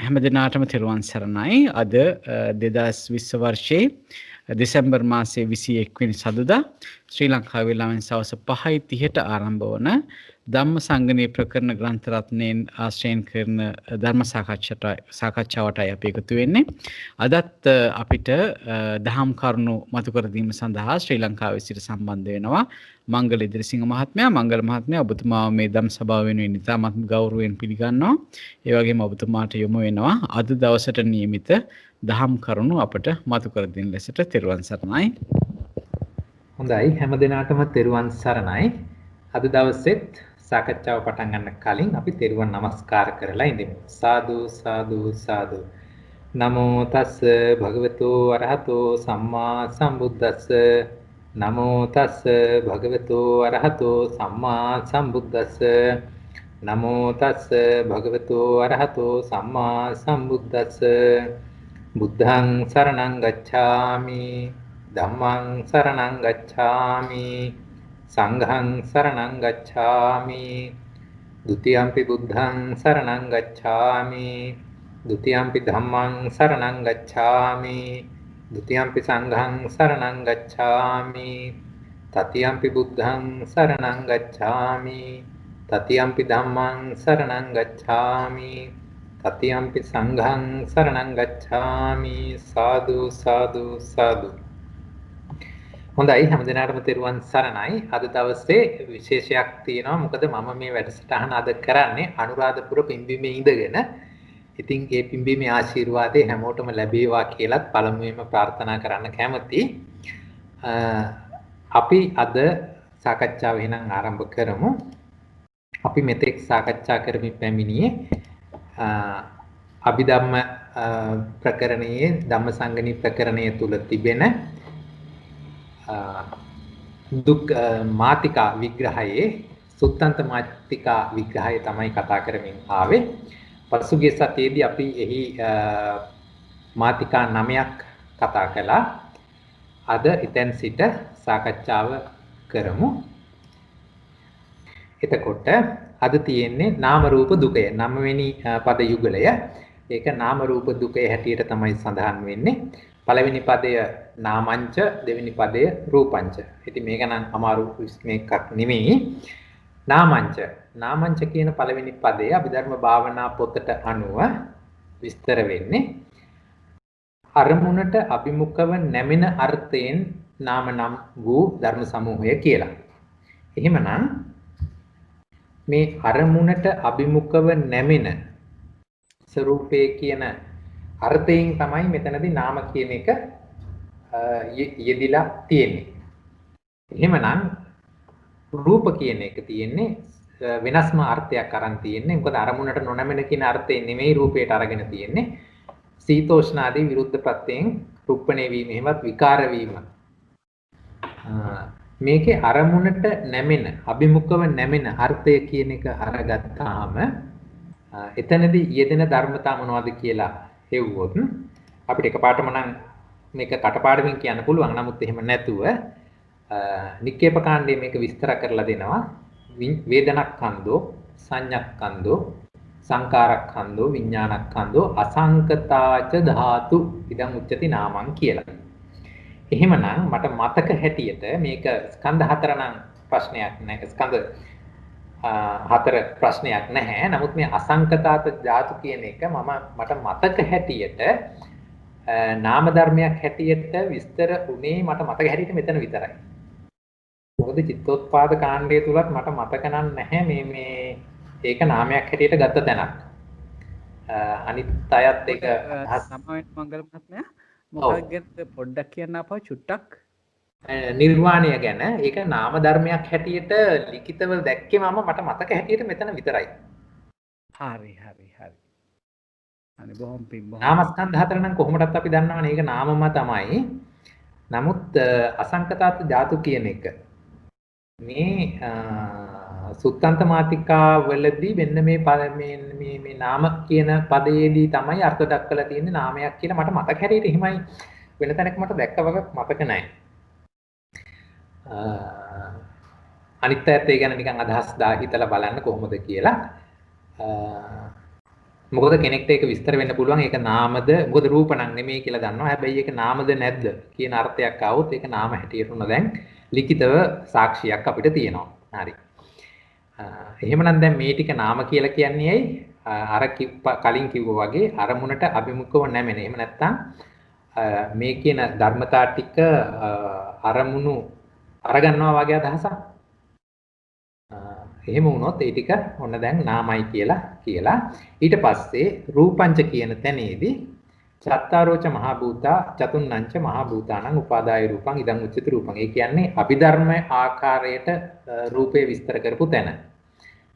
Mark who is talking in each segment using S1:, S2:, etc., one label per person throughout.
S1: හැම දිනාටම තෙරුවන් සරණයි. අද 2020 වර්ෂයේ දෙසැම්බර් මාසයේ 21 වෙනි සඳුදා ශ්‍රී ලංකාවේ වෙලාවෙන් සවස් 5:30ට ආරම්භ වන ධම්ම සංගණී ප්‍රකරණ ග්‍රන්ථ රත්නයෙන් ආශ්‍රයෙන් කරන ධර්ම සාකච්ඡාවටයි අපි එකතු වෙන්නේ. අදත් අපිට දහම් කරුණු මතු කර දීම සඳහා ශ්‍රී ලංකාවේ සිට සම්බන්ධ වෙනවා මංගල ඉදිරිසිංහ මහත්මයා. මංගල මහත්මයා ඔබතුමාව මේ ධම් සභාව වෙනුවෙන් ඉතාමත් ගෞරවයෙන් පිළිගන්නවා. ඒ වගේම ඔබතුමාට යොමු වෙනවා අද දවසට නියමිත දහම් කරුණු අපට මතු කර දෙන ලෙසට. තෙරුවන් සරණයි.
S2: හොඳයි, හැම දිනාටම තෙරුවන් සරණයි. අද දවසෙත් සාකච්ඡාව පටන් ගන්න කලින් අපි තෙරුවන් නමස්කාර කරලා ඉඳිමු. සාදු සාදු සාදු. නමෝ තස්ස භගවතු අරහතෝ සම්මා සම්බුද්දස්ස. නමෝ තස්ස භගවතු අරහතෝ සම්මා සම්බුද්දස්ස. නමෝ තස්ස භගවතු අරහතෝ සම්මා සම්බුද්දස්ස. බුද්ධං සරණං ගච්ඡාමි. ධම්මං සරණං ගච්ඡාමි. සංඝං සරණං ගච්ඡාමි. ဒ ුතියම්පි බුද්ධං සරණං ගච්ඡාමි. ဒ ුතියම්පි ධම්මං සරණං ගච්ඡාමි. ဒ ුතියම්පි සංඝං සරණං ගච්ඡාමි. තතියම්පි බුද්ධං සරණං ගච්ඡාමි. තතියම්පි ධම්මං සරණං ගච්ඡාමි. තතියම්පි සංඝං සරණං ගච්ඡාමි. සාදු සාදු සාදු. හොඳයි, හැමදෙනාටම තෙරුවන් සරණයි. අද දවසේ විශේෂයක් තියෙනවා. මොකද මම මේ වැඩසටහන අද කරන්නේ අනුරාධපුර පිම්බීමේ ඉඳගෙන. ඉතින් ඒ පිම්බීමේ ආශිර්වාදේ හැමෝටම ලැබේවා කියලාත් පළමුවෙන්ම ප්‍රාර්ථනා කරන්න කැමතියි. අපි අද සාකච්ඡාව එහෙනම් ආරම්භ කරමු. අපි මෙතෙක් සාකච්ඡා කරමින් පැමිණියේ අභිධම්ම ප්‍රකරණයේ ධම්මසංගණී ප්‍රකරණය තුල තිබෙන දුක් මාතිකා විග්‍රහයේ සුත්තන්ත මාතිකා විග්‍රහය තමයි කතා කරමින් ආවේ. පසුගිය සතියේදී අපි එහි මාතිකා 9ක් කතා කළා. අද ඉතින් සිට සාකච්ඡාව කරමු. එතකොට අද තියෙන්නේ නාම රූප දුකය 9 වෙනි පද යුගලය. ඒක නාම රූප දුකේ හැටියට තමයි සඳහන් වෙන්නේ. පළවෙනි පදය නාමංච, දෙවෙනි පදය රූපංච. ඉතින් මේක නම් අමාරු මේකක් නෙමෙයි. නාමංච. නාමංච කියන පළවෙනි පදය අභිධර්ම භාවනා පොතට අනුව විස්තර වෙන්නේ අරමුණට අභිමුඛව නැමෙන අර්ථයෙන් නාම නම් වූ ධර්ම සමූහය කියලා. එහෙමනම් මේ අරමුණට අභිමුඛව නැමෙන ස්වરૂපයේ කියන අර්ථයෙන් තමයි මෙතනදී නාම කියන එක යෙදිලා තියෙන්නේ. එහෙමනම් රූප කියන එක තියෙන්නේ වෙනස්ම අර්ථයක් අරන් තියෙන්නේ. මොකද අරමුණට නොනැමෙන කියන අර්ථයෙන් නෙමෙයි රූපයට අරගෙන තියෙන්නේ. සීතෝෂ්ණ ආදී විරුද්ධ ප්‍රත්‍යයෙන් රුප්පණේ වීම එහෙමත් විකාර වීම. මේකේ අරමුණට නැමෙන අභිමුඛව නැමෙන අර්ථය කියන එක අරගත්තාම එතනදී යෙදෙන ධර්මතා මොනවද කියලා හෙව්වොත් අපිට එකපාරටම නම් මේක කටපාඩමින් කියන්න පුළුවන්. නමුත් එහෙම නැතුව නික්කේප කාණ්ඩයේ මේක විස්තර කරලා දෙනවා. වේදනක්ඛන්தோ, සංඤක්ඛන්தோ, සංකාරක්ඛන්தோ, විඥානක්ඛන්தோ, අසංකතාච ධාතු ඉදං උච්චති නාමං කියලා. එහෙමනම් මට මතක හැටියට මේක ස්කන්ධ හතර නම් ප්‍රශ්නයක් නැහැ. ස්කන්ධ හතර ප්‍රශ්නයක් නැහැ. නමුත් මේ අසංකතාත ධාතු කියන එක මට මතක හැටියට නාම ධර්මයක් හැටියට විස්තර උනේ මට මතක හැටියට මෙතන විතරයි. මොකද චිත්තෝත්පාද කාණ්ඩය තුලත් මට මතක නැහැ මේ ඒක නාමයක් හැටියට ගත්ත තැනක්. අනිත් අයත් ඒක
S1: සමාවෙන් මංගල මහත්මයා මොකක්ද පොඩ්ඩක් කියන්න අපව චුට්ටක්.
S2: නිර්වාණය ගැන ඒක නාම ධර්මයක් හැටියට ලිඛිතව දැක්කේ මට මතක හැටියට මෙතන විතරයි.
S1: හරි. අනේ බොහොම පිං බොහොම.
S2: නාමස්කන්ධ හතර නම් කොහොමදත් අපි දන්නවනේ ඒක නාමම තමයි. නමුත් අසංකතාත ධාතු කියන එක මේ සුත්තන්ත මාතිකා වලදී වෙන්න මේ නාම කියන පදයේදී තමයි අර්ථ දක්වලා තියෙන්නේ නාමයක් කියලා මට මතක හැටියට එහෙමයි. වෙන තැනක මට දැක්ක වගේ මතක නැහැ. අනිත් පැත්ත ඒ ගැන නිකන් අදහස් දා හිතලා බලන්න කොහොමද කියලා. මොකද කෙනෙක්ට ඒක විස්තර වෙන්න පුළුවන් ඒක නාමද මොකද රූප නම් නෙමෙයි කියලා දන්නවා. හැබැයි ඒක නාමද නැද්ද කියන අර්ථයක් ආවොත් ඒක නාම හැටියට උන දැන් ලිඛිතව සාක්ෂියක් අපිට තියෙනවා. හරි. එහෙමනම් දැන් මේ ටික නාම කියලා කියන්නේ ඇයි? අර කලින් කිව්වා වගේ අරමුණට අභිමුඛව නැමෙන. එහෙම නැත්නම් මේ කියන ධර්මතා ටික අරමුණු අරගන්නවා වගේ අදහසක්. එහෙම වුණොත් ඒ ටික ඔන්න දැන් නාමයි කියලා ඊට පස්සේ රූපංච කියන තැනේදී චත්තාරෝච මහා භූතා චතුන්නංච මහා භූතානං උපාදාය රූපං ඉදං උච්චති රූපං. ඒ කියන්නේ අභිධර්ම ආකාරයට රූපේ විස්තර කරපු තැන.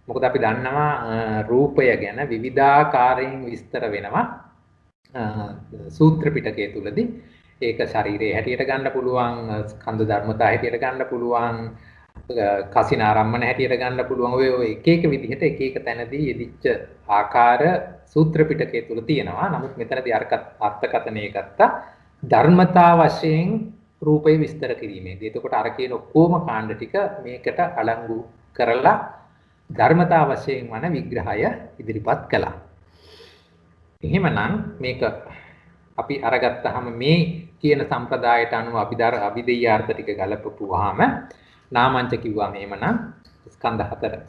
S2: මොකද අපි දන්නවා රූපය ගැන විවිධාකාරයෙන් විස්තර වෙනවා සූත්‍ර පිටකයේ තුලදී. ඒක ශරීරයේ හැටියට ගන්න පුළුවන්, ස්කන්ධ ධර්මතා හැටියට ගන්න පුළුවන්, කසින ආරම්මන හැටියට ගන්න පුළුවන්. ඔය එක එක විදිහට එක එක තැනදී යෙදිච්ච ආකාර සූත්‍ර පිටකයේ තුල තියෙනවා. නමුත් මෙතනදී අර්ථකථනය ගත්තා ධර්මතා වශයෙන් රූපය විස්තර කිරීමේදී. එතකොට අර කියන ඔක්කොම කාණ්ඩ ටික මේකට අලංගු කරලා ධර්මතා වශයෙන් වන විග්‍රහය ඉදිරිපත් කළා. එහෙමනම් මේක අපි අරගත්තාම මේ කියන සම්ප්‍රදායට අනුව අභිදේයාර්ථ ටික ගලපපුවාම නාමංච කිව්වා මෙහෙමනම් ස්කන්ධ 4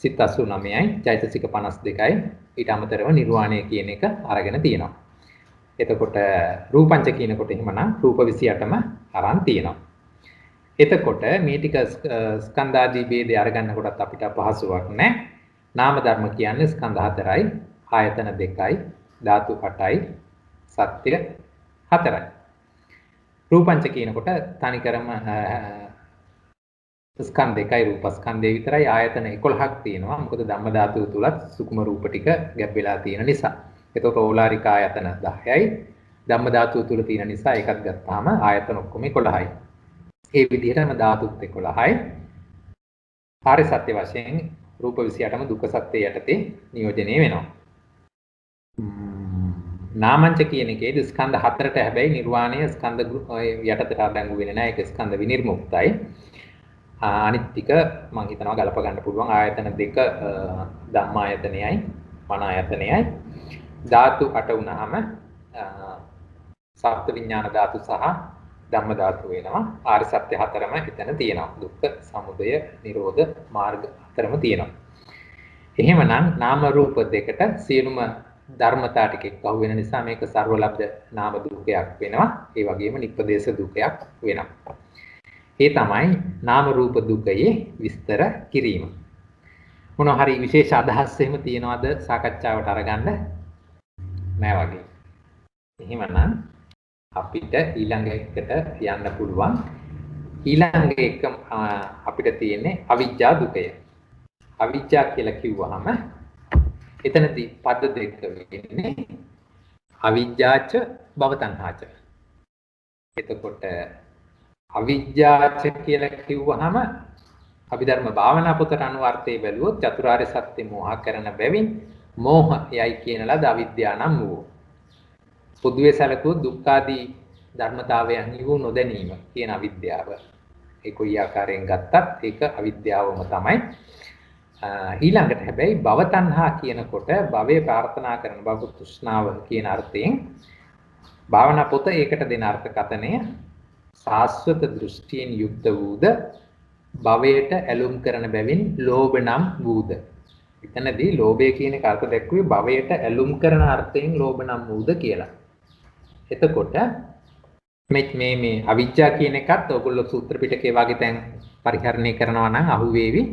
S2: සිත් 89යි චෛතසික 52යි ඊට අමතරව නිර්වාණය කියන එක අරගෙන තියෙනවා. එතකොට රූපංච කියනකොට එහෙමනම් රූප 28ම අරන් තියෙනවා. එතකොට මේ ටික ස්කන්ධාදී ભેදේ අරගන්න කොටත් අපිට අපහසුයක් නැහැ. නාම ධර්ම කියන්නේ ස්කන්ධ 4යි, ආයතන 2යි, ධාතු 8යි, සත්‍ය 4යි. රූපංච කියනකොට තනිකරම ස්කන්ධ 2යි රූපස්කන්ධය විතරයි ආයතන 11ක් තියෙනවා. මොකද ධම්ම ධාතුව තුලත් සුකුම රූප ටික ගැබ් වෙලා තියෙන නිසා. එතකොට ඕලාරික ආයතන 10යි ධම්ම ධාතුව තුල තියෙන නිසා ඒකත් ගත්තාම ආයතන ඔක්කොම 11යි. ඒ විදිහටම ධාතුත් 11යි. ආර්ය සත්‍ය වශයෙන් රූප 28ම දුක්ඛ සත්‍ය යටතේ නියෝජනය වෙනවා. නාමංච කියන එකේ ස්කන්ධ 4ට හැබැයි නිර්වාණය ස්කන්ධ යටතට අඩංගු වෙන්නේ නැහැ. ඒක ස්කන්ධ විනිර්මුක්තයි. අනිත් ටික මම හිතනවා ගලප ගන්න පුළුවන්. ආයතන 2 ධම්මායතනයයි මන ආයතනයයි. ධාතු 8 වුණාම සප්ත විඥාන ධාතු සහ ධම්ම ධාතු වෙනවා. ආර්ය සත්‍ය 4ම එතන තියෙනවා. දුක්ඛ, සමුදය, නිරෝධ මාර්ග 4ම තියෙනවා. එහෙමනම් නාම රූප දෙකට සියලුම ධර්මතා ටික එක්ව වෙන නිසා මේක සර්වලබ්ධ නාම දුකයක් වෙනවා. ඒ වගේම නිප්පදේශ දුකයක් වෙනවා. ඒ තමයි නාම රූප දුකයේ විස්තර කිරීම. මොනවා හරි විශේෂ අදහස් එහෙම තියනවාද සාකච්ඡාවට අරගන්න? නෑ වගේ. එහෙමනම් අපිට ඊළඟ එකට යන්න පුළුවන්. ඊළඟ එක අපිට තියෙන්නේ අවිජ්ජා දුකය. අවිජ්ජා කියලා කිව්වහම එතනදී පද දෙක වෙන්නේ අවිජ්ජාච භවතණ්හාච. එතකොට අවිජ්ජාච කියලා කිව්වහම අභිධර්ම භාවනා පොතට අනුව අර්ථය බැලුවොත් චතුරාර්ය සත්‍ය මෝහ කරන බැවින් මෝහයයි කියන ලද අවිද්‍යාව නම් වූ පොදුවේ සැලකුවොත් දුක්ඛාදී ධර්මතාවයන් වූ නොදැනීම කියන අවිද්‍යාව. ඒ කොයි ආකාරයෙන් ගත්තත් ඒක අවිද්‍යාවම තමයි. ඊළඟට හැබැයි භව තණ්හා කියනකොට භවයේ ප්‍රාර්ථනා කරන භව තෘෂ්ණාව කියන අර්ථයෙන් භාවනා පොත ඒකට දෙන අර්ථකථනය සාස්වත දෘෂ්ටියෙන් යුක්ත වූද භවයට ඇලුම් කරන බැවින් ලෝභ නම් වූද. එතනදී ලෝභය කියන එක අර්ථ දැක්ුවේ භවයට ඇලුම් කරන අර්ථයෙන් ලෝභ නම් වූද කියලා. එතකොට මේ අවිජ්ජා කියන එකත් ඔයගොල්ලෝ සූත්‍ර පිටකේ වගේ තැන් පරිහරණය කරනවා නම් අහුවේවි.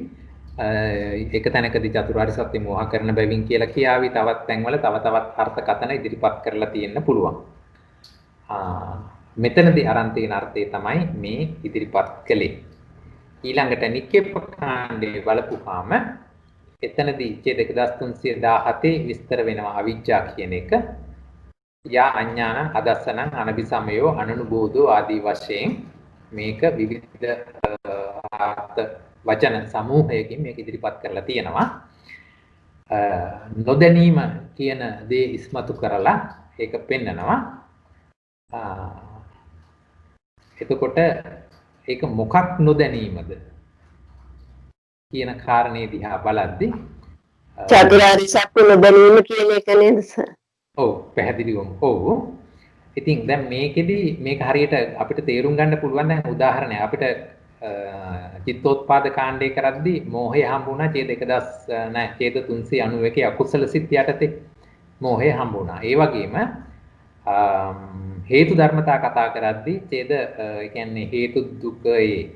S2: එක තැනකදී චතුරාර්ය සත්‍ය මෝහ කරන බැවින් කියලා කියාවි. තවත් තැන්වල තවත් අර්ථකථන ඉදිරිපත් කරලා තියෙන්න පුළුවන්. මෙතනදී අරන් තියෙන අර්ථය තමයි මේ ඉදිරිපත් කළේ. ඊළඟට නික්කේප කාණ්ඩේ බලපුවාම එතනදී ඡේද 2317 විස්තර වෙනවා අවිජ්ජා කියන එක. යා අඥාන අදස්සන අනபிසමයෝ අනනුබෝධෝ ආදී වශයෙන් මේක විවිධ අර්ථ වචන සමූහයකින් මේක ඉදිරිපත් කරලා තියෙනවා. නොදැනීම කියන දේ ඉස්මතු කරලා ඒක පෙන්නනවා. එතකොට ඒක මොකක් නොදැනීමද කියන කාරණේ දිහා බලද්දී
S3: චතුරාර්ය සත්‍ය නොදැනීම කියන එක නේද සර්?
S2: ඔව් පැහැදිලිවම. ඔව්. ඉතින් දැන් මේකෙදි මේක හරියට අපිට තේරුම් ගන්න පුළුවන් දැන් උදාහරණයක් අපිට චිත්තෝත්පාද කාණ්ඩය කරද්දී මෝහය හම්බුණා ඡේද 1000 නෑ ඡේද 391 අකුසල සිත් යටතේ මෝහය හම්බුණා. ඒ වගේම හේතු ධර්මතා කතා කරද්දී ඡේද ඒ කියන්නේ හේතු දුකේ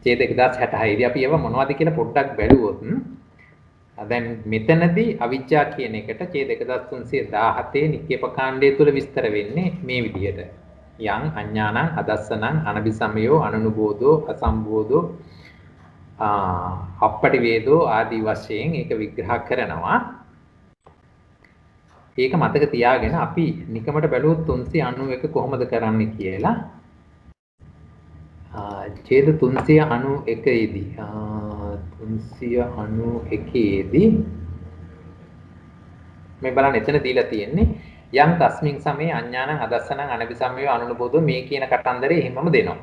S2: ඡේද 1066 දී අපි ඒව මොනවද කියලා පොඩ්ඩක් බැලුවොත් දැන් මෙතනදී අවිජ්ජා කියන එකට ඡේද 1317 නික්කේප කාණ්ඩය තුල විස්තර වෙන්නේ මේ විදිහට. යං අඥානං අදස්සනං අනபிසමයෝ අනනුබෝධෝ අසම්බෝධෝ අපපටි වේදෝ ආදී වශයෙන් ඒක විග්‍රහ කරනවා. ඒක මතක තියාගෙන අපි නිකමට බැලුවොත් 391 කොහොමද කරන්නේ කියලා. ඡේද 391 දී 391 දී මේ බලන්න එතන දීලා තියෙන්නේ යම් තස්මින් සමේ අඥානං අදස්සනං අනபிසමයෝ අනුනබෝධෝ මේ කියන කතන්දරේ එහෙමම දෙනවා.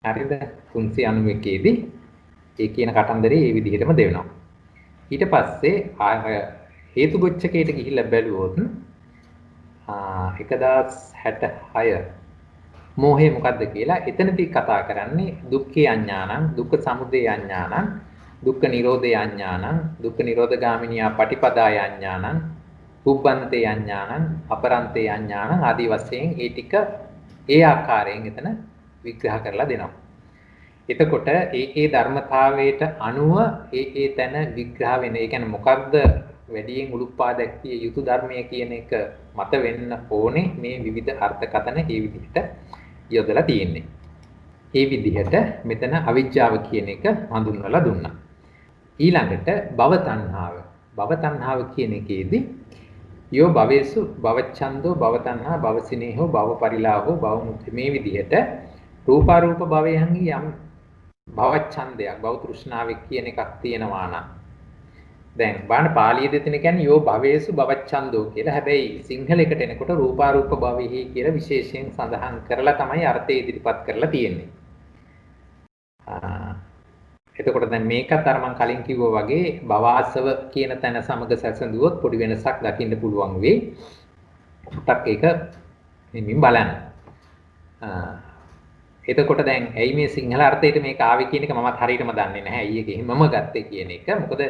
S2: හරිද? 391 දී ඒ කියන කතන්දරේ මේ විදිහටම දෙනවා. ඊට පස්සේ හේතු ගොච්ඡකයට ගිහිල්ලා බැලුවොත් 1066 මෝහය මොකද්ද කියලා එතනදී කතා කරන්නේ දුක්ඛේ අඥානං දුක්ඛ සමුදය අඥානං දුක්ඛ නිරෝධය අඥානං දුක්ඛ නිරෝධගාමිනියා පටිපදාය අඥානං පුබ්බන්තේ අඥානං අපරන්තේ අඥානං ආදී වශයෙන් ඒ ටික ඒ ආකාරයෙන් එතන විග්‍රහ කරලා දෙනවා. එතකොට ඒ ධර්මතාවයට අනුව ඒ තැන විග්‍රහ වෙන. ඒ කියන්නේ මොකද්ද වැඩියෙන් උලුප්පාදක්තිය යුතු ධර්මය කියන එක මත වෙන්න ඕනේ මේ විවිධ අර්ථකථන මේ විදිහට යොදලා තියෙන්නේ. මේ විදිහට මෙතන අවිජ්ජාව කියන එක හඳුන්වලා දුන්නා. ඊළඟට භව තණ්හාව. භව තණ්හාව කියන එකේදී යෝ භවේසු භවච්ඡන්தோ භව තණ්හා භව සිනේහෝ භව පරිලාහෝ භව මුක්ති මේ විදිහට රූපාරූප භවයන්හි යම් භවච්ඡන්දයක් භව තෘෂ්ණාවක් කියන එකක් තියෙනවා නම් දැන් බලන්න පාලිය දෙතන කියන්නේ යෝ භවේසු භවච්ඡන්தோ කියලා. හැබැයි සිංහල එකට එනකොට රූපාරූප භවෙහි කියලා විශේෂයෙන් සඳහන් කරලා තමයි අර්ථය ඉදිරිපත් කරලා තියෙන්නේ. එතකොට දැන් මේකත් අර මම කලින් කිව්වා වගේ භවාසව කියන තැන සමග සැසඳුවොත් පොඩි වෙනසක් දකින්න පුළුවන් වෙයි. ටක් ඒක මෙන්න බලන්න. එතකොට දැන් ඇයි මේ සිංහල අර්ථයට මේක ආවේ කියන එක මමත් හරියටම දන්නේ නැහැ. ඇයි ඒක එහෙමම ගත්තේ කියන එක. මොකද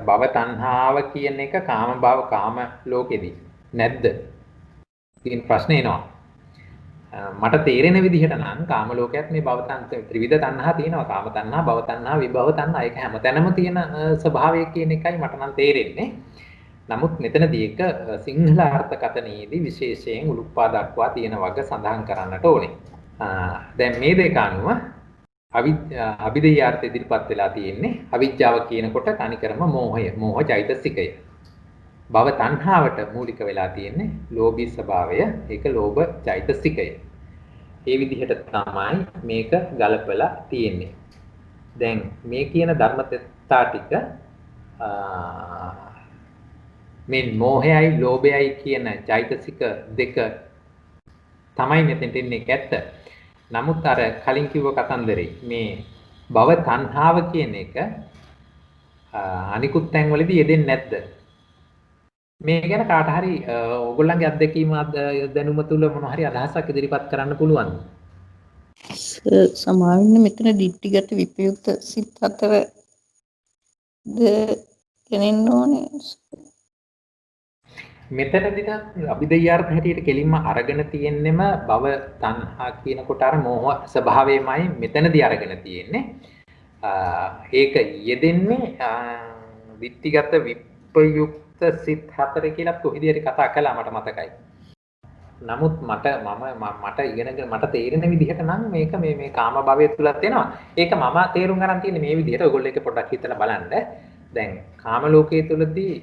S2: භව තණ්හාව කියන එක කාම භව කාම ලෝකෙදී නැද්ද? කියන ප්‍රශ්නේ එනවා. මට තේරෙන විදිහට නම් කාම ලෝකයක් මේ භව ත්‍රිවිධ තණ්හා තියෙනවා. කාම තණ්හා, භව තණ්හා, විභව තණ්හා. ඒක හැමතැනම තියෙන ස්වභාවය කියන එකයි මට නම් තේරෙන්නේ. නමුත් මෙතනදී එක සිංහල අර්ථකථනයේදී විශේෂයෙන් උලුප්පා දක්වා තියෙන වග සඳහන් කරන්නට ඕනේ. දැන් මේ දෙක අනුව අවිද්‍යාර්ථ ඉදිරිපත් වෙලා තියෙන්නේ අවිජ්ජාව කියනකොට තනිකරම මෝහය, මෝහ චෛතසිකය. භව තණ්හාවට මූලික වෙලා තියෙන්නේ ලෝභී ස්වභාවය, ඒක ලෝභ චෛතසිකය. මේ විදිහට තමයි මේක ගලපලා තියෙන්නේ. දැන් මේ කියන ධර්මතා ටික මේ මෝහයයි ලෝභයයි කියන චෛතසික දෙක තමයි මෙතෙන්ට එන්නේ ඇත්ත. නමුත් අර කලින් කිව්ව කතන්දරේ මේ භව තණ්හාව කියන එක අනිකුත් තැන්වලදී යෙදෙන්නේ නැද්ද? මේ ගැන කාට හරි ඕගොල්ලන්ගේ අත්දැකීම දැනුම තුල මොන හරි අදහසක් ඉදිරිපත් කරන්න පුළුවන්ද?
S4: සමාවෙන්න මෙතන දිට්ඨිගත විපයුක්ත සිත් හතර ද කෙනෙන්න ඕනේ.
S2: මෙතනදී නම් අභිදයාර්ථ හැටියට කෙලින්ම අරගෙන තියෙන්නෙම භව තණ්හා කියනකොට අර මෝහ ස්වභාවයමයි මෙතනදී අරගෙන තියෙන්නේ. ඒක යෙදෙන්නේ දිට්ඨිගත විපයුක්ත සිත් හතර කියලා කොහේදී හරි කතා කළා මට මතකයි. නමුත් මට ඉගෙනගෙන මට තේරෙන විදිහට නම් මේක මේ කාම භවය තුලත් එනවා. ඒක මම තේරුම් ගන්න තියෙන්නේ මේ විදිහට. ඔයගොල්ලෝ එක පොඩ්ඩක් හිතලා බලන්න. දැන් කාම ලෝකයේ තුලදී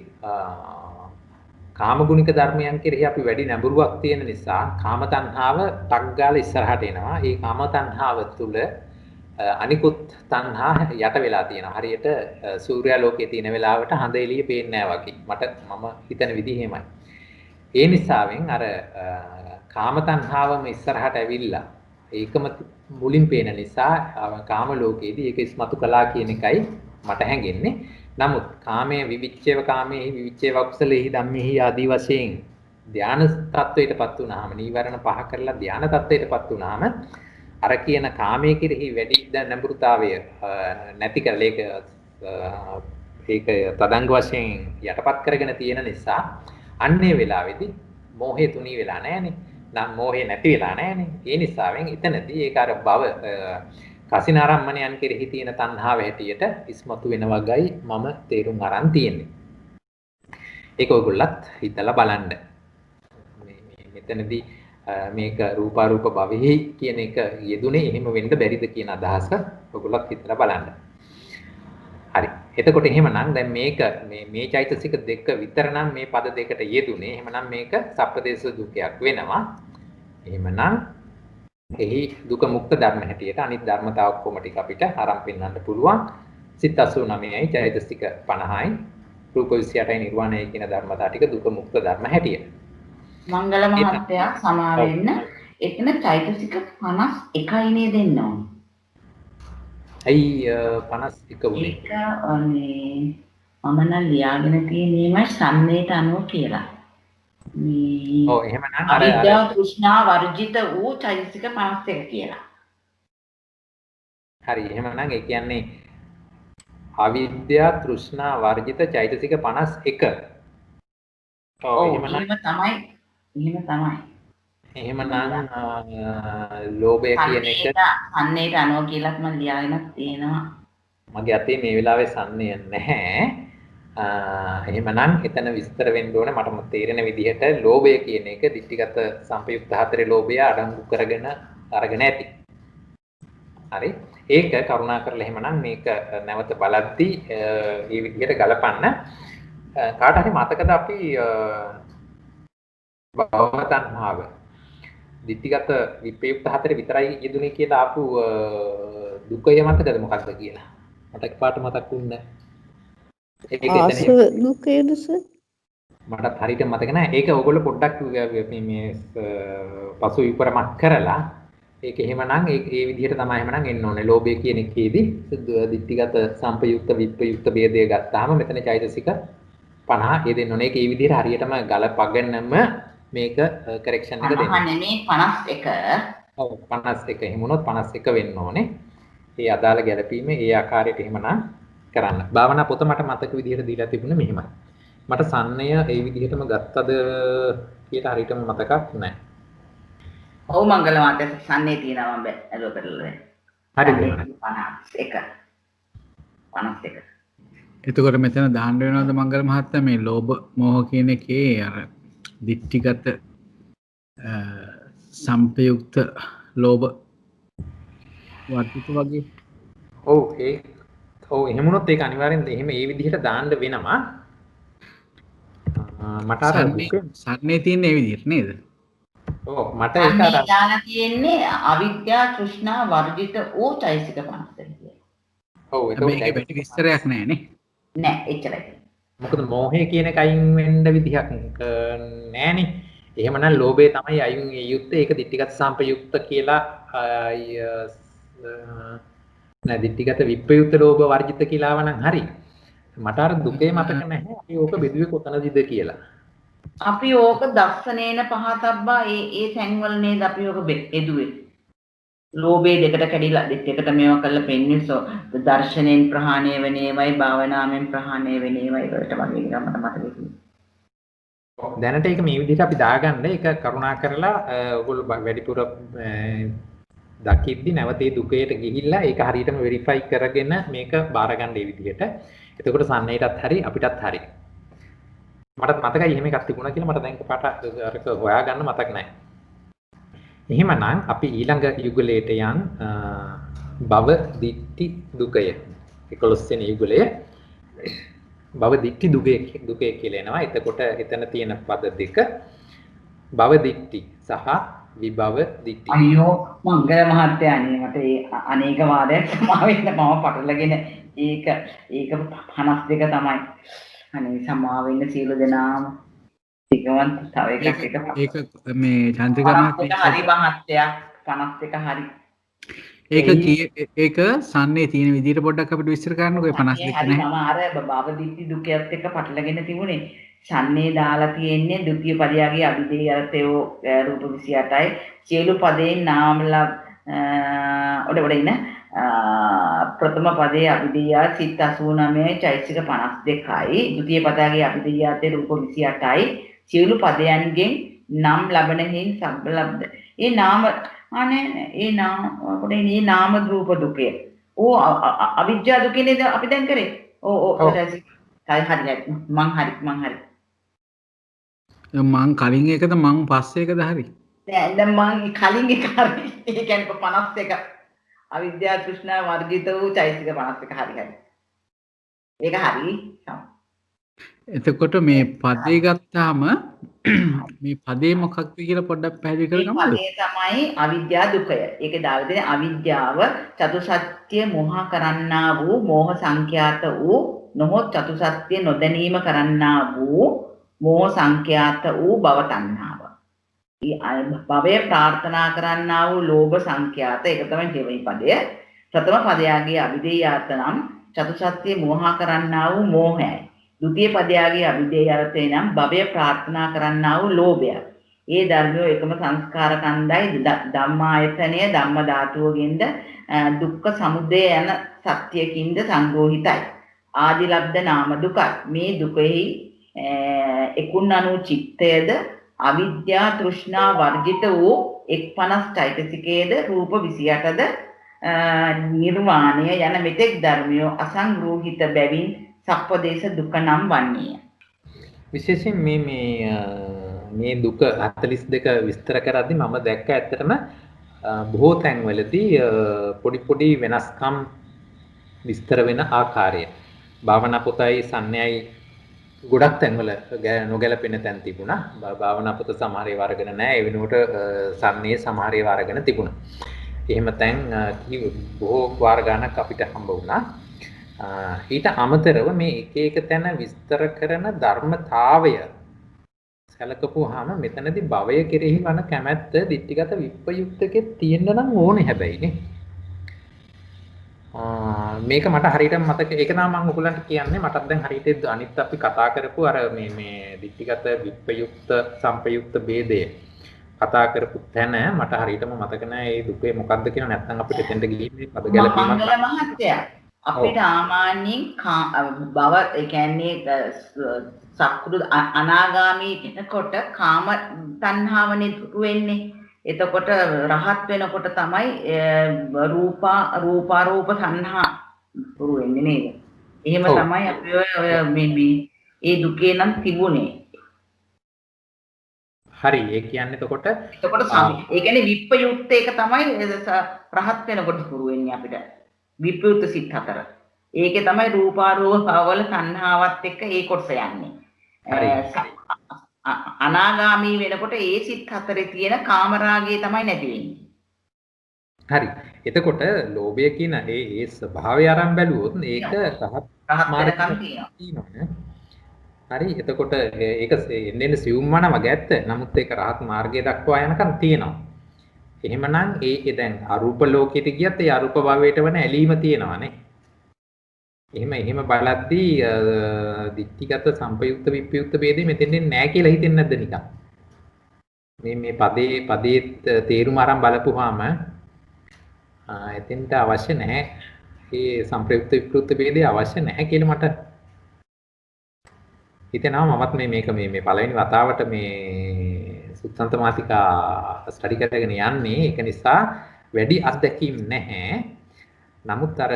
S2: කාමගුණික ධර්මයන් කෙරෙහි අපි වැඩි නැඹුරුවක් තියෙන නිසා කාම තණ්හාව ටක් ගාලා ඉස්සරහට එනවා. ඒ කාම තණ්හාව තුල අනිකුත් තණ්හා යට වෙලා තියෙනවා. හරියට සූර්යා ලෝකයේ තියෙන වෙලාවට හඳ එළිය පේන්නේ නැහැ වගේ. මම හිතන විදිහ එහෙමයි. ඒ නිසාවෙන් අර කාම තණ්හාවම ඉස්සරහට ඇවිල්ලා ඒකම මුලින් පේන නිසා කාම ලෝකයේදී ඒක ඉස්මතු කළා කියන එකයි මට හැඟෙන්නේ. නමුත් කාමයේ විවිච්ඡේව කාමයේ විවිච්ඡේව අකුසලෙහි ධම්මෙහි ආදී වශයෙන් ධාන තත්වයටපත් වුණාම නීවරණ පහ කරලා ධාන තත්වයටපත් වුණාම අර කියන කාමයේ කෙරෙහි වැඩි නැඹුරුතාවය නැති කරලා ඒක තදංග වශයෙන් යටපත් කරගෙන තියෙන නිසා අන්නේ වෙලාවේදී මෝහය තුනී වෙලා නැහැනේ. නම් මෝහය නැති වෙලා නැහැනේ. ඒ නිසාවෙන් එතනදී ඒක අර භව කසිනාරම්මණයන් කෙරෙහි තියෙන තණ්හාව හැටියට ඉස්මතු වෙන වගයි මම තේරුම් අරන් තියෙන්නේ. ඒක ඔයගොල්ලත් හිතලා බලන්න. මෙතනදී මේක රූපාරූප භවෙහි කියන එක යෙදුනේ එහෙම වෙන්න බැරිද කියන අදහස ඔයගොල්ලොත් හිතලා බලන්න. හරි. එතකොට එහෙමනම් දැන් මේක මේ චෛතසික දෙක විතර නම් මේ පද දෙකට යෙදුනේ. එහෙමනම් මේක සප්පදේශ දුකයක් වෙනවා. එහෙමනම් එහි දුක මුක්ත ධර්ම හැටියට අනිත් ධර්මතාව ඔක්කොම ටික අපිට අරන් පෙන්වන්න පුළුවන්. සිත් 89යි චෛතසික 50යි රූප 28යි නිර්වාණය කියන ධර්මතා ටික දුක මුක්ත ධර්ම හැටියට.
S5: මංගල මහත්තයා සමා වෙන්න එතන චෛතසික 51යි නේද දෙන්න ඕනේ.
S2: ඇයි 51 උනේ?
S5: ඒක මම නම් ලියාගෙන තියෙනේමයි සම්මේත අනුව කියලා.
S2: ඔව් එහෙමනම් අර
S5: අවිද්‍යාව තෘෂ්ණා වර්ජිත වූ චෛතසික 51 කියලා.
S2: හරි එහෙමනම් ඒ කියන්නේ අවිද්‍යා තෘෂ්ණා වර්ජිත චෛතසික 51. ඔව් එහෙමනම් තමයි. එහෙමනම් ලෝභය කියන එක
S5: සන්නේට අනුව කියලාත් මම ලියාගෙන තියෙනවා.
S2: මගේ අතේ මේ වෙලාවේ සන්නය නැහැ. එහෙමනම් එතන විස්තර වෙන්න ඕනේ මට තේරෙන විදිහට ලෝභය කියන එක දිට්ඨිගත සංපයුක්ත හතරේ ලෝභය අඩංගු කරගෙන අරගෙන ඇති. හරි. ඒක කරුණා කරලා එහෙමනම් මේක නැවත බලද්දී මේ විදිහට ගලපන්න. කාට හරි මතකද අපි භව තණ්හාව දිට්ඨිගත විප්‍රයුක්ත හතරේ විතරයි යෙදුනේ කියලා ආපු දුකය මතකද මොකක්ද කියලා? මට එකපාරට මතක් වුණේ
S4: ආස දුකේදස
S2: මටත් හරියට මතක නැහැ. ඒක ඕගොල්ලෝ පොඩ්ඩක් මේ පසු විපරමක් කරලා ඒක එහෙමනම් ඒ විදිහට තමයි එහෙමනම් එන්න ඕනේ. ලෝභය කියන එකේදී දිට්ඨිගත සංපයුක්ත විප්‍රයුක්ත ભેදය ගත්තාම මෙතන චෛතසික 50 ඒ දෙන්න ඕනේ. ඒක ඒ විදිහට හරියටම ගලපගෙනම මේක කරෙක්ෂන් එක දෙන්න.
S5: නෙමෙයි 51.
S2: ඔව් 51 එහෙම වුණොත් 51 වෙන්න ඕනේ. ඒ අදාළ ගැළපීම ඒ ආකාරයට එහෙමනම් කරන්න. භාවනා පොත මට මතක විදිහට දීලා තිබුණේ මෙහෙමයි. මට සන්නය ඒ විදිහටම ගත්තද කියලා හරියටම මතකක් නැහැ.
S5: ඔව් මංගල මාතේ සන්නේ තියෙනවා මම ඇලුව කරලා.
S2: හරිද?
S5: 51.
S1: එතකොට මෙතන දාන්න වෙනවද මංගල මහත්තයා මේ ලෝභ මෝහ කියන එකේ අර දිට්ඨිගත සංපයුක්ත ලෝභ වර්ධිත වගේ.
S2: ඔව් එහෙම වුණොත් ඒක අනිවාර්යෙන් එහෙම ඒ විදිහට දාන්න වෙනවා. මට අර
S1: සන්නේ තියෙන ඒ විදිහට නේද?
S2: ඔව් මට ඒක අර
S5: දාලා තියෙන්නේ අවිද්‍යා තෘෂ්ණා වර්ජිත වූ චෛතසික 51 කියලා.
S2: ඔව්
S1: ඒක වැඩි විස්තරයක් නැහැ නේ.
S5: නෑ එච්චරයි.
S2: මොකද මෝහය කියන එක අයින් වෙන්න විදිහක් නෑනේ. එහෙමනම් ලෝභය තමයි අයින් යුත්තේ. ඒක දිට්ඨිගත සම්පයුක්ත කියලා නෑ දිට්ඨිගත විප්‍රයුක්ත ලෝභ වර්ජිත කියලා ආවනම් හරි. මට අර දුකේ මතක නැහැ. අපි ඕක බෙදුවේ කොතනදීද කියලා.
S5: අපි ඕක දස්සනේන පහතබ්බා ඒ තැන්වල නේද අපි ඕක බෙදුවේ. ලෝභය දෙකට කැඩිලා දෙකට මේවා කරලා පෙන්වසෝ දර්ශනෙන් ප්‍රහාණය වෙනේවයි භාවනාවෙන් ප්‍රහාණය වෙනේවයි වලට වගේ එක මට මතකයි.
S2: දැනට ඒක මේ විදිහට අපි දාගන්න ඒක කරුණා කරලා ඔයගොල්ලෝ වැඩිපුර දකිද්දි නැවතේ දුකයට ගිහිල්ලා ඒක හරියටම වෙරිෆයි කරගෙන මේක බාර ගන්න මේ විදිහට. එතකොට සන්නේටත් හරි අපිටත් හරි. මටත් මතකයි එහෙම එකක් තිබුණා කියලා මට දැන් පාට අරක හොයාගන්න මතක් නැහැ. එහෙමනම් අපි ඊළඟ යුගලයට යන් භව දිට්ඨි දුකය 11 වෙනි යුගලය භව දිට්ඨි දුකය කියලා එනවා. එතකොට එතන තියෙන පද දෙක භව දිට්ඨි සහ විභව දිට්ඨි.
S5: අයියෝ මංගල මහත්තයානේ මට ඒ අනේක වාදයක් සමා වෙන්න මම පටලගෙන ඒක 52 තමයි. අනේ සමා වෙන්න සියලු දෙනාම ටිකවන් තව එකක්
S1: ඒක මේ චන්ද්‍රිකා මහත්තයා
S5: හරි මහත්තයා 51 හරි
S1: ඒක සන්නේ තියෙන විදිහට පොඩ්ඩක් අපිට විස්තර කරන්නකෝ. 52
S5: හරි
S1: නැහැ.
S5: මම අර භවදිත්‍ති දුකයත් එක්ක පටලගෙන තිබුණේ. ඡන්නේ දාලා තියෙන්නේ ဒုတိ ය පදයාගේ අභිදේය අර්ථයෝ රූප 28යි. සියලු පදයෙන් නාමල ඔඩ ඉන්න ප්‍රථම පදයේ අභිදේය සිත් 89යි චෛතසික 52යි. ද්විතීය පදයාගේ අභිදේය අර්ථය රූප 28යි. සියලු පදයන්ගෙන් නම් ලබන හේන් සබ්බ ලබ්ද. ඒ නාම ඒ නාම රූප දුකය. ඕ අවිජ්ජා දුකේ නේද අපි දැන් කරේ? හරි මං හරි.
S1: මං කලින් එකද මං පස්සේ එකද හරි?
S5: දැන් මං කලින් එක හරි. ඒ කියන්නේ 51. අවිද්‍යා තෘෂ්ණා වර්ජිත වූ චෛතසික 51 හරි. ඒක හරි.
S1: එතකොට මේ පදේ ගත්තාම මේ පදේ මොකක්ද කියලා පොඩ්ඩක් පැහැදිලි කරගමු.
S5: පදේ තමයි අවිද්‍යා දුකය. ඒකේ දාලා තියෙන අවිද්‍යාව චතුසත්‍ය මොහ කරන්නා වූ මෝහ සංඛ්‍යාත වූ නොහොත් චතුසත්‍ය නොදැනීම කරන්නා වූ මෝහ සංඛ්‍යාත වූ භව තණ්හාව. භවය ප්‍රාර්ථනා කරන්නා වූ ලෝභ සංඛ්‍යාත ඒක තමයි දෙවෙනි පදය. ප්‍රථම පදයාගේ අවිදේයාර්ථ නම් චතුසත්‍ය මෝහ කරන්නා වූ මෝහයයි. ද්විතීය පදයාගේ අවිදේය අර්ථය නම් භවය ප්‍රාර්ථනා කරන්නා වූ ලෝභය. ඒ ධර්මය එකම සංස්කාර කන්දයි ධම්මායතනය ධම්ම ධාතුවකින්ද දුක්ඛ සමුදය යන සත්‍යකින්ද සංගෝහිතයි. ආදිලබ්ධ නාම දුකයි. මේ දුකෙහි එකුණනු චිත්තයද අවිද්‍යා තෘෂ්ණා වර්ජිත වූ 51 චෛතසිකයේද රූප 28ද නිර්වාණය යන මෙතෙක් ධර්මය අසංග්‍රෝහිත බැවින් සප්පදේශ දුක නම් වන්නේය.
S2: විශේෂයෙන් මේ දුක 42 විස්තර කරද්දී මම දැක්ක ඇත්තටම බොහෝ තැන්වලදී පොඩි වෙනස්කම් විස්තර වෙන ආකාරය. භාවනා පොතයි සම්යයි ගොඩක් තැන්වල නොගැලපෙන තැන් තිබුණා. භාවනා පොත සමහර ඒවා අරගෙන නැහැ. ඒ වෙනුවට සම්යේ සමහර ඒවා අරගෙන තිබුණා. එහෙම තැන් බොහෝ වාර ගණක් අපිට හම්බ වුණා. ඊට අමතරව මේ එක තැන විස්තර කරන ධර්මතාවය සැලකපුවාම මෙතනදී භවය කෙරෙහි වන කැමැත්ත දිට්ඨිගත විප්‍රයුක්තකේ තියෙන්න නම් ඕනේ හැබැයිනේ. මේක මට හරියට මතක ඒක නම් මම ඔයගලන්ට කියන්නේ මටත් දැන් හරියට අනිත් අපි කතා කරපු අර මේ දිට්ඨිගත විප්‍රයුක්ත සංපයුක්ත ભેදය කතා කරපු තැන මට හරියටම මතක නැහැ ඒ දුකේ මොකද්ද කියලා නැත්නම් අපිට එතෙන්ට ගිහින් මේ පද ගැලපීමක්
S5: මංගල මහත්තයා අපිට ආමාන්‍යයෙන් බව ඒ කියන්නේ සක්‍රු අනාගාමී වෙනකොට කාම තණ්හාවනේ දුරු වෙන්නේ. එතකොට රහත් වෙනකොට තමයි රූපාරූප තණ්හා දුරු වෙන්නේ නේද? එහෙම තමයි අපි ඔය මේ ඒ දුකේ නම් තිබුණේ.
S2: හරි ඒ කියන්නේ එතකොට
S5: ඒ කියන්නේ විප්‍රයුක්ත එක තමයි රහත් වෙනකොට දුරු වෙන්නේ අපිට. විප්‍රයුක්ත සිත් 4. ඒකේ තමයි රූපාරෝප වල තණ්හාවත් එක්ක ඒ කොටස යන්නේ. අනාගාමී වෙනකොට ඒ සිත් 4 තියෙන කාමරාගය තමයි නැති වෙන්නේ.
S2: හරි. එතකොට ලෝභය කියන ඒ ස්වභාවය අරන් බැලුවොත් ඒක රහත් මාර්ගකම් තියෙනවා. හරි. එතකොට ඒක එන්නේ සිවුම්මන වගේ ඇත්ත. නමුත් ඒක රහත් මාර්ගය දක්වා යනකම් තියෙනවා. එහෙමනම් ඒ දැන් අරූප ලෝකෙට ගියත් ඒ අරූප භවයට වෙන ඇලීම තියෙනවානේ. එහෙම බලද්දී දිට්ඨිගත සංපයුක්ත විප්‍රයුක්ත ભેදෙ මෙතෙන්නේ නැහැ කියලා හිතෙන්නේ නැද්ද නිකන්? මේ පදේ තේරුම අරන් බලපුවාම එතෙන්ට අවශ්‍ය නැහැ. මේ සංප්‍රයුක්ත විප්‍රයුක්ත ભેදේ අවශ්‍ය නැහැ කියලා මට හිතෙනවා. මමත් මේක මේ පළවෙනි වතාවට මේ සුත්තන්ත මාතිකා ස්ටඩි කරගෙන යන්නේ. ඒක නිසා වැඩි අත්දැකීම් නැහැ. නමුත් අර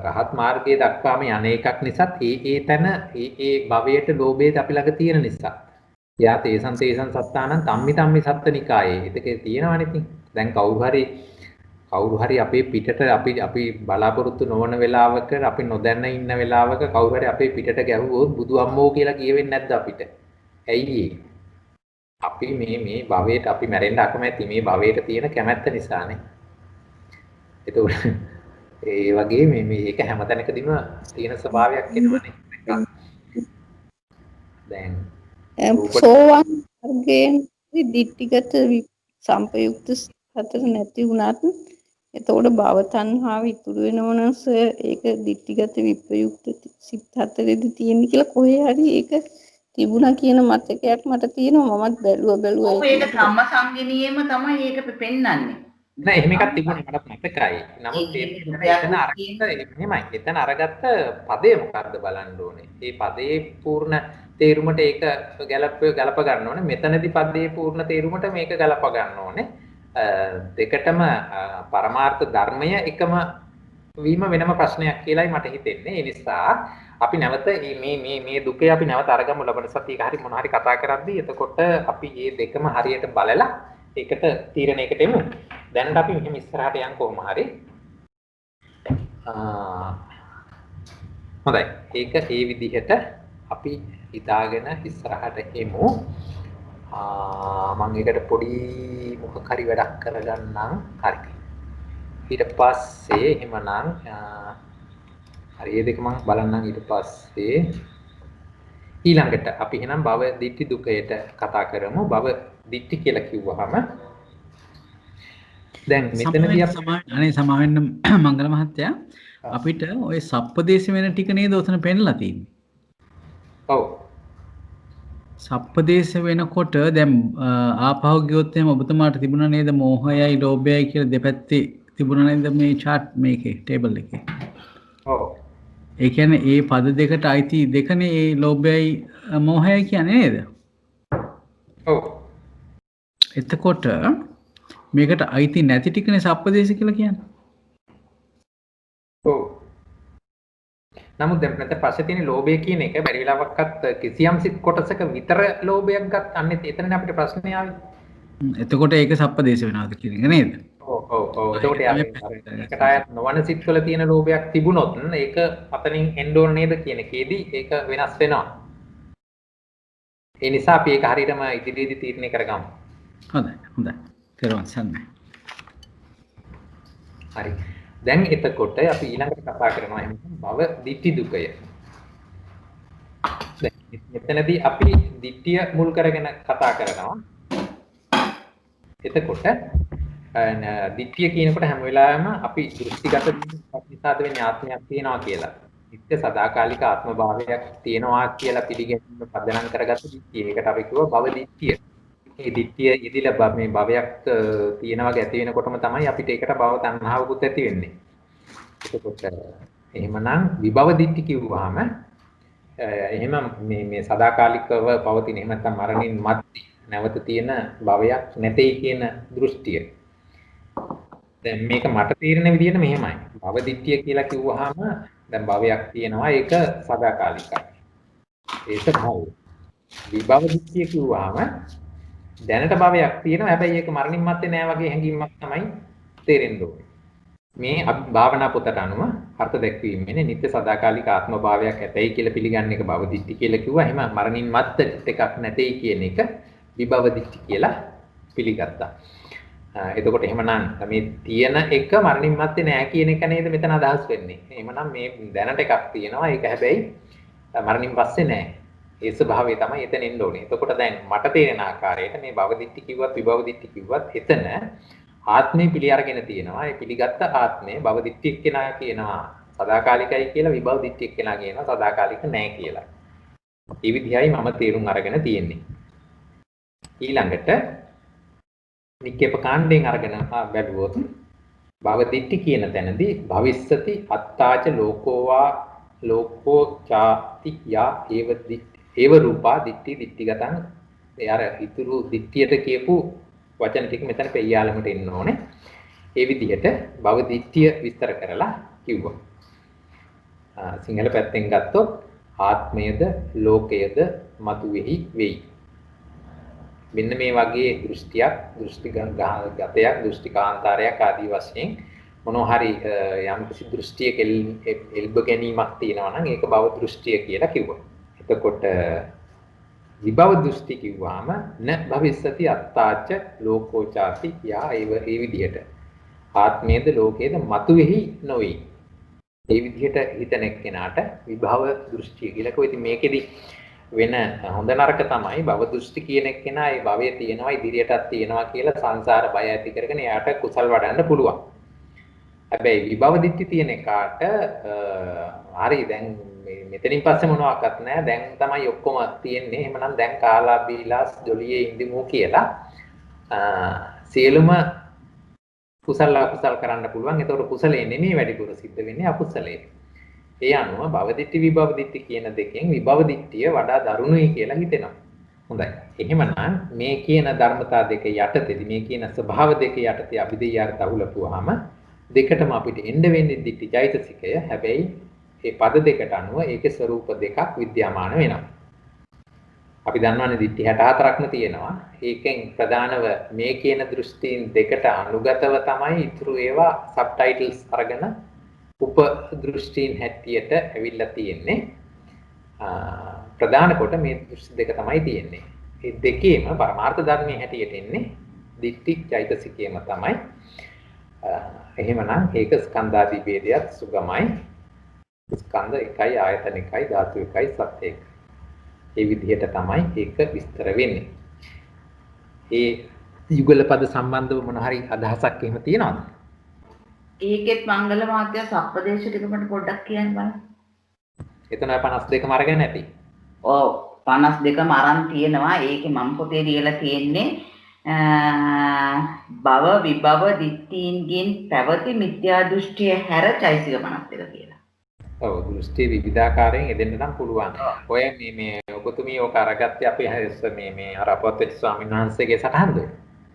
S2: රහත් මාර්ගයේ දක්වාම යන එකක් නිසාත් ඒ තැන ඒ භවයට ලෝභයට අපි ළඟ තියෙන නිසා. යා තේසං සත්තානං තම්මි සත්තනිකායේ. ඒකේ තියෙනවනේ ඉතින්. දැන් කවුරු හරි අපේ පිටට අපි බලාපොරොත්තු නොවන වෙලාවක අපි නොදැන ඉන්න වෙලාවක කවුරු හරි අපේ පිටට ගැහුවොත් බුදු අම්මෝ කියලා කියවෙන්නේ නැද්ද අපිට? ඇයි ඒ? අපි මේ භවයට අපි මැරෙන්න අකමැති මේ භවයට තියෙන කැමැත්ත නිසානේ. ඒතකොට ඒ වගේ මේක හැමතැනකදීම තියෙන ස්වභාවයක් වෙනවනේ. දැන්
S4: සෝවාන් මාර්ගයෙන් දිට්ඨිගත සංපයුක්ත 4 නැති වුණත් එතකොට භව තණ්හාව ඉතුරු වෙනවනස ඒක ditthිගත විප්‍රයුක්ත සිත් හතරේදී තියෙන්නේ කියලා කොහේ හරි ඒක තිබුණා කියන මතකයක් මට තියෙනවා. මමත් බැලුවා
S5: ඔව් ඒක සම්මසංගිනියේම තමයි ඒක පෙන්වන්නේ.
S2: නෑ එහෙම එකක් තිබුණේ මටත් මතකයි. නමුත් එතන අරගත්ත පදය මොකක්ද බලන්න ඕනේ. මේ පදයේ පූර්ණ තේරුමට ඒක ගලප ගන්න ඕනේ. මෙතනදී පදයේ පූර්ණ තේරුමට මේක ගලප ගන්න ඕනේ. දෙකටම පරමාර්ථ ධර්මය එකම වීම වෙනම ප්‍රශ්නයක් කියලායි මට හිතෙන්නේ. ඒ නිසා අපි නැවත මේ දුකේ අපි නැවත අරගමු ලබන සතියක හරි මොනවා හරි කතා කරද්දී එතකොට අපි මේ දෙකම හරියට බලලා ඒකට තීරණයකට එමු. දැනට අපි මෙහෙම ඉස්සරහට යන් කොහොම හරි. හොඳයි. ඒක ඒ විදිහට අපි හිතාගෙන ඉස්සරහට එමු. මම ඒකට පොඩි මොකක් හරි වැඩක් කරගන්නම්. හරි. ඊට පස්සේ එහෙමනම් හරි මේ දෙක මම බලන්නම් ඊට පස්සේ ඊළඟට අපි එහෙනම් භව දිට්ඨි දුකයට කතා කරමු. භව දිට්ඨි කියලා කිව්වහම දැන් මෙතනදී
S1: අනේ සමාවෙන්න මංගල මහත්තයා අපිට ওই සප්පදේශ වෙන ටික නේද උතන පෙන්නලා තියෙන්නේ.
S2: ඔව්.
S1: සප්පදේශ වෙනකොට දැන් ආපහු ගියොත් එහෙම ඔබතුමාට තිබුණා නේද මෝහයයි ලෝභයයි කියලා දෙපැත්තේ තිබුණා නේද මේ chart මේකේ ටේබල් එකේ.
S2: ඔව්.
S1: ඒ කියන්නේ ඒ පද දෙකට අයිති දෙකනේ ඒ ලෝභයයි මෝහයයි කියන්නේ නේද?
S2: ඔව්.
S1: එතකොට මේකට අයිති නැති ටිකනේ සප්පදේශ කියලා කියන්නේ.
S2: ඔව්. නමුත් දැන් නැත්නම් පස්සේ තියෙන ලෝභය කියන එක බැරි වෙලාවක්වත් කිසියම් සිත් කොටසක විතර ලෝභයක් ගන්න අන්නේ එතනනේ අපිට ප්‍රශ්නේ ආවේ.
S1: එතකොට ඒක සප්පදේශ වෙනවද කියන එක නේද?
S2: ඔව්. එතකොට ඒකට ආයත් නොවන සිත්වල තියෙන ලෝභයක් තිබුණොත් ඒක අතනින් එන්න ඕන නේද කියන එකේදී ඒක වෙනස් වෙනවා. ඒ නිසා අපි ඒක හරියටම ඉදිරියේදී තීරණය කරගමු.
S1: හොඳයි. තේරුම් ගන්න.
S2: හරි. දැන් එතකොට අපි ඊළඟට කතා කරනවා එහෙනම් භව දිට්ඨි දුකය. දැන් මෙතනදී අපි දිට්ඨිය මුල් කරගෙන කතා කරනවා. එතකොට දිට්ඨිය කියනකොට හැම වෙලාවෙම අපි දෘෂ්ටිගත නිසාද වෙන්නේ ආත්මයක් තියෙනවා කියලා. නිත්‍ය සදාකාලික ආත්ම භාවයක් තියෙනවා කියලා පිළිගැනීම පදනම් කරගත්ත දිට්ඨිය. ඒකට අපි කියුවා භව දිට්ඨිය. මේ දිට්ඨිය ඉදිලා මේ භවයක් තියෙනවා ගැති වෙනකොටම තමයි අපිට ඒකට භව තණ්හාවකුත් ඇති වෙන්නේ. එතකොට එහෙමනම් විභව දිට්ඨි කිව්වහම එහෙම මේ සදාකාලිකව පවතින එහෙම නැත්නම් මරණින් මත්තේ නැවත තියෙන භවයක් නැtei කියන දෘෂ්ටිය. දැන් මේක මට තේරෙන විදිහට මෙහෙමයි. භව දිට්ඨිය කියලා කිව්වහම දැන් භවයක් තියෙනවා ඒක සදාකාලිකයි. ඒක භව. විභව දිට්ඨිය කිව්වහම දැනට භවයක් තියෙනවා හැබැයි ඒක මරණින් මත්තේ නෑ වගේ හැඟීමක් තමයි තේරෙන්න ඕනේ. මේ භාවනා පොතට අනුව අර්ථ දැක්වීමනේ නිත්‍ය සදාකාලික ආත්ම භාවයක් ඇතයි කියලා පිළිගන්න එක භව දිට්ඨි කියලා කිව්වා. එහෙම මරණින් මත්තේ එකක් නැtei කියන එක විභව දිට්ඨි කියලා පිළිගත්තා. එතකොට එහෙමනම් මේ තියෙන එක මරණින් මත්තේ නෑ කියන එක නේද මෙතන අදහස් වෙන්නේ. එහෙමනම් මේ දැනට එකක් තියෙනවා ඒක හැබැයි මරණින් පස්සේ නෑ. ඒ ස්වභාවය තමයි එතන එන්න ඕනේ. එතකොට දැන් මට තේරෙන ආකාරයට මේ භව දිට්ඨි කිව්වත් විභව දිට්ඨි කිව්වත් එතන ආත්මය පිළි අරගෙන තියෙනවා. ඒ පිළිගත්ත ආත්මය භව දිට්ඨි එක්කෙනා කියනවා සදාකාලිකයි කියලා විභව දිට්ඨි එක්කෙනා කියනවා සදාකාලික නෑ කියලා. මේ විදිහයි මම තේරුම් අරගෙන තියෙන්නේ. ඊළඟට නික්කේප කාණ්ඩයෙන් අරගෙන බැලුවොත් භව දිට්ඨි කියන තැනදී භවිස්සති අත්තාච ලෝකෝ චාති යා ඒව රූපා දිට්ඨි දිට්ඨිගතං ඒ අර ඉතුරු දිට්ඨියට කියපු වචන ටික මෙතන පෙయ్యාලමට එන්න ඕනේ. ඒ විදිහට භව දිට්ඨිය විස්තර කරලා කිව්වා. සිංහල පැත්තෙන් ගත්තොත් ආත්මයද ලෝකයද මතුවේහි වෙයි. මෙන්න මේ වගේ දෘෂ්ටියක් දෘෂ්ටිගතයක් දෘෂ්ටිකාන්තාරයක් ආදී වශයෙන් මොනවා හරි යම් කිසි දෘෂ්ටියක එල්බ ගැනීමක් තියෙනවා නම් ඒක භව දෘෂ්ටිය කියලා කිව්වා. එතකොට විභව දෘෂ්ටි කිව්වම න භවිස්සති අත්තාච ලෝකෝචාති යා ඒ විදිහට ආත්මයේද ලෝකයේද මතුවේහි නොවේ. ඒ විදිහට හිතන එක්කෙනාට විභව දෘෂ්ටිය කියලා කිව්වා. ඉතින් මේකෙදි වෙන හොඳ නරක තමයි භව දෘෂ්ටි කියන එක්කෙනා ඒ භවයේ තියෙනවා ඉදිරියටත් තියෙනවා කියලා සංසාර බය ඇති කරගෙන එයාට කුසල් වඩන්න පුළුවන්. හැබැයි විභව දිට්ඨි තියෙන එකාට හරි දැන් මෙතනින් පස්සේ මොනවාක්වත් නැහැ. දැන් තමයි ඔක්කොම තියෙන්නේ. එහෙමනම් දැන් කාලා බීලා ජොලියේ ඉඳිමු කියලා සියලුම කුසල අකුසල් කරන්න පුළුවන්. ඒතකොට කුසලේ නෙමෙයි වැඩිපුර සිද්ධ වෙන්නේ අකුසලේ. ඒ අනුව භව දිට්ඨි විභව දිට්ඨි කියන දෙකෙන් විභව දිට්ඨිය වඩා දරුණුයි කියලා හිතෙනවා. හොඳයි. එහෙමනම් මේ කියන ධර්මතා දෙක යටතේදී මේ කියන ස්වභාව දෙක යටතේ අභිධර්මයට අහුලපුවාම දෙකටම අපිට එන්න වෙන්නේ දිට්ඨි චෛතසිකය. හැබැයි මේ පද දෙකට අනුව ඒකේ ස්වરૂප දෙකක් විද්‍යාමාන වෙනවා. අපි දන්නවනේ දිට්ඨි 64ක්ම තියෙනවා. ඒකෙන් ප්‍රධානව මේ කියන දෘෂ්ටීන් දෙකට අනුගතව තමයි ඊතුරු ඒවා සබ්ටයිටල්ස් අරගෙන උප දෘෂ්ටීන් හැටියට ඇවිල්ලා තියෙන්නේ. ප්‍රධාන කොට මේ දෘෂ්ටි දෙක තමයි තියෙන්නේ. මේ දෙකේම පරමාර්ථ ධර්මයේ හැටියට එන්නේ දිට්ඨි චෛතසිකයම තමයි. එහෙමනම් ඒක ස්කන්ධාදී ભેදයක් සුගමයි. ස්කන්ධ එකයි ආයතන එකයි ධාතු එකයි සත්‍ය එකයි. ඒ විදිහට තමයි ඒක විස්තර වෙන්නේ. ඒ යුගල පද සම්බන්ධව මොන හරි අදහසක් එහෙම තියෙනවද?
S5: ඒකෙත් මංගල මාත්‍ය සප්පදේශ ටික මට පොඩ්ඩක් කියන්න බලන්න.
S2: එතන 52ම අරගෙන ඇති.
S5: ඔව් 52ම අරන් තියෙනවා. ඒකේ මම පොතේ ලියලා තියෙන්නේ භව විභව දිට්ඨීන්ගෙන් පැවති මිත්‍යා දෘෂ්ටිය හැර චෛසික 52 කියලා.
S2: ඔව් දෘෂ්ටි විවිධාකාරයෙන් එදෙන්න නම් පුළුවන්. ඔය මේ ඔබතුමී ඔක අරගත්තේ අපි මේ අර අපවත් ස්වාමීන් වහන්සේගේ සටහන්ද?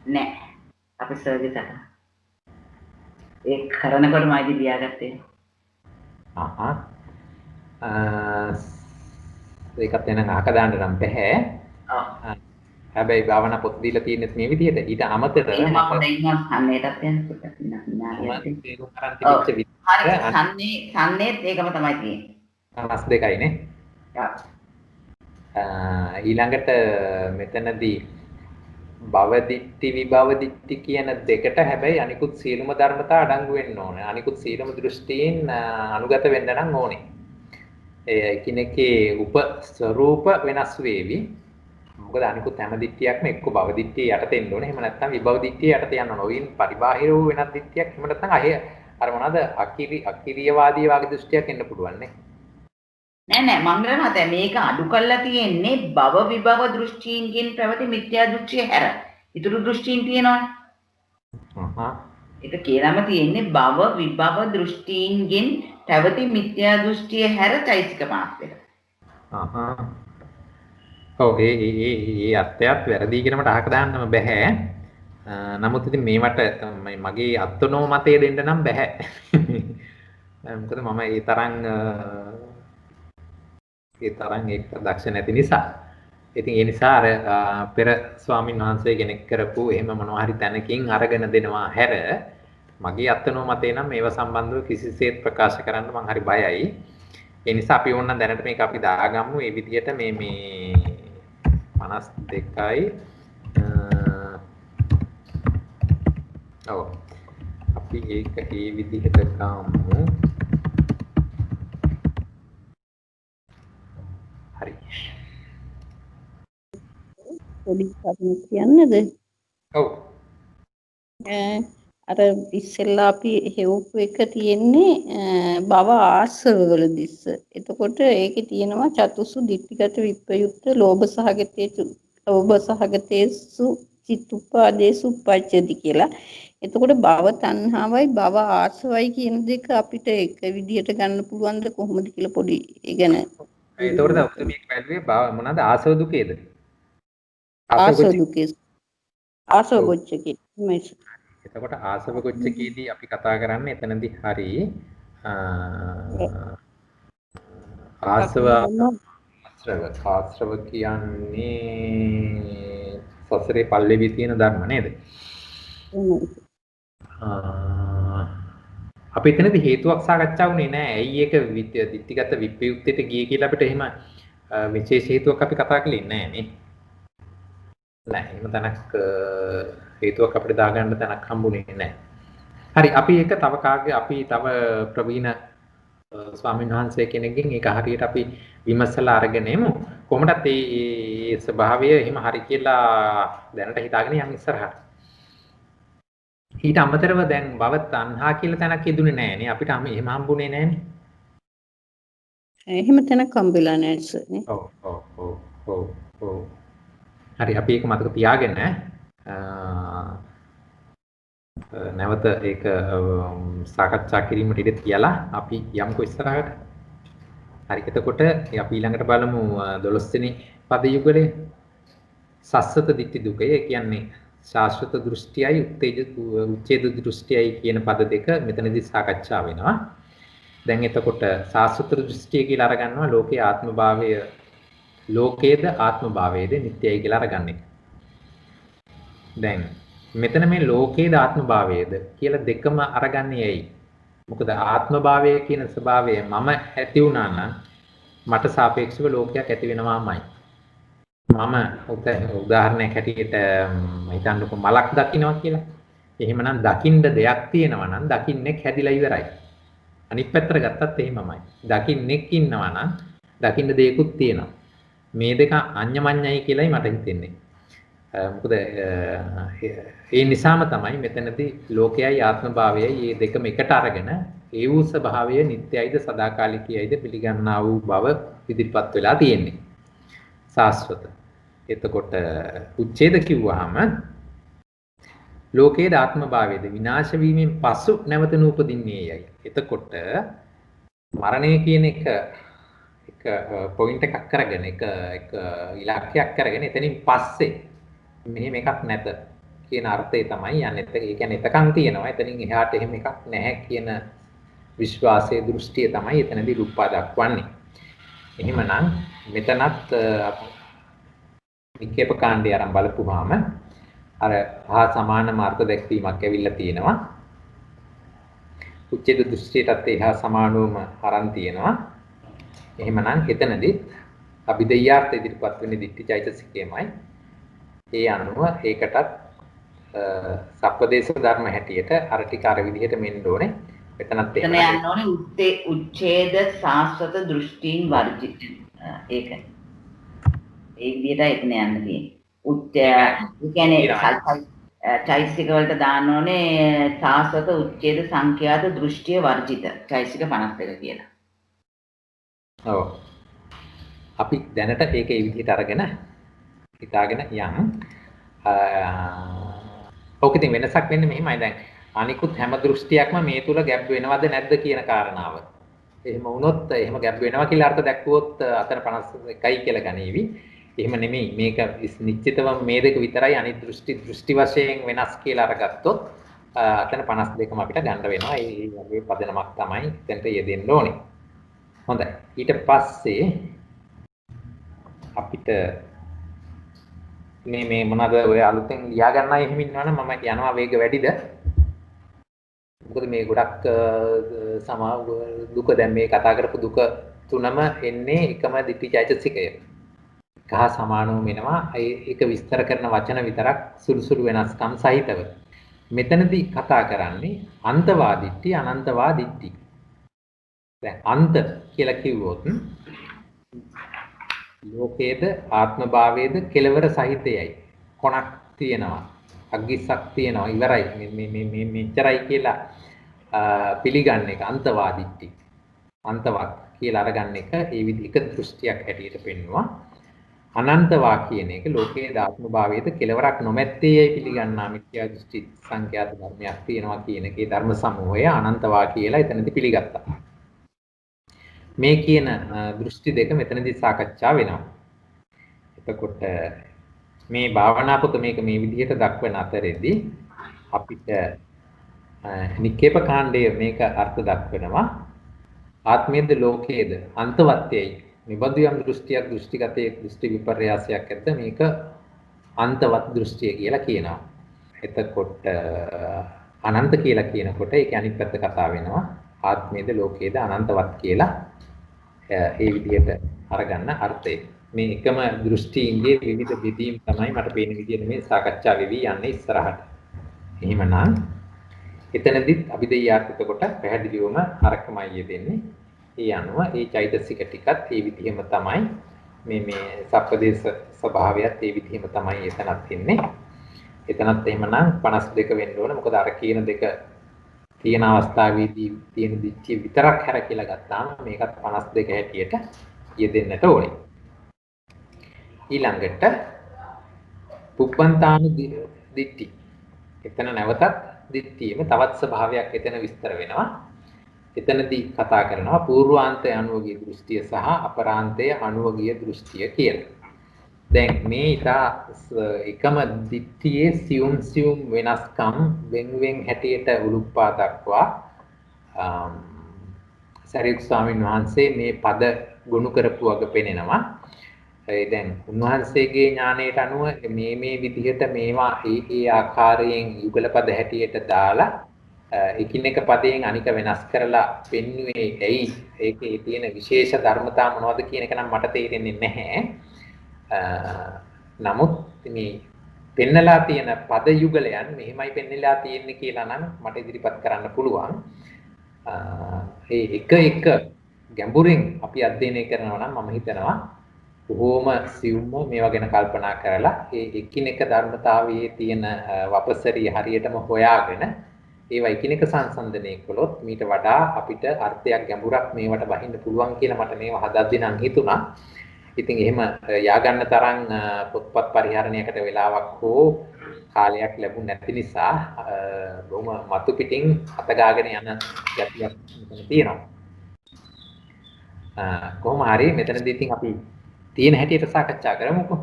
S5: නෑ. අපි සර්ගේ සටහන. ඒ කරනකොට මම ලියාගත්තේ. ඒකත් එනං අහක දාන්න නම් බෑ. ඔව්.
S2: හැබැයි භාවනා පොත් දීලා තියෙන්නේ මේ විදිහට. ඊට අමතරව
S5: මම දැන් සම්නේටත් යන පොතක් සන්නේත් ඒකම තමයි තියෙන්නේ.
S2: 52යි නේ. ඊළඟට මෙතනදී භව දිට්ඨි විභව දිට්ඨි කියන දෙකට හැබැයි අනිකුත් සීලම ධර්මතා අඩංගු වෙන්න ඕනේ. අනිකුත් සීලම දෘෂ්ටීන් අනුගත වෙන්න නම් ඕනේ. ඒ එකිනෙකේ උප ස්වરૂප වෙනස් වේවි. මොකද අනිකුත් හැම දිට්ඨියක්ම එක්ක භව දිට්ඨිය යටතේ එන්න ඕනේ. එහෙම නැත්නම් විභව දිට්ඨිය යටතේ යන්න ඕනේ. ඔයින් පරිබාහිර වූ වෙනත් දිට්ඨියක් එහෙම නැත්නම් අර මොනවාද අකිරියවාදී වාගේ දෘෂ්ටියක් එන්න පුළුවන් නේ.
S5: නෑ මංගල මහත්තයා මේක අඩු කරලා තියෙන්නේ භව විභව දෘෂ්ටීන්ගෙන් පැවති මිත්‍යා දෘෂ්ටිය හැර. ඊටු දෘෂ්ටීන් තියෙනවනේ. ඒක කියලාම තියෙන්නේ භව විභව දෘෂ්ටීන්ගෙන් පැවති මිත්‍යා දෘෂ්ටිය හැර චෛසික 52.
S2: ඔව් ඒ අත්‍යත් වැරදි කියන මට අහක දාන්නම බෑ. නමුත් ඉතින් මේවට මගේ අත්නෝ මතය දෙන්න නම් බෑ. මොකද මම ඒ තරම් ඒක දක්ෂ නැති නිසා. ඉතින් ඒ නිසා අර පෙර ස්වාමීන් වහන්සේ කෙනෙක් කරපු එහෙම මොනවා හරි තැනකින් අරගෙන දෙනවා හැර මගේ අත්නෝ මතේ නම් මේව සම්බන්ධව කිසිසේත් ප්‍රකාශ කරන්න මම හරි බයයි. ඒ නිසා අපි ඕනනම් දැනට මේක අපි දාගමු. ඒ විදිහට මේ 52යි ඔව් අපි ඒක ඒ විදිහට ගමු. හරි.
S4: පොඩි කරුණක් කියන්නද?
S2: ඔව්.
S4: අර ඉස්සෙල්ලා අපි හෙව්පු එක තියෙන්නේ භව ආශ්‍රවවල දිස්ස. එතකොට ඒකේ තියෙනවා චතුසු දිට්ඨිගත විප්‍රයුක්ත ලෝභ සහගතේසු චිත්තුපාදේසු පච්චති කියලා. එතකොට භව තණ්හාවයි භව ආශ්‍රවයි කියන දෙක අපිට එක විදිහට ගන්න පුළුවන්ද කොහොමද කියලා පොඩි ඒ ගැන.
S2: ඒතකොට දැන් මේක වැළුවේ මොනවාද ආසව දුකේද?
S4: ආසව දුකේ. ආසව ගොච්චකේ.
S2: එතකොට ආසව ගොච්චකේදී අපි කතා කරන්නේ එතනදී හරි ආශ්‍රව කියන්නේ සසරේ පල්ලෙවි තියෙන ධර්ම නේද? අපි එතනදී හේතුවක් සාකච්ඡා වුණේ නෑ. ඇයි ඒක දිට්ඨිගත විප්‍රයුක්තයට ගියේ කියලා අපිට එහෙම විශේෂ හේතුවක් අපි කතා කළේ නෑ නේ. නෑ එහෙම තැනක් හේතුවක් අපිට දාගන්න තැනක් හම්බුනේ නෑ. හරි අපි ඒක තව තව ප්‍රවීණ ස්වාමීන් වහන්සේ කෙනෙක්ගෙන් ඒක හරියට අපි විමසලා අරගෙන එමු. කොහොමදත් මේ ස්වභාවය එහෙම හරි කියලා දැනට හිතාගෙන යන්න ඉස්සරහට. ඊට අමතරව දැන් භව තණ්හා කියලා තැනක් යෙදුනේ නැහැ නේ. අපිට එහෙම හම්බුනේ නැහැ නේ.
S4: එහෙම තැනක් හම්බෙලා නැහැ සර් නේ.
S2: ඔව්. හරි අපි ඒක මතක තියාගෙන නැවත ඒක සාකච්ඡා කිරීමට ඉඩ තියලා අපි යමුකෝ ඉස්සරහට. හරි එතකොට අපි ඊළඟට බලමු 12 වෙනි පද යුගලේ සස්සත දිට්ඨි දුකය. ඒ කියන්නේ ශාස්ත්‍රත දෘෂ්ටියයි උච්ඡේද දෘෂ්ටියයි කියන පද දෙක මෙතනදී සාකච්ඡා වෙනවා. දැන් එතකොට ශාස්ත්‍රත දෘෂ්ටිය කියලා අරගන්නවා ලෝකයේ ආත්මභාවය ලෝකයේද ආත්මභාවයේද නිට්ටයයි කියලා අරගන්නේ. දැන් මෙතන මේ ලෝකයේද ආත්මභාවයේද කියලා දෙකම අරගන්නේ ඇයි? මොකද ආත්මභාවය කියන ස්වභාවය මම ඇති වුණා නම් මට සාපේක්ෂව ලෝකයක් ඇති වෙනවාමයි. මම උදාහරණයක් හැටියට හිතන්නකො මලක් දකින්නවා කියලා. එහෙමනම් දකින්න දෙයක් තියෙනවා නම් දකින්නෙක් හැදිලා ඉවරයි. අනිත් පැත්තට ගත්තත් එහෙමමයි. දකින්නෙක් ඉන්නවා නම් දකින්න දෙයක්ත් තියෙනවා. මේ දෙක අඤ්ඤමඤ්ඤයි කියලායි මට හිතෙන්නේ. මොකද ඒ නිසාම තමයි මෙතනදී ලෝකයයි ආත්මභාවයයි මේ දෙකම එකට අරගෙන ඒ වූ ස්වභාවය නිට්ටයයිද සදාකාලිකයයිද පිළිගන්නා වූ බව ඉදිරිපත් වෙලා තියෙන්නේ. සාස්වත. එතකොට උච්ඡේද කිව්වහම ලෝකයේ ආත්මභාවයේද විනාශ වීමෙන් පසු නැවත නූපදින්නේයයි. එතකොට මරණය කියන එක පොයින්ට් එකක් කරගෙන එක ඉලක්කයක් කරගෙන එතනින් පස්සේ මෙහෙම එකක් නැත කියන අර්ථය තමයි යන්නේ. ඒ කියන්නේ එතකන් තියෙනවා එතනින් එහාට එහෙම එකක් නැහැ කියන විශ්වාසයේ දෘෂ්ටිය තමයි එතනදී රූපා දක්වන්නේ. එහෙමනම් මෙතනත් නික්කේප කාණ්ඩය ආරම්භ බලපුවාම අර හා සමාන මාර්ථ දැක්වීමක් ඇවිල්ලා තියෙනවා. උච්ඡේද දෘෂ්ටියටත් එහා සමානවම අරන් තියෙනවා. එහෙමනම් එතනදී අභිදේයාර්ථ ඉදිරිපත් වෙන්නේ දිට්ඨි චෛතසිකයමයි. ඒ අනුව ඒකටත් සප්පදේශ ධර්ම හැටියට අර ටික අර විදිහට මෙන්න ඕනේ. එතනත්
S5: එතන යන්න ඕනේ උච්ඡේද සාස්වත දෘෂ්ටීන් වර්ජිත. ඒක. ඒ විදිහට එතන යන්න තියෙන්නේ. ඒ කියන්නේ චෛතසික වලට දාන්න ඕනේ සාස්වත උච්ඡේද සංඛ්‍යාත දෘෂ්ටිය වර්ජිත. චෛතසික 52 කියලා.
S2: ඔව්. අපි දැනට ඒක ඒ විදිහට අරගෙන හිතාගෙන යම් ඔක ඉතින් වෙනසක් වෙන්නේ මෙහිමයි. දැන් අනිකුත් හැම දෘෂ්ටියක්ම මේ තුල ගැබ් වෙනවද නැද්ද කියන කාරණාව. එහෙම වුණොත් එහෙම ගැබ් වෙනවා කියලා අර්ථ දැක්වුවොත් අතන 51යි කියලා ගනීවි. එහෙම නෙමෙයි. මේක නිශ්චිතවම මේ දෙක විතරයි අනිත් දෘෂ්ටි වශයෙන් වෙනස් කියලා අරගත්තොත් අතන 52ම අපිට ගන්න වෙනවා. ඒ වගේ පදනමක් තමයි එතනට යෙදෙන්න ඕනේ. හොඳයි. ඊට පස්සේ අපිට මේ මොනවාද ඔය අලුතෙන් ලියා ගන්න අය එහෙම ඉන්නවනම් මම යනවා වේග වැඩිද? මොකද මේ ගොඩක් දුක දැන් මේ කතා කරපු දුක තුනම එන්නේ එකම දිට්ඨි චෛතසිකය. කහ සමානව වෙනවා. ඒක විස්තර කරන වචන විතරක් සුළු සුළු වෙනස්කම් සහිතව. මෙතනදී කතා කරන්නේ අන්තවාදිට්ඨි අනන්තවාදිට්ඨි. දැන් අන්ත කියලා කිව්වොත් ලෝකයේද ආත්මභාවයේද කෙලවර සහිතයයි. කොනක් තියෙනවා. අග්ගිස්සක් තියෙනවා. ඉවරයි. මේ මෙච්චරයි කියලා පිළිගන්න එක අන්තවාදිට්ඨි. අන්තවත් කියලා අරගන්න එක ඒ විදිහක දෘෂ්ටියක් හැටියට පෙන්වුවා. අනන්තවා කියන එක ලෝකයේ ආත්මභාවයේද කෙලවරක් නොමැත්තේයි පිළිගන්නා මිත්‍යා දෘෂ්ටි සංඛ්‍යාත ධර්මයක් තියෙනවා කියන එකේ ධර්ම සමූහය අනන්තවා කියලා එතනදී පිළිගත්තා. මේ කියන දෘෂ්ටි දෙක මෙතනදී සාකච්ඡා වෙනවා. එතකොට මේ භාවනා පොත මේක මේ විදිහට දක්වන අතරේදී අපිට නික්කේප කාණ්ඩයේ මේක අර්ථ දක්වනවා. ආත්මයේද ලෝකයේද අන්තවත්යයි. නිබඳු යම් දෘෂ්ටියක් දෘෂ්ටිගතයේ දෘෂ්ටි විපර්යාසයක් ඇද්ද මේක අන්තවත් දෘෂ්ටිය කියලා කියනවා. එතකොට අනන්ත කියලා කියනකොට ඒක අනිත් පැත්ත කතා වෙනවා. ආත්මයේද ලෝකයේද අනන්තවත් කියලා ඒ විදිහට අරගන්න අර්ථය. මේ එකම දෘෂ්ටීන්ගේ විවිධ බෙදීම් තමයි මට පේන විදිහට මේ සාකච්ඡා වෙවි යන්නේ ඉස්සරහට. එහෙමනම් එතනදිත් අභිදේයාර්ථ කොට පැහැදිලිවම අරකමයි යෙදෙන්නේ. ඒ අනුව ඒ චෛතසික ටිකත් ඒ විදිහම තමයි මේ සප්පදේශ ස්වභාවයත් ඒ විදිහම තමයි එතනත් ඉන්නේ. එතනත් එහෙමනම් 52 වෙන්න ඕන. මොකද අර කියන දෙක තියෙන අවස්ථාවේදී තියෙන දිච්චි විතරක් හැර කියලා ගත්තාම මේකත් 52 හැටියට යෙදෙන්නට ඕනේ. ඊළඟට පුප්පන්තානු දිට්ටි. එතන නැවතත් දිට්ටියෙම තවත් ස්වභාවයක් එතන විස්තර වෙනවා. එතනදී කතා කරනවා පූර්වාන්තය අනුවගිය දෘෂ්ටිය සහ අපරාන්තය අනුවගිය දෘෂ්ටිය කියලා. දැන් මේ ඉතා එකම දිට්ඨියේ සියුම් වෙනස්කම් වෙන් හැටියට උලුප්පා දක්වා සරියුත් ස්වාමීන් වහන්සේ මේ පද ගොනු කරපු වග පෙනෙනවා. දැන් උන්වහන්සේගේ ඥාණයට අනුව මේ විදිහට මේවා ඒ ආකාරයෙන් යුගල පද හැටියට දාලා එකිනෙක පදයෙන් අනික වෙනස් කරලා පෙන්වුවේ ඇයි? ඒකේ තියෙන විශේෂ ධර්මතා මොනවද කියන එක නම් මට තේරෙන්නේ නැහැ. නමුත් මේ පෙන්නලා තියෙන පද යුගලයන් මෙහිමයි පෙන්නලා තියෙන්නේ කියලා නම් මට ඉදිරිපත් කරන්න පුළුවන්. ඒ එක ගැඹුරින් අපි අධ්‍යයනය කරනවා නම් මම හිතනවා බොහෝම සියුම්ව මේවා ගැන කල්පනා කරලා ඒ එකිනෙක ධර්මතාවයේ තියෙන වපසරිය හරියටම හොයාගෙන ඒවා එකිනෙක සංසන්දනය කළොත් මීට වඩා අපිට අර්ථයක් ගැඹුරක් මේවට බහින්න පුළුවන් කියලා මට මේවා හදද්දී නම් හිතුණා. ඉතින් එහෙම යා ගන්න තරම් පොත්පත් පරිහරණයකට වෙලාවක් හෝ කාලයක් ලැබුණ නැති නිසා බොහොම මතු පිටින් අතගාගෙන යන ගැටියක් මෙතන තියෙනවා. කොහොම හරි මෙතනදී ඉතින් අපි තියෙන හැටියට සාකච්ඡා කරමුකෝ.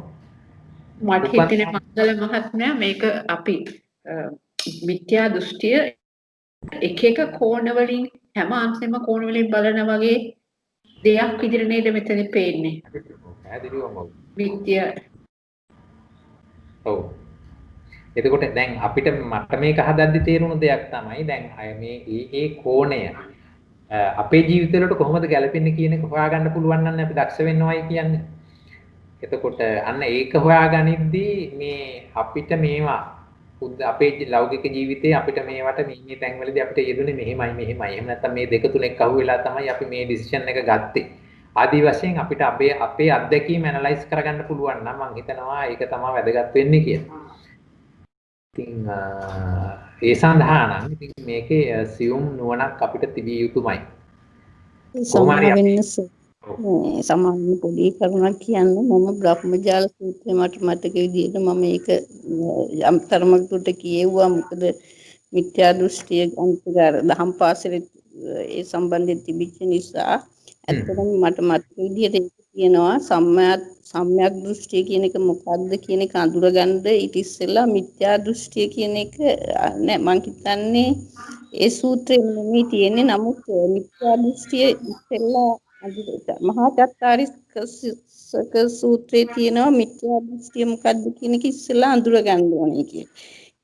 S6: මට හිතෙන්නේ මංගල මහත්මයා මේක අපි මිත්‍යා දෘෂ්ටිය එක කෝණ වලින් හැම අංශෙම කෝණ වලින් බලන වගේ දෙයක් විදිහට නේද මෙතන පේන්නේ.
S2: පැහැදිලිවම
S6: මිත්‍යා.
S2: ඔව්. එතකොට දැන් අපිට මට මේක හදද්දි තේරුණු දෙයක් තමයි දැන් මේ කෝණය අපේ ජීවිතවලට කොහොමද ගැලපෙන්නේ කියන එක හොයාගන්න පුළුවන් නම් අපි දක්ෂ වෙනවයි කියන්නේ. එතකොට අන්න ඒක හොයාගනිද්දී මේ අපිට මේවා අපේ ලෞකික ජීවිතේ අපිට මේවට මේ තැන්වලදී අපිට යෙදුනේ මෙහෙමයි. එහෙම නැත්නම් මේ දෙක තුනෙක් අහුවෙලා තමයි අපි මේ ඩිසිෂන් එක ගත්තේ. ආදි වශයෙන් අපිට අපේ අත්දැකීම් ඇනලයිස් කරගන්න පුළුවන් නම් මම හිතනවා ඒක තමයි වැදගත් වෙන්නේ කියලා. ඉතින් ඒ සඳහා නම් ඉතින් මේකේ සියුම් නුවණක් අපිට තිබිය යුතුමයි.
S4: සමාන පොඩි කරුණක් කියන්න මම බ්‍රහ්මජාල සූත්‍රය මට මතක විදිහට මම ඒක යම් තරමකට කියෙව්වා. මොකද මිත්‍යා දෘෂ්ටිය අන්තගාර දහම් පාසලේ ඒ සම්බන්ධයෙන් තිබිච්ච නිසා ඇත්තටම මට මතක විදිහට ඒක කියනවා සම්‍යක් දෘෂ්ටිය කියන එක මොකක්ද කියන එක අඳුරගන්න ඊට ඉස්සෙල්ලා මිත්‍යා දෘෂ්ටිය කියන එක නෑ මං හිතන්නේ ඒ සූත්‍රෙ නෙමෙයි තියෙන්නේ. නමුත් මිත්‍යා දෘෂ්ටිය ඉස්සෙල්ලා මහා චත්තාරිස්ක සූත්‍රයේ තියෙනවා මිත්‍යා දෘෂ්ටිය මොකක්ද කියන එක ඉස්සෙල්ලා අඳුරගන්න ඕනේ කියලා.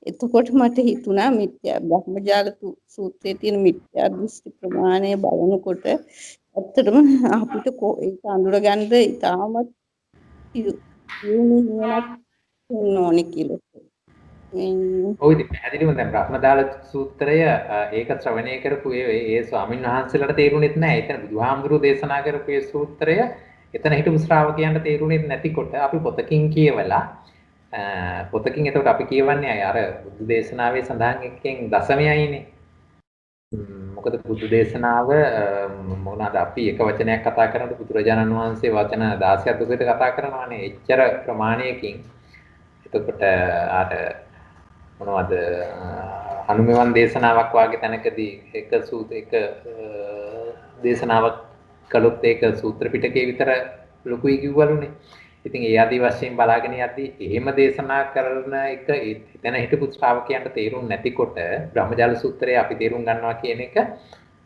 S4: එතකොට මට හිතුණා මිත්‍යා බ්‍රහ්මජාල සූත්‍රයේ තියෙන මිත්‍යා දෘෂ්ටි ප්‍රමාණය බලනකොට ඇත්තටම අපිට ඒක අඳුරගන්න ඉතාමත් යොමුනක් ඕනේ කියලා.
S2: ඔව් ඉතින් පැහැදිලිවම දැන් බ්‍රහ්මජාල සූත්‍රය ඒක ශ්‍රවණය කරපු ඒ ස්වාමීන් වහන්සේලාට තේරුණෙත් නැහැ. එතන බුදුහාමුදුරුවෝ දේශනා කරපු ඒ සූත්‍රය එතන හිටපු ශ්‍රාවකයන්ට තේරුණෙත් නැතිකොට අපි පොතකින් කියවලා පොතකින් එතකොට අපි කියවන්නේ අර බුදු දේශනාවේ සඳහන් එකෙන් දශමයයිනේ. මොකද බුදු දේශනාව මොනවාද අපි එක වචනයක් කතා කරනකොට බුදුරජාණන් වහන්සේ වචන 16ක් දුකට කතා කරනවානේ. එච්චර ප්‍රමාණයකින් එතකොට අර මොනවද අනුමෙවන් දේශනාවක් වාගේ තැනකදී එක දේශනාවක් කළොත් ඒක සූත්‍ර පිටකේ විතර ලොකුයි කිව්වලුනේ. ඉතින් ඒ ආදී වශයෙන් බලාගෙන යද්දී එහෙම දේශනා කරන එක එතන හිටපු ශ්‍රාවකයන්ට තේරුම් නැතිකොට බ්‍රහ්මජාල සූත්‍රය අපි තේරුම් ගන්නවා කියන එක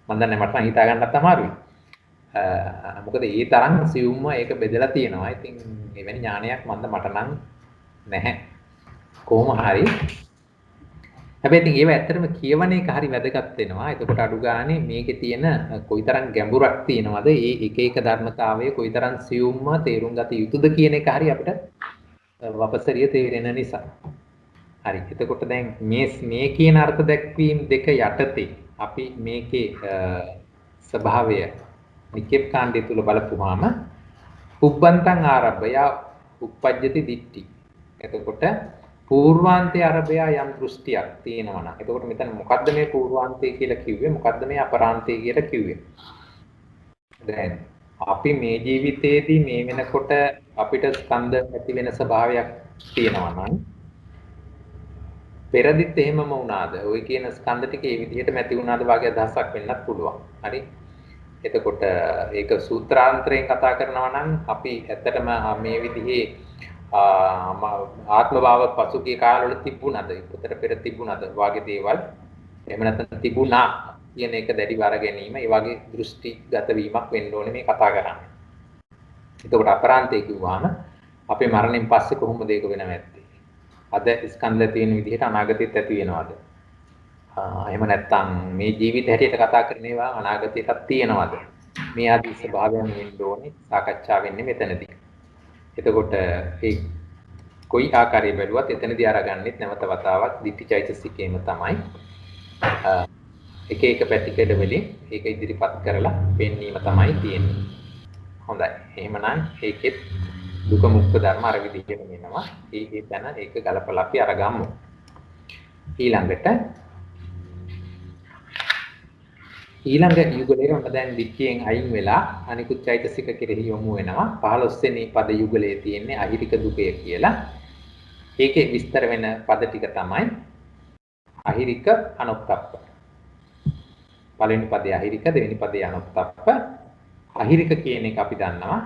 S2: මම දන්නේ මට නම් හිතා ගන්නත් අමාරුයි. මොකද ඒ තරම් සියුම්ම ඒක බෙදලා තියෙනවා. ඉතින් එවැනි ඥානයක් මට නම් නැහැ. කොහොම හරි හැබැයි ඉතින් ඒව ඇත්තටම කියවන එක හරි වැදගත් වෙනවා. එතකොට අඩු ගානේ මේකේ තියෙන කොයිතරම් ගැඹුරක් තියෙනවද? ඒ එක ධර්මතාවයේ කොයිතරම් සියුම්ම තේරුම් ගත යුතුද කියන එක හරි අපිට වපසරිය තේරෙන නිසා. හරි. එතකොට දැන් මේ කියන අර්ථ දැක්වීම දෙක යටතේ අපි මේකේ ස්වභාවය නිකේප් කාණ්ඩය තුල බලපුවාම උබ්බන්තං ආරබ්බය උප්පජ්ජති දිට්ඨි. එතකොට පූර්වාන්තයේ අරබයා යම් දෘෂ්ටියක් තියෙනවා නම් එතකොට මෙතන මොකද්ද මේ පූර්වාන්තය කියලා කිව්වේ මොකද්ද මේ අපරාන්තය කියලා කිව්වේ දැන් අපි මේ ජීවිතයේදී මේ වෙනකොට අපිට ස්කන්ධ ඇති වෙන ස්වභාවයක් තියෙනවා නම් පෙරදිත් එහෙමම වුණාද ඔය කියන ස්කන්ධ ටික මේ විදිහටම ඇති වුණාද වාගේ අදහසක් වෙන්නත් පුළුවන් හරි එතකොට ඒක සූත්‍රාන්තරයෙන් කතා කරනවා නම් අපි ඇත්තටම මේ විදිහේ ආත්ම භාව පසුගිය කාලවල තිබුණාද උත්තර පෙර තිබුණාද වාගේ දේවල් එහෙම නැත්නම් තිබුණා කියන එක දැඩිව අර ගැනීම ඒ වගේ දෘෂ්ටිගත වීමක් වෙන්න ඕනේ මේ කතා කරන්නේ. එතකොට අපරාන්තය කිව්වම අපේ මරණයෙන් පස්සේ කොහොමද ඒක වෙනව ඇත්තේ? අද ස්කන්ධ තියෙන විදිහට අනාගතෙත් ඇති වෙනවද? එහෙම නැත්නම් මේ ජීවිත හැටියට කතා කරන ඒවා අනාගතයටත් තියෙනවද? මේ ආදී ස්වභාවයන් වෙන්න ඕනේ සාකච්ඡා වෙන්නේ මෙතනදී. එතකොට ඒ කොයි ආකාරයේ බැලුවත් එතනදී අරගන්නෙත් නැවත වතාවක් ditthිචෛතසිකේම තමයි එක එක පැතිකඩ වලින් ඒක ඉදිරිපත් කරලා පෙන්වීම තමයි තියෙන්නේ. හොඳයි. එහෙමනම් ඒකෙත් දුක මුක්ත ධර්ම අර විදිහටම වෙනවා. ඒ තැන ඒක ගලපලා අපි අරගමු. ඊළඟ යුගලයේ ඔන්න දැන් දික්කියෙන් අයින් වෙලා අනිකුත් චෛතසික කෙරෙහි යොමු වෙනවා 15 වෙනි පද යුගලයේ තියෙන්නේ අහිරික දුකය කියලා. ඒකේ විස්තර වෙන පද ටික තමයි අහිරික අනුත්ප්ප. පළවෙනි පදේ අහිරික දෙවෙනි පදේ අනුත්ප්ප. අහිරික කියන එක අපි දන්නවා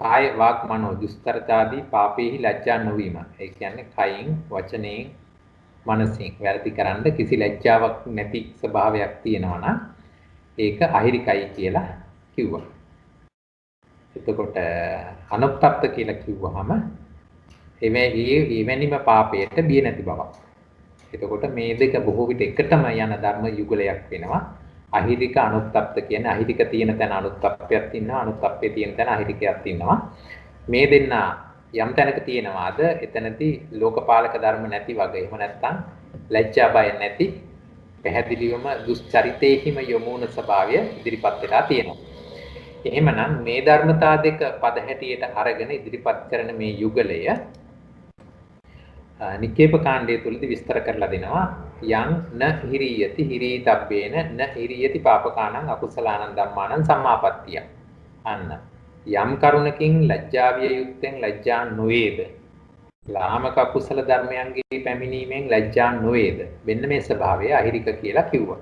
S2: කාය වාක් මනෝ දුස්තරතාදී පාපේහි ලැජ්ජා නොවීම. ඒ කියන්නේ කයින් වචනයෙන් මනසින් වැරදි කරන්න කිසි ලැජ්ජාවක් නැති ස්වභාවයක් තියෙනවා නම් ඒක අහිරිකයි කියලා කිව්වා. එතකොට අනුත්ප්ප කියලා කිව්වහම එවැනිම පාපයට බිය නැති බවක්. එතකොට මේ දෙක බොහෝ විට එකටම යන ධර්ම යුගලයක් වෙනවා. අහිරික අනුත්ප්ප කියන්නේ අහිරික තියෙන තැන අනුත්ප්පයක් තියෙනවා අනුත්ප්පේ තියෙන තැන අහිරිකයක් තියෙනවා. මේ දෙන්න යම් තැනක තියෙනවාද එතනදී ලෝකපාලක ධර්ම නැති වගේ එහෙම නැත්නම් ලැජ්ජා බය නැති පැහැදිලිවම දුස්චරිතේහිම යොමු වන ස්වභාවය ඉදිරිපත් වෙලා තියෙනවා. එහෙමනම් මේ ධර්මතා දෙක පද හැටියට අරගෙන ඉදිරිපත් කරන මේ යුගලය නිකේප කාණ්ඩය තුලදී විස්තර කරලා දෙනවා යං න හිරියති හිරීතබ්බේන න හිරියති පාපකාණං අකුසලානං ධම්මානං සම්මාපත්තිය. අන්න යම් කරුණකින් ලැජ්ජාවිය යුක්තෙන් ලැජ්ජා නොවේද ලාමක අකුසල ධර්මයන්ගේ පැමිණීමෙන් ලැජ්ජා නොවේද මෙන්න මේ ස්වභාවය අහිරික කියලා කිව්වා.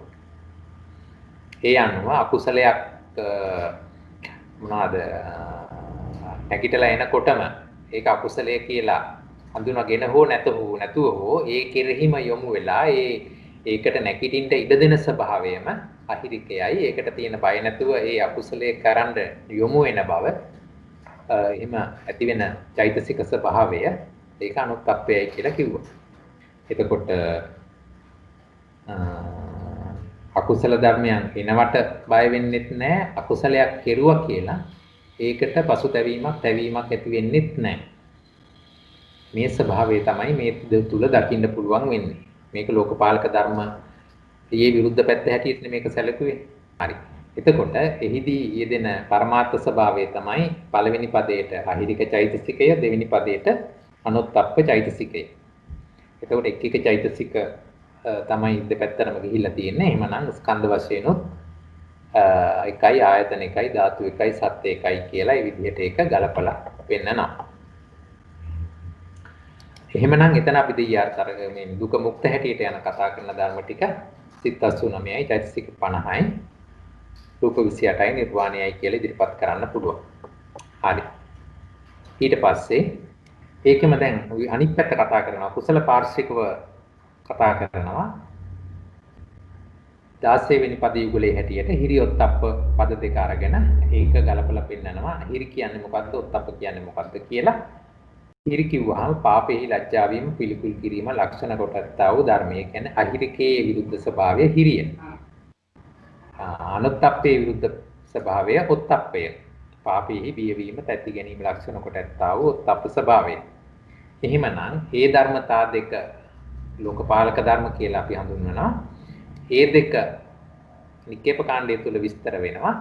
S2: ඒ අනුව අකුසලයක් මොනවාද නැගිටලා එනකොටම ඒක අකුසලය කියලා හඳුනාගෙන හෝ නැතුව හෝ ඒ කෙරෙහිම යොමු වෙලා ඒකට නැගිටින්න ඉඩ දෙන ස්වභාවයම අහිරිකයයි. ඒකට තියෙන බය නැතුව ඒ අකුසලයේ කරන්න යොමු වෙන බව එහෙම ඇති වෙන චෛතසික ස්වභාවය ඒක අනුත්ප්පයයි කියලා කිව්වා. එතකොට අකුසල ධර්මයන් එනවට බය වෙන්නෙත් නැහැ. අකුසලයක් කෙරුවා කියලා ඒකට පසුතැවීමක් තැවීමක් ඇති වෙන්නෙත් නැහැ. මේ ස්වභාවය තමයි මේ තුල දකින්න පුළුවන් වෙන්නේ. මේක ලෝකපාලක ධර්ම ඊයේ විරුද්ධ පැත්ත හැටියට මේක සැලකුවේ. හරි. එතකොට එහිදී යෙදෙන පරමාර්ථ ස්වභාවය තමයි පළවෙනි පදයට අහිරික චෛතසිකය දෙවෙනි පදයට අනුත්ප්ප චෛතසිකය. එතකොට එක එක චෛතසික තමයි දෙපැත්තටම ගිහිල්ලා තියෙන්නේ. එහෙමනම් ස්කන්ධ වශයෙන් උත් එකයි ආයතන එකයි ධාතු එකයි සත්‍ය එකයි කියලා මේ විදිහට ඒක ගලපලා පෙන්නනවා. එහෙමනම් එතන අපි දෙයියාර මේ දුක මුක්ත හැටියට යන කතා කරන ධර්ම ටික සිත් 89යි චෛතසික 50යි රූප 28යි නිර්වාණයයි කියලා ඉදිරිපත් කරන්න පුළුවන්. හරි. ඊට පස්සේ ඒකෙම දැන් අනිත් පැත්ත කතා කරනවා කුසල පාර්ශ්විකව කතා කරනවා 16 වෙනි පද යුගලයේ හැටියට හිරියොත්ප්ප පද දෙක අරගෙන ඒක ගලපලා පෙන්නනවා. හිරි කියන්නේ මොකද්ද ඔත්ප්ප කියන්නේ මොකද්ද කියලා. හිරි කිව්වහම පාපෙහි ලැජ්ජා වීම පිළිකුල් කිරීම ලක්ෂණ කොටත්තා වූ ධර්මයේ කියන්නේ අහිරිකේ විරුද්ධ ස්වභාවය හිරිය. අනුත්ප්පේ විරුද්ධ ස්වභාවය ඔත්ප්පය. පාපෙහි බියවීම තැති ගැනීම ලක්ෂණ කොටත්තා වූ ඔත්ප්ප ස්වභාවය. එහෙමනම් මේ ධර්මතා දෙක ලෝකපාලක ධර්ම කියලා අපි හඳුන්වනවා. මේ දෙක නිකේප කාණ්ඩය තුල විස්තර වෙනවා.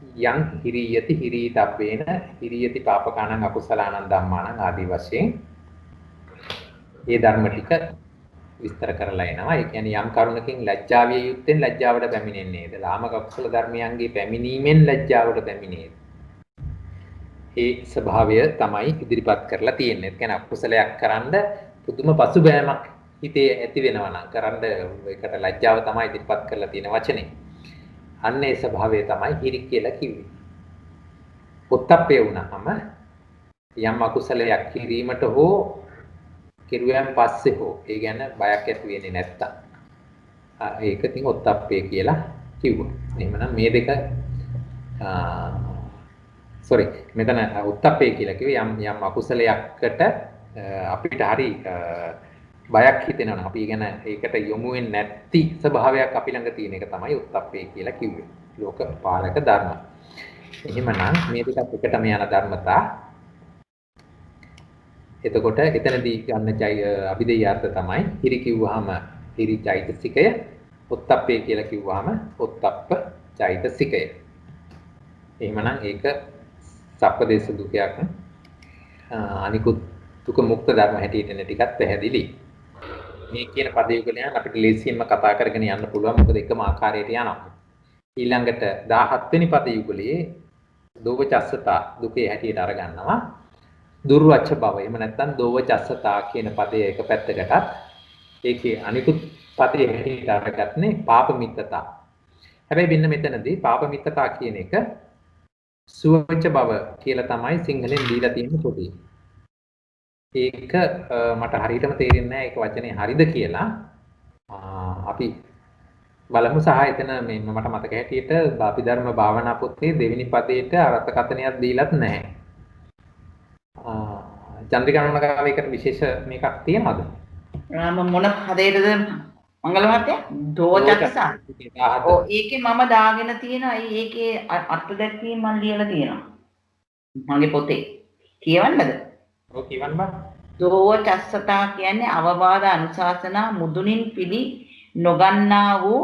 S2: යං හිරියති හිරීතබ්බේන හිරියති පාපකාණං අකුසලානං ධම්මානං ආදී වශයෙන් ඒ ධර්ම ටික විස්තර කරලා එනවා. ඒ කියන්නේ යම් කරුණකින් ලැජ්ජාවිය යුත්තෙන් ලැජ්ජාවට පැමිණෙන්නේද? ලාමක කුසල ධර්මයන්ගේ පැමිණීමෙන් ලැජ්ජාවට පැමිණේද? ඒ ස්වභාවය තමයි ඉදිරිපත් කරලා තියෙන්නේ. ඒ කියන්නේ අකුසලයක් කරන්න පුදුම පසුබෑමක් හිතේ ඇති වෙනවා නම් කරන්න ඒකට ලැජ්ජාව තමයි ඉදිරිපත් කරලා තියෙන වචනේ. අන්න ඒ ස්වභාවය තමයි හිරි කියලා කිව්වේ. ඔත්තප්පේ වුණාම යම් අකුසලයක් කිරීමට හෝ කිරුවයන් පස්සේ හෝ ඒ ගැන බයක් ඇති වෙන්නේ නැත්තම් ඒක ඉතින් ඔත්තප්පේ කියලා කිව්වා. එහෙමනම් මේ දෙක මෙතන උත්තප්පේ කියලා කිව්වේ යම් අකුසලයකට අපිට හරි බයක් හිතෙනවා. අපි ගැන ඒකට යොමු වෙන්නේ නැති ස්වභාවයක් අපි ළඟ තියෙන එක තමයි උත්තප්පේ කියලා කිව්වේ. ලෝකපාලක ධර්ම. එහෙමනම් මේ දෙකත් එකටම යන ධර්මතා. එතකොට එතනදී ගන්න අභිදේය අර්ථ තමයි හිරි කිව්වහම හිරි චෛතසිකය, උත්තප්පේ කියලා කිව්වහම උත්තප්ප චෛතසිකය. එහෙමනම් ඒක සප්පදේශ දුකයක් අනිකුත් දුක මුක්ත ධර්ම හැටියට එන ටිකත් පැහැදිලි. මේ කියන පද යුගලයන් අපිට ලේසියෙන්ම කතා කරගෙන යන්න පුළුවන් මොකද එකම ආකාරයට යනවා. ඊළඟට 17 වෙනි පද යුගලයේ දෝවචස්සතා දුකේ හැටියට අරගන්නවා. දුර්වච බව. එහෙම නැත්නම් දෝවචස්සතා කියන පදයේ එක පැත්තකටත් ඒකේ අනිකුත් පදයේ හැටියට අරගන්නේ පාපමිත්තතා. හැබැයි මෙන්න මෙතනදී පාපමිත්තතා කියන එක සුවච බව කියලා තමයි සිංහලෙන් දීලා තියෙන පොතේ. ඒක මට හරියටම තේරෙන්නේ නැහැ ඒක වචනේ හරිද කියලා. අපි බලමු සහ එතන මේ මට මතක හැටියට අභිධර්ම භාවනා පොතේ දෙවෙනි පදයට අර්ථකථනයක් දීලත් නැහැ. චන්ද්‍රිකා නෝනකාවේකට විශේෂ මේකක් තියනවද?
S5: මොන පදයටද මංගල මහත්තයා? දෝචක්සා. ඔව් ඒකේ මම දාගෙන තියෙනවා. ඒකේ අර්ථ දැක්වීම මම ලියලා තියෙනවා. මගේ පොතේ. කියවන්නද?
S2: ඔව් කියවන්න බා.
S5: දෝචස්සතා කියන්නේ අවවාද අනුශාසනා මුදුනින් පිළි නොගන්නා වූ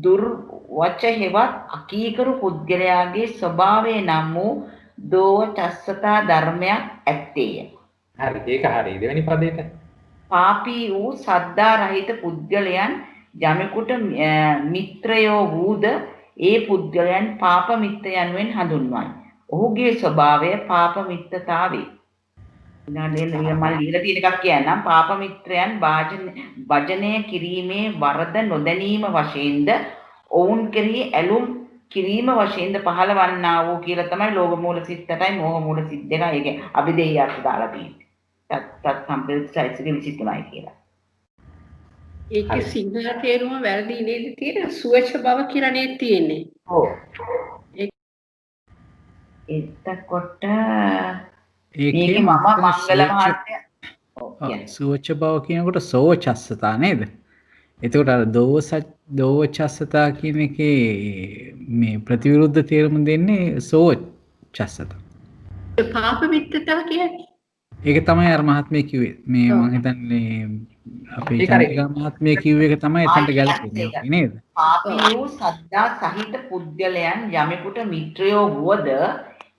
S5: දුර්වච හෙවත් අකීකරු පුද්ගලයාගේ ස්වභාවය නම් වූ දෝචස්සතා ධර්මයක් ඇත්තේය.
S2: හරි ඒක හරි. දෙවෙනි පදයට
S5: පාපී වූ සද්දා රහිත පුද්ගලයන් යමෙකුට මිත්‍රයෝ වූද ඒ පුද්ගලයන් පාප මිත්‍ර යනුවෙන් හඳුන්වයි. ඔහුගේ ස්වභාවය පාප මිත්‍රතාවේ. ඊළඟට මම ලියලා තියෙන එකක් කියන්නම්. පාප මිත්‍රයන් වජනය කිරීමේ වරද නොදැනීම වශයෙන්ද ඔවුන් කෙරෙහි ඇලුම් කිරීම වශයෙන්ද පහළවන්නා වූ කියලා තමයි ලෝභ මූල සිත් 8යි මෝහ මූල සිත් 2යි. ඒක අභිදේය අර්ථ දාලා තියෙන්නේ. තත් සම්ප්‍රදායික විචිතමයි කියලා.
S6: ඒකේ සිංහල තේරුම වැරදි නේද තියෙන්නේ? සුවච බව කියලා නේද තියෙන්නේ?
S2: ඔව්.
S5: එතකොට
S1: ඒකේ
S5: මම මංගල මහත්තයා
S1: සුවච බව කියනකොට සෝචස්සතා නේද? එතකොට අර දෝවචස්සතා කියන එකේ මේ ප්‍රතිවිරුද්ධ තේරුම දෙන්නේ සෝචස්සතා.
S6: පාප මිත්‍රතා කියන්නේ
S1: ඒක තමයි අර මහත්මය කිව්වේ. මේ මම හිතන්නේ අපේ චන්ද්‍රිකා මහත්මය කිව්ව එක තමයි එතනට ගැලපෙන්නේ නේද?
S5: පාපී වූ සද්දා සහිත පුද්ගලයන් යමෙකුට මිත්‍රයෝ වුවද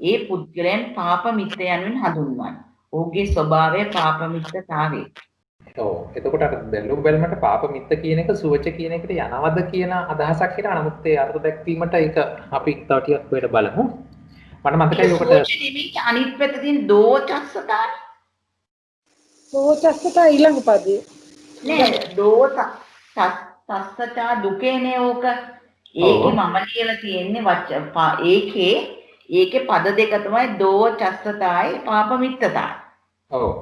S5: ඒ පුද්ගලයන් පාප මිත්‍ර යනුවෙන් හඳුන්වයි. ඔහුගේ ස්වභාවය පාප මිත්‍රතාවේ.
S2: ඔව් එතකොට අර බැලුම් බැලමට පාප මිත්‍ර කියන එක සුවච කියන එකට යනවද කියන අදහසක් හිනා. නමුත් ඒ අර්ථ දැක්වීමට ඒක අපි තව ටිකක් වෙලා බලමු. මට මතකයි ඔකට
S5: අනිත් පැත්තේ තියෙන දෝචස්සතානේ.
S7: දෝචස්සතා ඊළඟ පදේ.
S5: නෑ තස්සතා දුකේනේ ඕක. ඒකේ මම කියලා තියෙන්නේ ඒකේ පද දෙක තමයි දෝචස්සතායි පාප මිත්‍රතායි.
S2: ඔව්.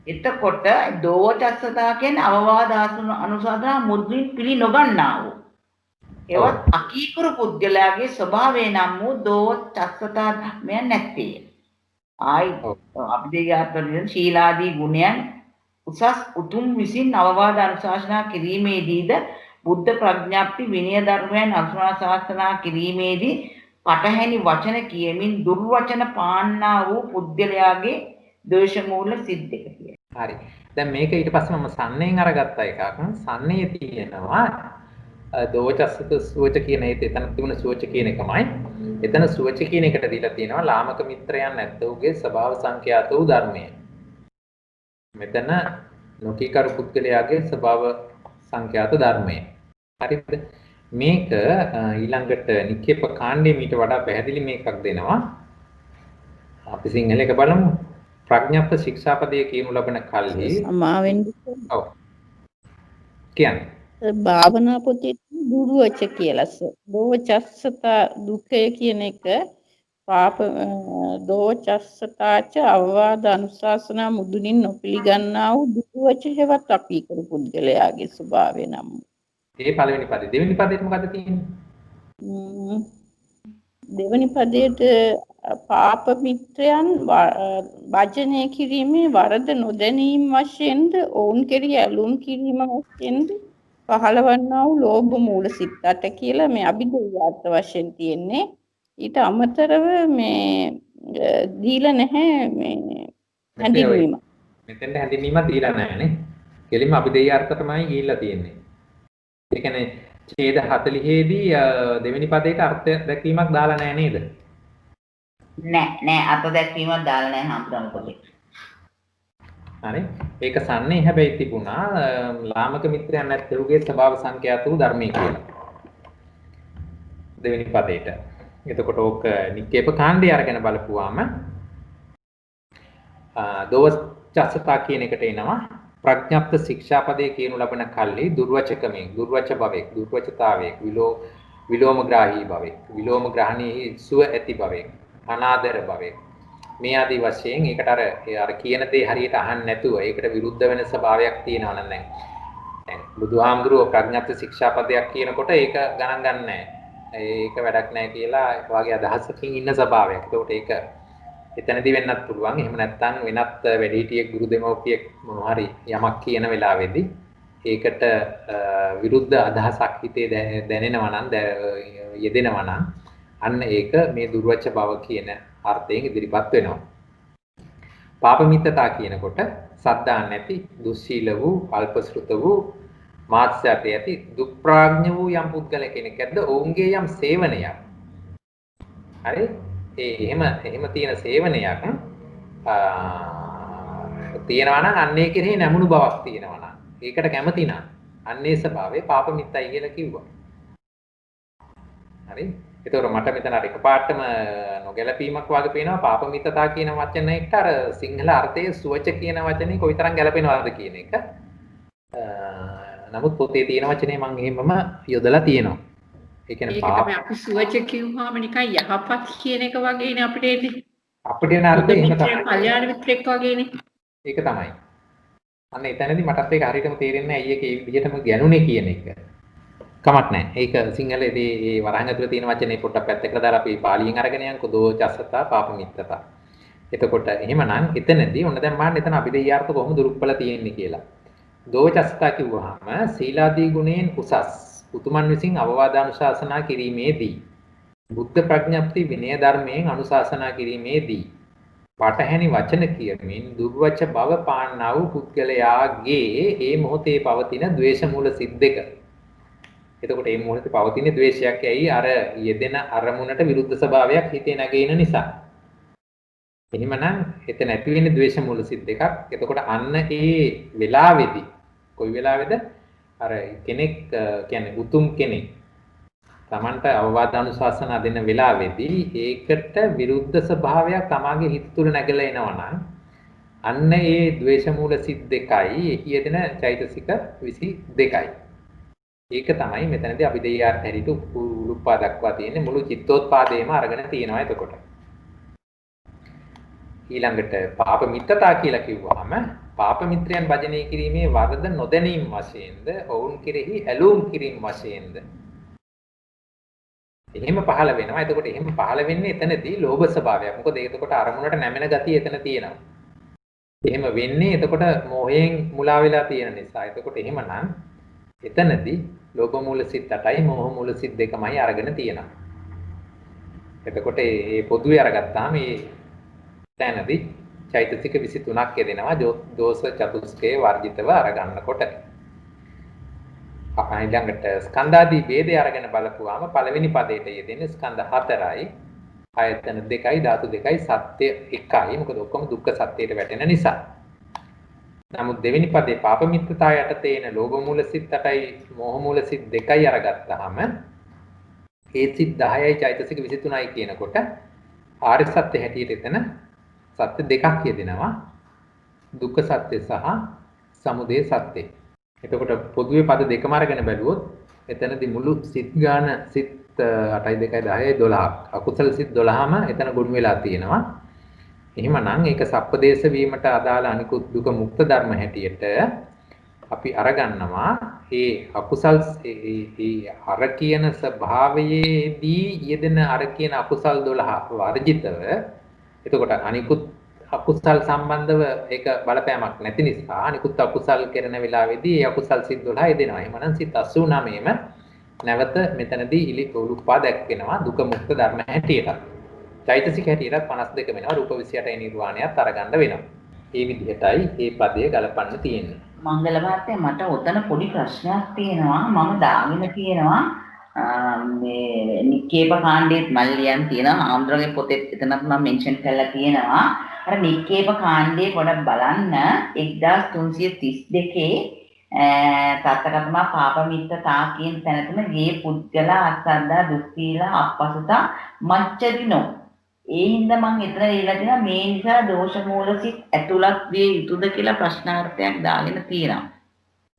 S5: එතකොට දෝචස්සතා කියන්නේ අවවාද අනුශාසනා මුද්‍රින් පිළි නොගන්නා වූ. ඒවත් අකීකරු පුද්ගලයාගේ ස්වභාවය නම් වූ දෝචස්සතා ධර්මයන් නැත්තේ. අභිදේයාත්මයෙන් ශීලාදී ගුණයන් උසස් උතුම් විසින් අවවාද අනුශාසනා කිරීමේදීද බුද්ධ ප්‍රඥාප්ති විනය ධර්මයන් අනුශාසනා කිරීමේදී පටහැනි වචන කියමින් දුර්වචන පාන්නා වූ පුද්ගලයාගේ දෝෂ මූල සිද්දක කිය.
S2: හරි. දැන් මේක ඊට පස්සේ මම සම්නෙන් අරගත්ත එකක්. සම්නේ තියෙනවා දෝචස්සත සුවච කියන එතන තිබුණ සුවච කියන එකමයි. එතන සුවච කියන එකට දීලා තියෙනවා ලාමක මිත්‍රයන් නැත්තෝගේ ස්වභාව සංඛ්‍යාත වූ ධර්මය. මෙතන නොකීකරු පුද්ගලයාගේ ස්වභාව සංඛ්‍යාත ධර්මය. හරිද? මේක ඊළඟට නික්කේප කාණ්ඩයේ මීට වඩා පැහැදිලි මේකක් දෙනවා. අපි සිංහල එක බලමු. ප්‍රඥප්ත ශික්ෂාපදයේ කියනු ලබන කල්හි
S4: සමාවෙන්
S2: ඔව් කියන්නේ
S4: භාවනා පොතේ දුරුවච කියලාස දෝචස්සතා දුක්ඛය කියන එක පාප දෝචස්සතාච අවවාද අනුශාසනා මුදුනින් නොපිළිගන්නා වූ දුරුවච හේවත් අපි කරු පුද්ගලයාගේ ස්වභාවය නම්
S2: ඒ පළවෙනි පදේ දෙවෙනි පදේට මොකද තියෙන්නේ?
S4: දෙවනි පදයට පාප මිත්‍රයන් වචනය කිරීමේ වරද නොදැනීම වශයෙන්ද ඔවුන් කෙරෙහි ඇලුම් කිරීම වශයෙන්ද පහළවන්නා වූ ලෝභ මූල සිත් 8 කියලා මේ අභිධර්මාර්ථ වශයෙන් තියෙන්නේ. ඊට අමතරව මේ දීලා නැහැ මේ හැඳින්වීම.
S2: මෙතෙන්ට හැඳින්වීමක් දීලා නැහැ නේ. කෙලින්ම අභිධර්මාර්ථ තමයි ගිහිල්ලා තියෙන්නේ. ඒ කියන්නේ ඡේද 40 දී දෙවෙනි පදයට අර්ථ දැක්වීමක් දාලා නැහැ නේද?
S5: නෑ අත දැක්වීමක් දාලා නැහැ හම්බුන පොතේ.
S2: හරි. ඒක සන්නේ හැබැයි තිබුණා ලාමක මිත්‍රයන් නැත්තේුගේ ස්වභාව සංඛ්‍යාත වූ ධර්මයේ කියලා. දෙවෙනි පදයට. එතකොට ඕක නික්කේප කාණ්ඩය අරගෙන බලපුවාම දෝවචස්සතා කියන එකට එනවා. ප්‍රඥප්ත ශික්ෂාපදයේ කියනු ලබන කල්හි දුර්වචකමෙන් දුර්වච භවෙක් දුර්වචතාවයක් විලෝමග්‍රාහී භවෙක් විලෝමග්‍රහණී සුව ඇති භවෙක් අනාදර භවෙක් මේ ආදී වශයෙන් ඒකට අර කියන දේ හරියට අහන්න නැතුව ඒකට විරුද්ධ වෙන ස්වභාවයක් තියෙනවා නම් දැන් බුදුහාමුදුරුවෝ ප්‍රඥප්ත ශික්ෂාපදයක් කියනකොට ඒක ගණන් ගන්නෑ ඒක වැඩක් නැහැ කියලා වාගේ අදහසකින් ඉන්න ස්වභාවයක්. ඒකට ඒක එතනදී වෙන්නත් පුළුවන්. එහෙම නැත්නම් වෙනත් වැඩිහිටියෙක් ගුරු දෙමව්පියෙක් මොනවා හරි යමක් කියන වෙලාවේදී ඒකට විරුද්ධ අදහසක් හිතේ දැනෙනවා නම් යෙදෙනවා නම් අන්න ඒක මේ දුර්වච බව කියන අර්ථයෙන් ඉදිරිපත් වෙනවා. පාපමිත්තතා කියනකොට සද්දා නැති, දුස්සීල වූ, අල්පශෘත වූ, මාත්‍යාට ඇති දුප්ප්‍රාඥ වූ යම් පුද්ගල කෙනෙක්ද ඔවුන්ගේ යම් සේවනයක්. හරි? එහෙම තියෙන සේවනයක් තියෙනවා නම් අන්නේ කෙරෙහි නැමුණු බවක් තියෙනවා නම් ඒකට කැමති නම් අන්නේ ස්වභාවය පාපමිත්තයි කියලා කිව්වා. හරි? ඒතකොට මට මෙතන අර එකපාරටම නොගැලපීමක් වගේ පේනවා පාපමිත්තතා කියන වචනයට අර සිංහල අර්ථයේ සුවච කියන වචනේ කොයිතරම් ගැලපෙනවද කියන එක. නමුත් පොතේ තියෙන වචනේ මම එහෙමම යොදලා තියෙනවා. ඒ කියන්නේ
S6: පාප අපි සුවච කිව්වම නිකන් යහපත් කියන එක වගේනේ අපිට එන්නේ.
S2: අපිට එන අර්ථය එහෙම තමයි.
S6: කල්යාණ මිත්‍රෙක් වගේනේ.
S2: ඒක තමයි. අන්න එතනදී මටත් ඒක හරියටම තේරෙන්නේ නැහැ අයියේ ඒ විදිහටම ගැනුනේ කියන එක. කමක් නැහැ. ඒක සිංහලේදී මේ වරහන් ඇතුලේ තියෙන වචනේ පොඩ්ඩක් පැත්තකට දාලා අපි පාලියෙන් අරගෙන යන්කෝ දෝචස්සතා පාපමිත්තතා. එතකොට එහෙමනම් එතනදී ඔන්න දැන් මාන්න එතන අභිධේයාර්ථ කොහොමද දුරුප්පල තියෙන්නේ කියලා. දෝචස්සතා කිව්වහම සීලාදී ගුණයෙන් උසස් උතුමන් විසින් අවවාද අනුශාසනා කිරීමේදී බුද්ධ ප්‍රඥප්ති විනය ධර්මයෙන් අනුශාසනා කිරීමේදී පටහැනි වචන කියමින් දුර්වච බව පාන්නා වූ පුද්ගලයාගේ ඒ මොහොතේ පවතින ද්වේෂ මූල සිත් දෙක. එතකොට මේ මොහොතේ පවතින ද්වේෂයක් ඇයි අර යෙදෙන අරමුණට විරුද්ධ ස්වභාවයක් හිතේ නැගෙන නිසා. එහෙමනම් එතන ඇති වෙන්නේ ද්වේෂ මූල සිත් දෙකක්. එතකොට අන්න ඒ වෙලාවේදී කොයි වෙලාවේද අර කෙනෙක් කියන්නේ උතුම් කෙනෙක් තමන්ට අවවාද අනුශාසනා දෙන වෙලාවේදී ඒකට විරුද්ධ ස්වභාවයක් තමාගේ හිත තුළ නැගලා එනවා නම් අන්න ඒ ද්වේෂ මූල සිත් දෙකයි යෙදෙන චෛතසික 22යි. ඒක තමයි මෙතනදී අභිධේයාර්ථ හැටියට උපුප්පා දක්වා තියෙන්නේ මුළු චිත්තෝත්පාදේම අරගෙන තියෙනවා එතකොට. ඊළඟට පාප මිත්තතා කියලා කිව්වහම පාප මිත්‍රයන් භජනය කිරීමේ වරද නොදැනීම වශයෙන්ද ඔවුන් කෙරෙහි ඇලූම් කිරීම වශයෙන්ද එහෙම පහළ වෙනවා. එතකොට එහෙම පහළ වෙන්නේ එතනදී ලෝභ ස්වභාවයක්. මොකද එතකොට අරමුණට නැමෙන ගතිය එතන තියෙනවා. එහෙම වෙන්නේ එතකොට මෝහයෙන් මුලා වෙලා තියෙන නිසා. එතකොට එහෙමනම් එතනදී ලෝභ මූල සිත් 8යි මෝහ මූල සිත් 2මයි අරගෙන තියෙනවා. එතකොට මේ පොදුවේ අරගත්තාම මේ තැනදී චෛතසික 23ක් යෙදෙනවා දෝෂ චතුස්කයේ වර්ජිතව අරගන්නකොට. ඊළඟට ස්කන්ධාදී ભેදය අරගෙන බලපුවාම පළවෙනි පදයට යෙදෙන ස්කන්ධ 4යි ආයතන 2යි ධාතු 2යි සත්‍ය 1යි. මොකද ඔක්කොම දුක්ඛ සත්‍යයට වැටෙන නිසා. නමුත් දෙවෙනි පදේ පාප මිත්‍රතා යටතේ එන ලෝභ මූල සිත් 8යි මෝහ මූල සිත් 2යි අරගත්තාම ඒ සිත් 10යි චෛතසික 23යි කියනකොට ආර්ය සත්‍ය හැටියට එතන සත්‍ය දෙකක් කියදෙනවා. දුක්ඛ සත්‍ය සහ සමුදය සත්‍ය. එතකොට පොදුවේ පද දෙකම අරගෙන බැලුවොත් එතනදී මුළු සිත් ගාන සිත් 8යි 2යි 10යි 12ක් අකුසල සිත් 12ම එතන ගොනු වෙලා තියෙනවා. එහෙමනම් ඒක සප්පදේශ වීමට අදාළ අනිකුත් දුක මුක්ත ධර්ම හැටියට අපි අරගන්නවා ඒ අකුසල් ඒ අර කියන ස්වභාවයේදී යෙදෙන අර කියන අකුසල් 12 වර්ජිතව එතකොට අනිකුත් අකුසල් සම්බන්ධව ඒක බලපෑමක් නැති නිසා අනිකුත් අකුසල් කරන වෙලාවේදී ඒ අකුසල් සිත් 12 යෙදෙනවා. එහෙමනම් සිත් 89ම නැවත මෙතනදී උපුප්පා දැක්වෙනවා දුක මුක්ත ධර්ම හැටියට. චෛතසික හැටියට 52 වෙනවා රූප 28යි නිර්වාණයත් අරගන්න වෙනවා. මේ විදිහටයි මේ පදය ගලපන්න තියෙන්නේ.
S5: මංගල මහත්තයා මට ඔතන පොඩි ප්‍රශ්නයක් තියෙනවා. මම දාගෙන තියෙනවා මේ නික්කේප කාණ්ඩයේත් මම ලියන් තියෙනවා. ආන්දරගේ පොතේ එතනත් මම මෙන්ෂන් කරලා තියෙනවා. අර නික්කේප කාණ්ඩයේ පොඩක් බලන්න 1332 තත්කතම පාප මිත්‍රතා කියන තැනටම ගේ පුද්ගල අසද්දා දුස්සීල අපසුතා මච්චරිනෝ ඒ හින්දා මම එතන ලියලා තියෙනවා මේ නිසා දෝෂ මූල සිත් ඇතුළත් විය යුතුද කියලා ප්‍රශ්නාර්ථයක් දාගෙන තියෙනවා.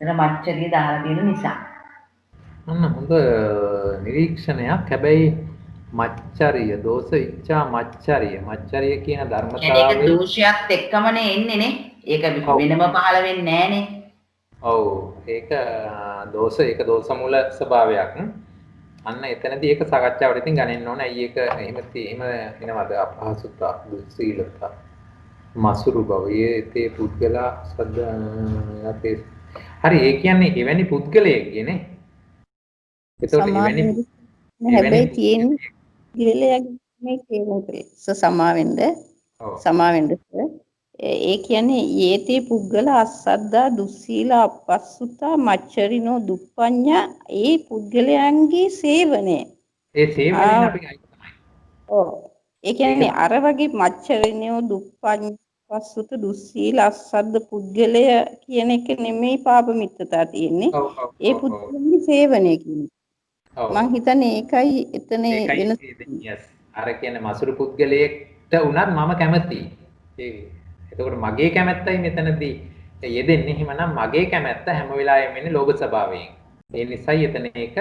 S5: එතන මච්චරිය දාලා තියෙන නිසා.
S2: අන්න හොඳ නිරීක්ෂණයක්. හැබැයි මච්චරිය දෝෂ ඉච්ඡා මච්චරිය කියන
S5: ඒක
S2: ධර්මතාවය
S5: දෝෂයත් එක්කමනේ එන්නේ නේ. ඒක වෙනම පහළ වෙන්නේ නැහනේ.
S2: ඔව් ඒක දෝෂ මූල ස්වභාවයක්. අන්න එතනදී ඒක සාකච්ඡාවට ඉතින් ගණන් ඕන. ඇයි ඒක එහෙම එනවද අපහසුතා දුස්සීලතා මසුරු බව ඒ පුද්ගලා සද්දා හරි ඒ කියන්නේ එවැනි පුද්ගලයෙක් කියන්නේ. ඒතකොට එවැනි
S4: හැබැයි තියෙන්නේ ගිරලයාගේ මේ කියන්නේ සමාවෙන්ද ඒ කියන්නේ යේතේ පුද්ගල අස්සද්දා දුස්සීල අපස්සුතා මච්චරිනෝ දුප්පඤ්ඤා ඒ පුද්ගලයන්ගේ සේවනය.
S2: ඒ සේවනයෙන් අපි අයිති තමයි.
S4: ඔව්. ඒ කියන්නේ අර වගේ මච්චරිනෝ දුප්පඤ්ඤා පස්සුත දුස්සීල අස්සද්ද පුද්ගලය කියන එක නෙමෙයි පාප මිත්‍රතා තියෙන්නේ. ඒ පුද්ගලයන්ගේ සේවනය කියන්නේ. මං හිතන්නේ ඒකයි එතන වෙනස.
S2: අර කියන්නේ මසුරු පුද්ගලයෙක්ට උනත් මම කැමතියි. එතකොට මගේ කැමැත්තයි මෙතනදී යෙදෙන්නේ. එහෙමනම් මගේ කැමැත්ත හැම වෙලාවෙම එන්නේ ලෝභ ස්වභාවයෙන්. ඒ නිසායි එතන ඒක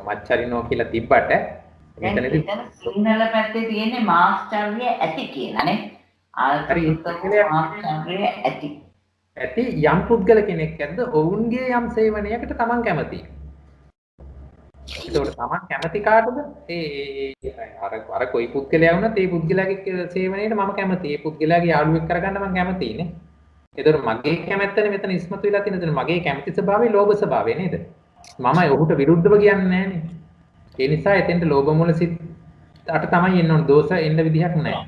S2: මච්චරිනෝ කියලා තිබ්බට මෙතනදී
S5: සිංහල පැත්තේ තියෙන්නේ මාස්ටර්ය ඇති කියලානේ. මාස්ටර්ය ඇති.
S2: ඇති යම් පුද්ගල කෙනෙක් ඇද්ද ඔවුන්ගේ යම් සේවනයකට Taman කැමතියි. ඒකට Taman කැමති කාටද? අර කොයි පුද්ගලයා වුණත් ඒ පුද්ගලයාගේ සේවනයේට මම කැමතියි. ඒ පුද්ගලයාගේ යාළුවෙක් කරගන්න මම කැමතියිනේ. ඒතකොට මගේ කැමැත්තනේ මෙතන ඉස්මතු වෙලා තියෙන. එතන මගේ කැමති ස්වභාවය ලෝභ ස්වභාවය නේද? මම ඔහුට විරුද්ධව කියන්නේ නැහනේ. ඒ නිසා එතෙන්ට ලෝභ මූල සිත් අට තමයි එන්න ඕන. දෝෂ එන්න විදිහක් නැහැ.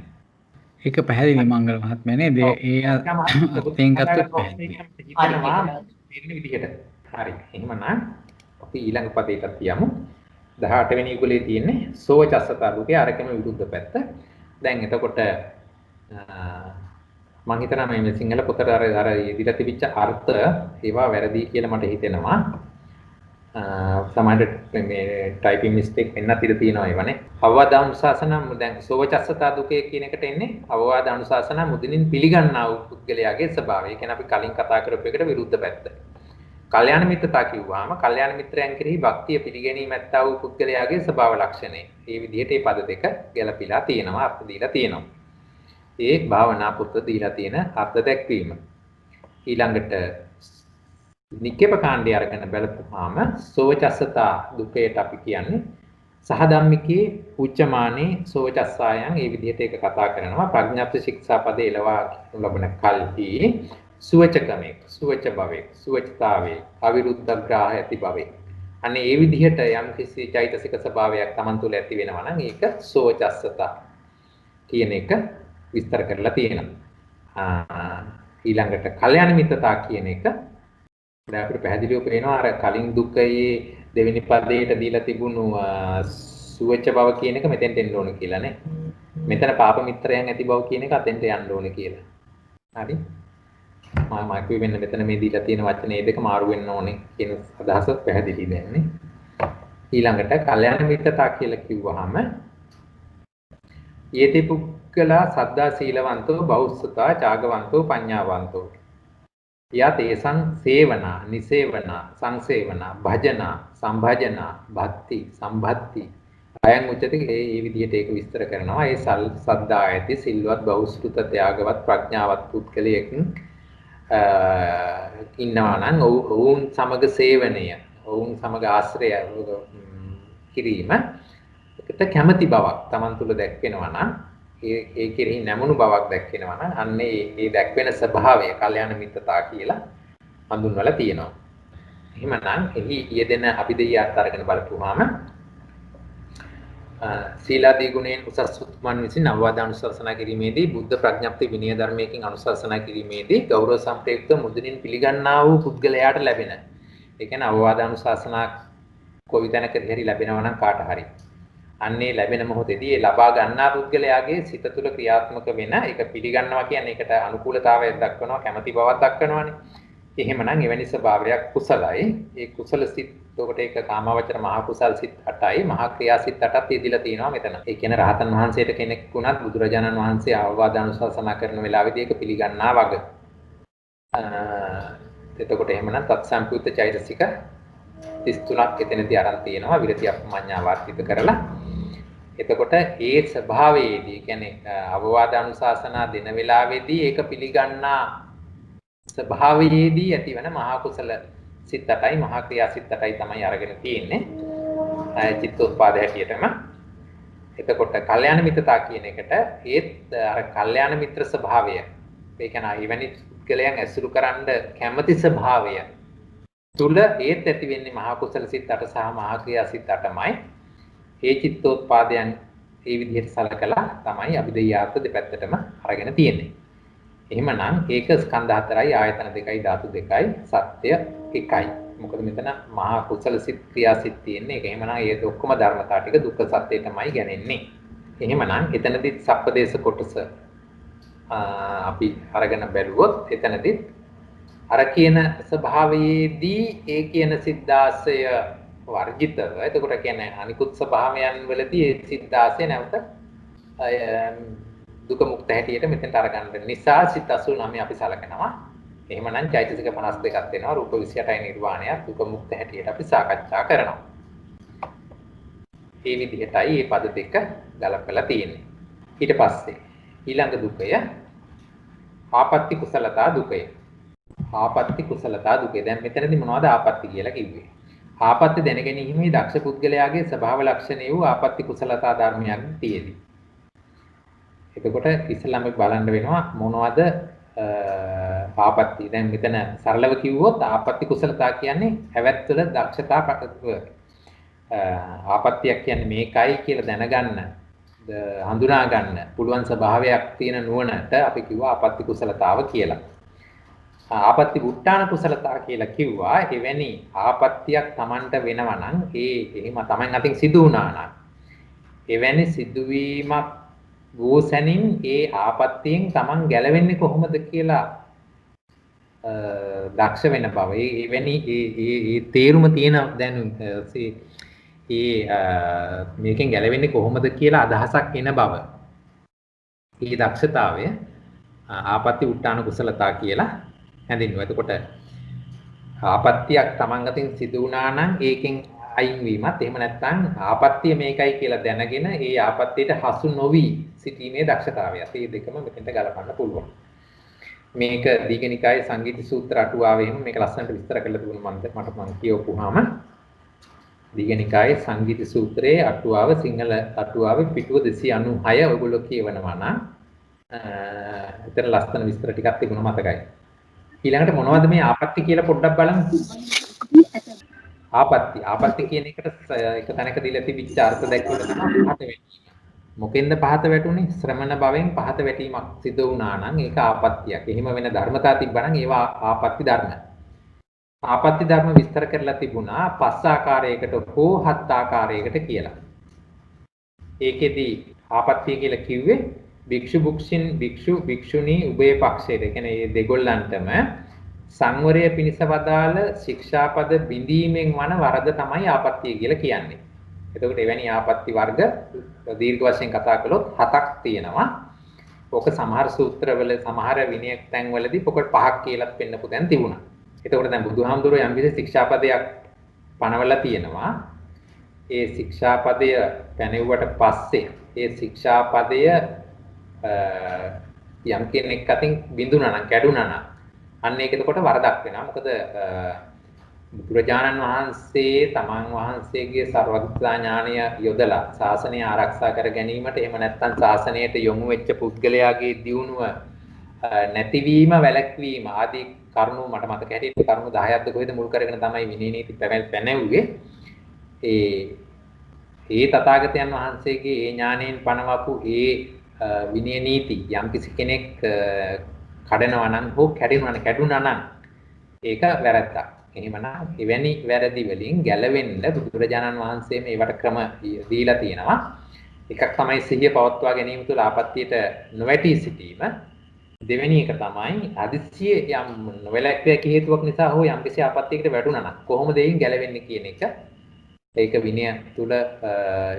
S1: ඒක පැහැදිලි මංගල මහත්මයා නේද? ඒ අතෙන් ගත්තොත් පැහැදිලි.
S2: වෙන විදිහට. හරි. එහෙමනම් අපි ඊළඟ පදයකට යමු. 18 වෙනි යුගලේ තියෙන්නේ සෝවචස්සතා දුකේ අරකම විරුද්ධ පැත්ත. දැන් එතකොට මම හිතනවා මේ සිංහල පොතට අර ඉදිරියට තිබිච්ච අර්ථ ඒවා වැරදි කියලා මට හිතෙනවා. සමහරට මේ ටයිපින් මිස්ටේක් වෙන්නත් ඉඩ තියෙනවා ඒවනේ. අවවාද අනුශාසන දැන් සෝවචස්සතා දුකේ කියන එකට එන්නේ අවවාද අනුශාසන මුදිනින් පිළිගන්නා වූ පුද්ගලයාගේ ස්වභාවය. ඒ කියන්නේ අපි කලින් කතා කරපු එකට විරුද්ධ පැත්ත. කල්යාණ මිත්‍රතා කිව්වහම කල්යාණ මිත්‍රයන් කෙරෙහි භක්තිය පිළිගැනීම ඇත්තා වූ පුද්ගලයාගේ ස්වභාව ලක්ෂණය. මේ විදිහට මේ පද දෙක ගැලපීලා තියෙනවා, අර්ථ දීලා තියෙනවා. ඒ භාවනා පොත දීලා තියෙන අර්ථ දැක්වීම. ඊළඟට නික්කේප කාණ්ඩය අරගෙන බලපුවාම සෝවචස්සතා දුකේට අපි කියන්නේ සහධම්මිකේ උච්චමානේ සෝවචස්සායන් මේ විදිහට ඒක කතා කරනවා. ප්‍රඥාප්ති ශික්ෂා පදේ එළවා ලබන කල්හි සුවචකමේ සුවච භවේ සුවචතාවේ අවිරුද්ධ ග්‍රාහ ඇති භවේ අනේ ඒ විදිහට යම් කිසි චෛතසික ස්වභාවයක් Taman තුල ඇති වෙනවා නම් ඒක සෝවචස්සතා කියන එක විස්තර කරලා තියෙනවා. ඊළඟට කල්යාණ මිත්‍රතා කියන එක දැන් අපිට පැහැදිලිව පේනවා අර කලින් දුකයේ දෙවෙනි පදයට දීලා තිබුණු සුවච බව කියන එක මෙතෙන්ට එන්න ඕන කියලා නේ. මෙතන පාප මිත්‍රයන් ඇති බව කියන එක අතෙන්ට යන්න ඕන කියලා. හරි. මම කියවෙන්න මෙතන මේ දීලා තියෙන වචනේ දෙක මාරු වෙන්න ඕනේ කියන අදහස පැහැදිලි දැන්නේ. ඊළඟට කල්යාණ මිත්‍රතා කියලා කිව්වහම යේති පුක්කලා සද්දා සීලවන්තෝ බෞස්සතා ඡාගවන්තෝ පඤ්ඤාවන්තෝ යා තේසං සේවනා නිසේවනා සංසේවනා භජනා සම්භජනා භක්ති සම්භත්ති අයං උච්චති මේ විදිහට ඒක විස්තර කරනවා. ඒ සද්දා ඇති සිල්වත් බෞස්ෘත ත්‍යාගවත් ප්‍රඥාවත් පුද්ගලයෙක් ඉන්නවා නම් ඔවුන් සමග සේවනය ඔවුන් සමග ආශ්‍රය කිරීම ඒකට කැමැති බවක් Taman තුල දැක්වෙනවා නම් ඒ කෙරෙහි නැමුණු බවක් දැක්වෙනවා නම් අන්න ඒ දැක්වෙන ස්වභාවය කල්යාණ මිත්‍රතා කියලා හඳුන්වලා තියෙනවා. එහෙමනම් එහි යෙදෙන අභිදේයයත් අරගෙන බලපුවාම සීලාදී ගුණයෙන් උසස් උත්මන් විසින් අවවාදානුශාසනා කිරීමේදී බුද්ධ ප්‍රඥප්ති විනය ධර්මයෙන් අනුශාසනා කිරීමේදී ගෞරව සම්ප්‍රයුක්ත මුදිනින් පිළිගන්නා වූ පුද්ගලයාට ලැබෙන. ඒ කියන්නේ අවවාදානුශාසනා කොවිතැනකදී හරි ලැබෙනවා නම් කාට හරි. අන්නේ ලැබෙන මොහොතේදී ඒ ලබා ගන්නා පුද්ගලයාගේ සිත තුළ ක්‍රියාත්මක වෙන ඒක පිළිගන්නවා කියන්නේ ඒකට අනුකූලතාවයක් දක්වනවා කැමැති බවක් දක්වනවානේ. එහෙමනම් එවැනි ස්වභාවයක් කුසලයි. ඒ කුසල සිත් උකට ඒක කාමවචර මහා කුසල් සිත් 8යි මහා ක්‍රියා සිත් 8ක් ඉදිලා තියෙනවා මෙතන. ඒ කියන්නේ රහතන් වහන්සේට කෙනෙක් වුණත් බුදුරජාණන් වහන්සේ අවවාද අනුශාසනා කරන වෙලාවෙදී ඒක පිළිගන්නා වග. එතකොට එහෙමනම් තත්සම්පූර්ත චෛතසික 33ක් එතනදී අරන් තියෙනවා විරති අප්‍රමාඤ්ඤා වර්ධිත කරලා. එතකොට ඒ ස්වභාවයේදී කියන්නේ අවවාද අනුශාසනා දෙන වෙලාවේදී ඒක පිළිගන්නා ස්වභාවයේදී ඇතිවන මහා කුසල සිත් 8යි මහා ක්‍රියා සිත් 8යි තමයි අරගෙන තියෙන්නේ. චිත්තෝත්පාද හැටියටම. එතකොට කල්යාණ මිත්‍රතා කියන එකට ඒත් අර කල්යාණ මිත්‍ර ස්වභාවය. ඒ කියන්නේ ඊවැනි පුද්ගලයන් ඇසුරු කරන්න කැමැති ස්වභාවය තුල ඒත් ඇති වෙන්නේ මහා කුසල සිත් 8 සහ මහා ක්‍රියා සිත් 8මයි. ඒ චිත්තෝත්පාදයන් මේ විදිහට සලකලා තමයි අභිදේයාර්ථ දෙපැත්තටම අරගෙන තියෙන්නේ. එහෙමනම් ඒක ස්කන්ධ 4යි ආයතන 2යි ධාතු 2යි සත්‍ය 1යි. මොකද මෙතන මහා කුසල සිත් ක්‍රියා සිත් තියෙන්නේ. ඒක එහෙමනම් ඒ ඔක්කොම ධර්මතා ටික දුක්ඛ සත්‍යයටමයි ගැනෙන්නේ. එහෙමනම් එතනදිත් සප්පදේශ කොටස අපි අරගෙන බැලුවොත් එතනදිත් අර කියන ස්වභාවයේදී ඒ කියන සිද්ධාසය වර්ජිතව එතකොට කියන්නේ අනිකුත් ස්වභාවයන් වලදී ඒ සිද්ධාසය නැවත දුක මුක්ත හැටියට මෙතෙන්ට අරගන්න නිසා සිත 89 අපි සලකනවා. එහෙමනම් චෛතසික 52ක් වෙනවා රූප 28යි නිර්වාණය දුක මුක්ත හැටියට අපි සාකච්ඡා කරනවා. මේ විදිහටයි මේ පද දෙක ගලපලා තියෙන්නේ. ඊට පස්සේ ඊළඟ දුකය ආපත්‍ති කුසලතා දුකය. ආපත්‍ති කුසලතා දුකේ. දැන් මෙතනදී මොනවද ආපත්‍ති කියලා කිව්වේ? ආපත්‍ති දැනගැනීමේ දක්ෂ පුද්ගලයාගේ ස්වභාව ලක්ෂණය වූ ආපත්‍ති කුසලතා ධර්මයක් තියෙදි. එතකොට ඉස්සෙල්ලාම බලන්න වෙනවා මොනවද ආපත්‍ති. දැන් මෙතන සරලව කිව්වොත් ආපත්‍ති කුසලතා කියන්නේ හැවැත්වල දක්ෂතා ආපත්‍තියක් කියන්නේ මේකයි කියලා දැනගන්න හඳුනා ගන්න පුළුවන් ස්වභාවයක් තියෙන නුවණට අපි කිව්වා ආපත්‍ති කුසලතාව කියලා. ආපත්‍ති උට්ටාන කුසලතා කියලා කිව්වා එවැනි ආපත්‍තියක් Tamanට වෙනවා නම් එහෙම Taman අතින් සිදු වුණා නම් එවැනි සිදුවීමක් වූ සැනින් ඒ ආපත්‍තියෙන් Taman ගැලවෙන්නේ කොහොමද කියලා දක්ෂ වෙන බව. එවැනි ඒ තේරුම තියෙන දැන් මේකෙන් ගැලවෙන්නේ කොහොමද කියලා අදහසක් එන බව. මේ දක්ෂතාවය ආපත්‍ති උට්ටාන කුසලතා කියලා හැඳින්වුවා. එතකොට ආපත්‍තියක් Taman අතින් සිදු වුණා නම් ඒකෙන් අයින් වීමත් එහෙම නැත්නම් ආපත්‍තිය මේකයි කියලා දැනගෙන ඒ ආපත්‍තියට හසු නොවි සිටීමේ දක්ෂතාවය. මේ දෙකම මෙතෙන්ට ගලපන්න පුළුවන්. මේක දීඝනිකායේ සංගීත සූත්‍ර අටුවාවේ එහෙම මේක ලස්සනට විස්තර කරලා තිබුණා මට මම කියවපුවාම දීඝනිකායේ සංගීත සූත්‍රයේ අටුවාව සිංහල අටුවාවේ පිටුව 296 ඔයගොල්ලෝ කියවනවා නම් එතන ලස්සන විස්තර ටිකක් තිබුණා මතකයි. ඊළඟට මොනවද මේ ආපත්‍ති කියලා පොඩ්ඩක් බලමු. ආපත්‍ති කියන එකට එක තැනක දීලා තිබිච්ච අර්ථ දැක්වුවා තමයි පහත වැටීම. මොකෙන්ද පහත වැටුනේ? ශ්‍රමණ භවෙන් පහත වැටීමක් සිදු වුණා නම් ඒක ආපත්‍තියක්. එහෙම වෙන ධර්මතා තිබ්බනම් ඒවා ආපත්‍ති ධර්ම. ආපත්‍ති ධර්ම විස්තර කරලා තිබුණා 5 ආකාරයකට හෝ 7 ආකාරයකට කියලා. ඒකෙදි ආපත්‍තිය කියලා කිව්වේ භික්ෂු භික්ෂුණී උභය පක්ෂයේ ඒ කියන්නේ මේ දෙගොල්ලන්ටම සංවරය පිණිස වදාළ ශික්ෂාපද බිඳීමෙන් වන වරද තමයි ආපත්‍ය කියලා කියන්නේ. එතකොට එවැනි ආපත්‍ය වර්ග දීර්ඝ වශයෙන් කතා කළොත් 7ක් තියෙනවා. ඕක සමහර සූත්‍රවල සමහර විනය තැන්වලදී පොකට 5ක් කියලාත් පෙන්නපු දැන් තිබුණා. එතකොට දැන් බුදුහාමුදුරුවෝ යම් කිසි ශික්ෂාපදයක් පනවලා තියෙනවා. ඒ ශික්ෂාපදය පැනෙව්වට පස්සේ ඒ ශික්ෂාපදය යම් කෙනෙක් අතින් බිඳුනා නම් කැඩුනා නම් අන්න ඒක එතකොට වරදක් වෙනවා. මොකද බුදුරජාණන් වහන්සේ තමන් වහන්සේගේ සර්වඥතා ඥානය යොදලා ශාසනය ආරක්ෂා කර ගැනීමට එහෙම නැත්නම් ශාසනයට යොමු වෙච්ච පුද්ගලයාගේ දියුණුව නැතිවීම වැළැක්වීම ආදී කරුණු මට මතක හැටියට කරුණු 10ක්ද කොහෙද මුල් කරගෙන තමයි විනය නීති පැනෙව්වේ. ඒ තථාගතයන් වහන්සේගේ ඒ ඥාණයෙන් පනවපු ඒ විනය නීති යම් කිසි කෙනෙක් කඩනවා නම් හෝ කැඩුනා නම් ඒක වැරද්දක්. එහෙමනම් එවැනි වැරදි වලින් ගැලවෙන්න බුදුරජාණන් වහන්සේ මේවට ක්‍රම දීලා තියෙනවා. එකක් තමයි සිහිය පවත්වා ගැනීම තුළ ආපත්‍යයට නොවැටී සිටීම. දෙවෙනි එක තමයි අදිස්සිය යම් නොවැළැක්විය හේතුවක් නිසා හෝ යම් කිසි ආපත්‍යයකට වැටුණා නම් කොහොමද ඒයින් ගැලවෙන්නේ කියන එක. ඒක විනය තුළ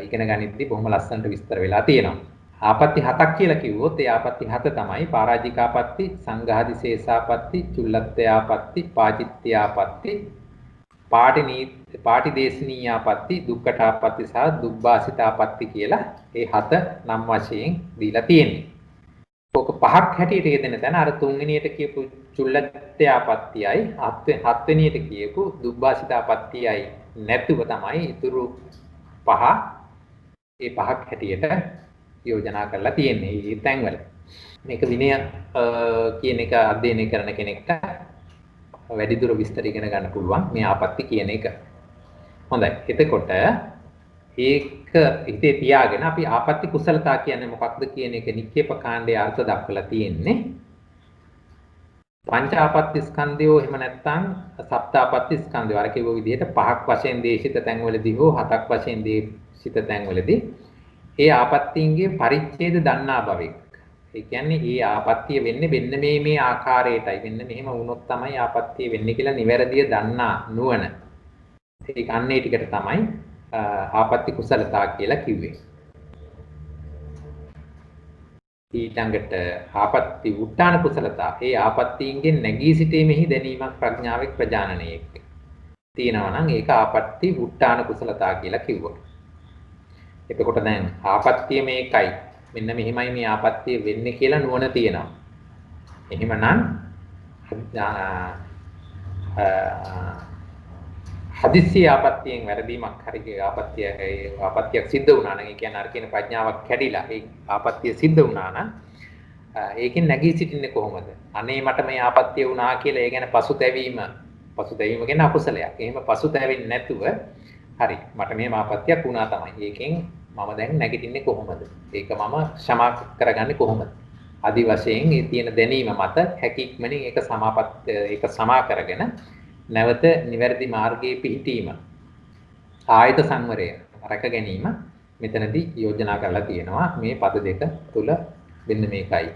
S2: ඉගෙන ගනිද්දී බොහොම ලස්සනට විස්තර වෙලා තියෙනවා. ආපත්‍ය 7ක් කියලා කිව්වොත් ඒ ආපත්‍ය 7 තමයි පරාජිකාපත්ති, සංඝාදිශේෂාපත්ති, චුල්ලත්ත්‍යාපත්ති, පාචිත්‍යාපත්ති, පාටිදේශනීයාපත්ති, දුක්ඛටාපත්ති සහ දුබ්බාසිතාපත්ති කියලා ඒ 7 නම් වශයෙන් දීලා තියෙන්නේ. ඔක 5ක් හැටියට යෙදෙන තැන අර තුන්වෙනියට කියපු චුල්ලත්ත්‍යාපත්තියයි හත්වෙනියට කියපු දුබ්බාසිතාපත්තියයි නැතුව තමයි ඊතුරු 5 ඒ 5ක් හැටියට යෝජනා කරලා තියෙන්නේ මේ තැන්වල. මේක විනය කියන එක අධ්‍යයනය කරන කෙනෙක්ට වැඩිදුර විස්තර ඉගෙන ගන්න පුළුවන් මේ ආපත්‍ය කියන එක. හොඳයි. එතකොට ඒක හිතේ තියාගෙන අපි ආපත්‍ය කුසලතා කියන්නේ මොකක්ද කියන එක නික්කේප කාණ්ඩයේ අර්ථ දක්වලා තියෙන්නේ. පංච ආපත්‍ය ස්කන්ධයෝ එහෙම නැත්නම් සප්ත ආපත්‍ය ස්කන්ධය අර කිව්ව විදිහට 5ක් වශයෙන් දේශිත තැන්වලදී හෝ 7ක් වශයෙන් දේශිත තැන්වලදී ඒ ආපත්තීන්ගේ පරිච්ඡේද දන්නා බවෙක්. ඒ කියන්නේ මේ ආපත්තිය වෙන්නේ මෙන්න මේ ආකාරයටයි. මෙන්න මෙහෙම වුණොත් තමයි ආපත්තිය වෙන්නේ කියලා නිවැරදිව දන්නා නුවණ. ඒක අන්නේ ටිකට තමයි ආපත්‍ය කුසලතා කියලා කිව්වේ. ඊළඟට ආපත්‍ය උත්තාන කුසලතා. ඒ ආපත්තීන්ගෙන් නැගී සිටීමෙහි දැනීමක් ප්‍රඥාවෙක් ප්‍රජානනයක් තියෙනවා නම් ඒක ආපත්‍ය උත්තාන කුසලතා කියලා කිව්වා. එතකොට දැන් ආපත්‍ය මේකයි. මෙන්න මෙහිමයි මේ ආපත්‍ය වෙන්නේ කියලා නුවණ තියෙනවා. එහෙමනම් හදිස්සි ආපත්‍යයෙන් වැරදීමක් හරි ආපත්‍යයක් සිද්ධ වුණා නම් ඒ කියන්නේ අර කියන ප්‍රඥාවක් කැඩිලා ඒ ආපත්‍ය සිද්ධ වුණා නම් ඒකෙන් නැගී සිටින්නේ කොහොමද? අනේ මට මේ ආපත්‍ය වුණා කියලා ඒ ගැන පසුතැවීම කියන්නේ අකුසලයක්. එහෙම පසුතැවෙන්නේ නැතුව හරි මට මේ ආපත්‍යක් වුණා තමයි. ඒකෙන් මම දැන් නැගිටින්නේ කොහොමද? ඒක මම ක්ෂමා කරගන්නේ කොහොමද? আদি වශයෙන් මේ තියෙන දැනීම මත හැකියක්මනින් ඒක සමා කරගෙන නැවත නිවැරදි මාර්ගයේ පිහිටීම ආයත සංවරය රැක ගැනීම මෙතනදී යෝජනා කරලා තියෙනවා. මේ පද දෙක තුල වෙන්න මේකයි.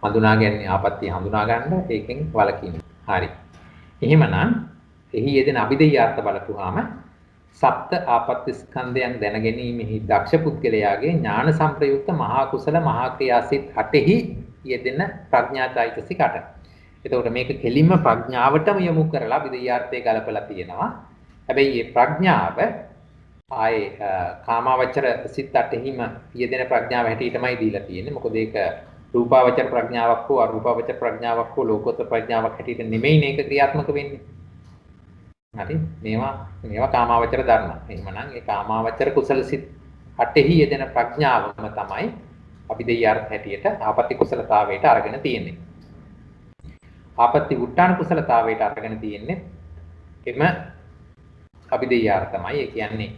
S2: හඳුනාගන්නේ ආපත්‍ය හඳුනා ගන්න ඒකෙන් වළකින්න. හරි. එහෙමනම් එහි යෙදෙන අභිධේයාර්ථ බලපුවාම සප්ත ආපත්‍ය ස්කන්ධයන් දැන ගැනීමෙහි දක්ෂ පුද්ගලයාගේ ඥාන සංප්‍රයුක්ත මහා කුසල මහා ක්‍රියාසිත 8හි යෙදෙන ප්‍රඥාචෛතසික 8. එතකොට මේක කෙලින්ම ප්‍රඥාවටම යොමු කරලා විද්‍යාර්ථයේ ගලපලා තියෙනවා. හැබැයි මේ ප්‍රඥාව ආයේ කාමාවචර සිත් 8හිම යෙදෙන ප්‍රඥාව හැටියටමයි දීලා තියෙන්නේ. මොකද ඒක රූපාවචර ප්‍රඥාවක් හෝ අරූපාවචර ප්‍රඥාවක් හෝ ලෝකෝත්තර ප්‍රඥාවක් හැටියට නෙමෙයි මේක ක්‍රියාත්මක වෙන්නේ. හරි මේවා කාමාවචර ධර්ම. එහෙමනම් ඒ කාමාවචර කුසල සිත් 8හි යෙදෙන ප්‍රඥාවම තමයි අපි දෙයාර්ථ හැටියට ආපත්‍ය කුසලතාවයට අරගෙන තියෙන්නේ. ආපත්‍ය උත්තාන කුසලතාවයට අරගෙන තියෙන්නේ එම අපි දෙයාර්ථමයි. ඒ කියන්නේ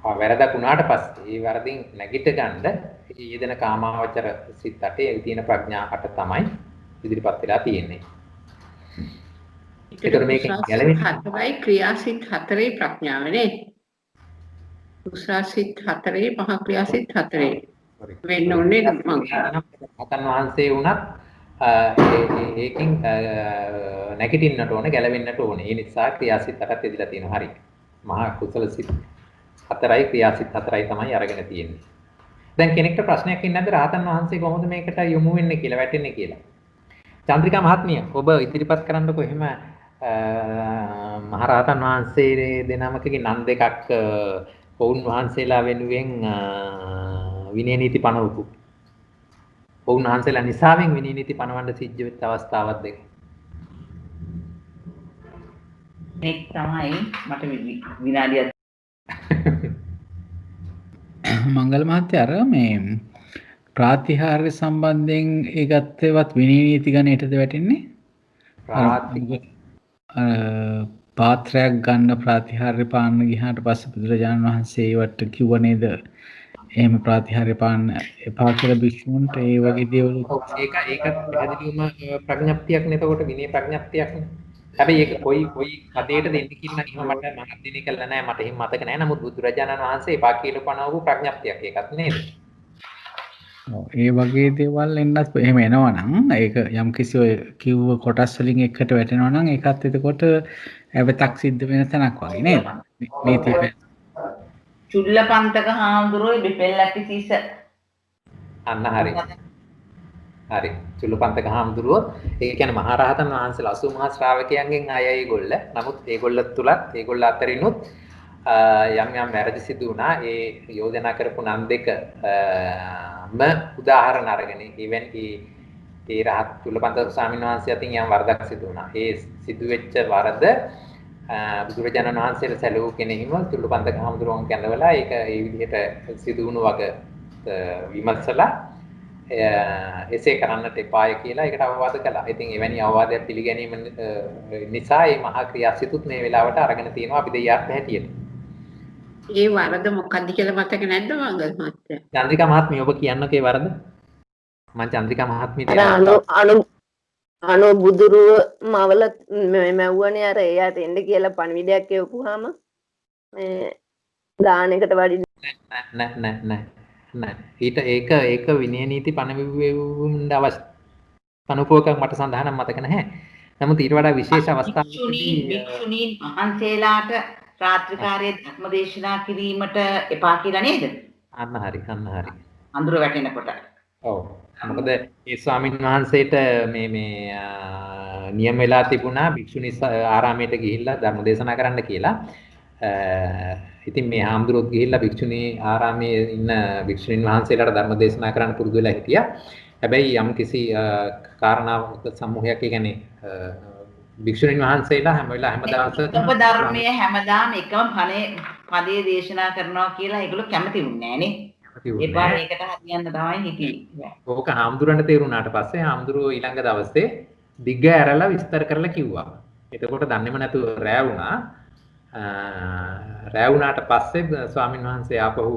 S2: වැරදක් වුණාට පස්සේ ඒ වැරදින් නැගිට ගන්න යෙදෙන කාමාවචර සිත් 8 තියෙන ප්‍රඥා 8 තමයි ඉදිරිපත් වෙලා තියෙන්නේ. ඒතර මේකෙන් ගැලවෙන්නේ
S6: 4යි ක්‍රියාසිත 4ේ ප්‍රඥාව නේද? උසාසිත 4ේ මහා ක්‍රියාසිත 4ේ. වෙන්න ඕනේ මං
S2: රහතන් වහන්සේ වුණත් ඒකින් නැගිටින්නට ඕනේ, ගැලවෙන්නට ඕනේ. ඒ නිසා ක්‍රියාසිත 8ක් එදිලා තියෙනවා. හරි. මහා කුසල සිත් 4යි ක්‍රියාසිත 4යි තමයි අරගෙන තියෙන්නේ. දැන් කෙනෙක්ට ප්‍රශ්නයක් ඉන්නේ නැද්ද රහතන් වහන්සේ කොහොමද මේකට යොමු වෙන්නේ කියලා, වැටෙන්නේ කියලා? චන්ද්‍රිකා මහත්මිය ඔබ ඉදිරිපත් කරන්නකො එහෙම මහරහතන් වහන්සේ දෙනමකගේ නම් දෙකක් වුන් වහන්සේලා වෙනුවෙන් විනය නීති පනවපු. වුන් වහන්සේලා නිසාවෙන් විනය නීති පනවන්න සිද්ධ වෙච්ච අවස්ථාවක් දෙක.
S5: මේක තමයි මට විනාඩියක්
S1: මංගල මහත්තයා අර මේ ප්‍රාතිහාර්ය සම්බන්ධයෙන් ඒ ගත්තේවත් විනය නීති ගණයටද වැටෙන්නේ? පාත්‍රයක් ගන්න ප්‍රාතිහාර්ය පාන්න ගියාට පස්සේ බුදුරජාණන් වහන්සේ ඒවට කිව්ව නේද? එහෙම ප්‍රාතිහාර්ය පාන්න එපා කියලා භික්ෂුන්ට ඒ වගේ දේවල්
S2: ඒක පැහැදිලිවම ප්‍රඥප්තියක් නේ. එතකොට විනය ප්‍රඥප්තියක් නේ. හැබැයි ඒක කොයි පදේට දෙන්න කියලා නම් මට මතක් දෙන්නේ කළා නෑ. මට එහෙම මතක නෑ. නමුත් බුදුරජාණන් වහන්සේ එපා කියලා පනවපු ප්‍රඥප්තියක් ඒකත් නේද?
S1: ඒ වගේ දේවල් එන්නත් එහෙම එනවා නම් ඒක යම් කිසි ඔය කිව්ව කොටස් වලින් එකට වැටෙනවා නම් ඒකත් එතකොට ඇවතක් සිද්ධ වෙන තැනක් වගේ නේද? නීති
S5: චුල්ලපන්තක හාමුදුරුවෝ බෙපෙල්ලටි සීස
S2: අන්න හරි. හරි. චුල්ලපන්තක හාමුදුරුවෝ ඒ කියන්නේ මහරහතන් වහන්සේලා 80 මහා ශ්‍රාවකයන්ගෙන් අය ඒගොල්ල. නමුත් ඒගොල්ල තුලත් ඒගොල්ල අතරිනුත් යම් වැරදි සිදු වුණා. ඒ යෝජනා කරපු නම් දෙක උදාහරණ අරගෙන ඉවෙන් ඒ රහත් චුල්ලපන්තක ස්වාමීන් වහන්සේ අතින් යම් වරදක් සිදු වුණා. ඒ සිදු වෙච්ච වරද බුදුරජාණන් වහන්සේට සැලවූ කෙනෙහිම චුල්ලපන්තක හාමුදුරුවන් කැඳවලා ඒක ඒ විදිහට සිදු වුණු වගේ විමර්ශලා එසේ කරන්නට එපාය කියලා ඒකට අවවාද කළා. ඉතින් එවැනි අවවාදයක් පිළිගැනීම නිසා මේ මහා ක්‍රියාසිතුත් මේ වෙලාවට අරගෙන තියෙනවා අපි දෙයියත් හැටියට.
S6: ඒ වරද මොකක්ද කියලා මතක නැද්ද මංගල මහත්තයා?
S2: චන්ද්‍රිකා මහත්මිය ඔබ කියන්නකේ වරද? මම චන්ද්‍රිකා මහත්මියට
S3: අනු බුදුරුව මවල මැව්වනේ අර එයාට එන්න කියලා පණිවිඩයක් එවපුවාම මේ දානයකට වඩින්න
S2: නෑ. ඒක විනය නීති පනවන්න අවශ්‍ය අනුපෝකක් මට සඳහනම් මතක නැහැ. නමුත් ඊට වඩා විශේෂ අවස්ථාවකදී
S5: භික්ෂුණීන් වහන්සේලාට රාත්‍රිකාරයේ ධර්ම දේශනා කිරීමට එපා කියලා නේද?
S2: අන්න හරි.
S5: අඳුර වැටෙනකොට.
S2: ඔව්. මොකද ඒ ස්වාමීන් වහන්සේට මේ නියම වෙලා තිබුණා භික්ෂුණී ආරාමයට ගිහිල්ලා ධර්ම දේශනා කරන්න කියලා. ඉතින් මේ හාමුදුරුවෝ ගිහිල්ලා භික්ෂුණී ආරාමයේ ඉන්න භික්ෂුණීන් වහන්සේලාට ධර්ම දේශනා කරන්න පුරුදු වෙලා හිටියා. හැබැයි යම් කිසි කාරණාවක සමූහයක් කියන්නේ භික්ෂුණීන් වහන්සේලා හැම දවසකම
S5: ඔබ ධර්මයේ හැමදාම එකම පදේ දේශනා කරනවා කියලා ඒගොල්ලෝ කැමති වුණේ නෑනේ. ඒ පාර ඒකට හරියන්න තමයි හිටියේ.
S2: ඕක හාමුදුරන්ට තේරුණාට පස්සේ හාමුදුරුවෝ ඊළඟ දවසේ දිග ඇරලා විස්තර කරලා කිව්වා. එතකොට දන්නේම නැතුව රෑ වුණා. රෑ වුණාට පස්සේ ස්වාමින් වහන්සේ ආපහු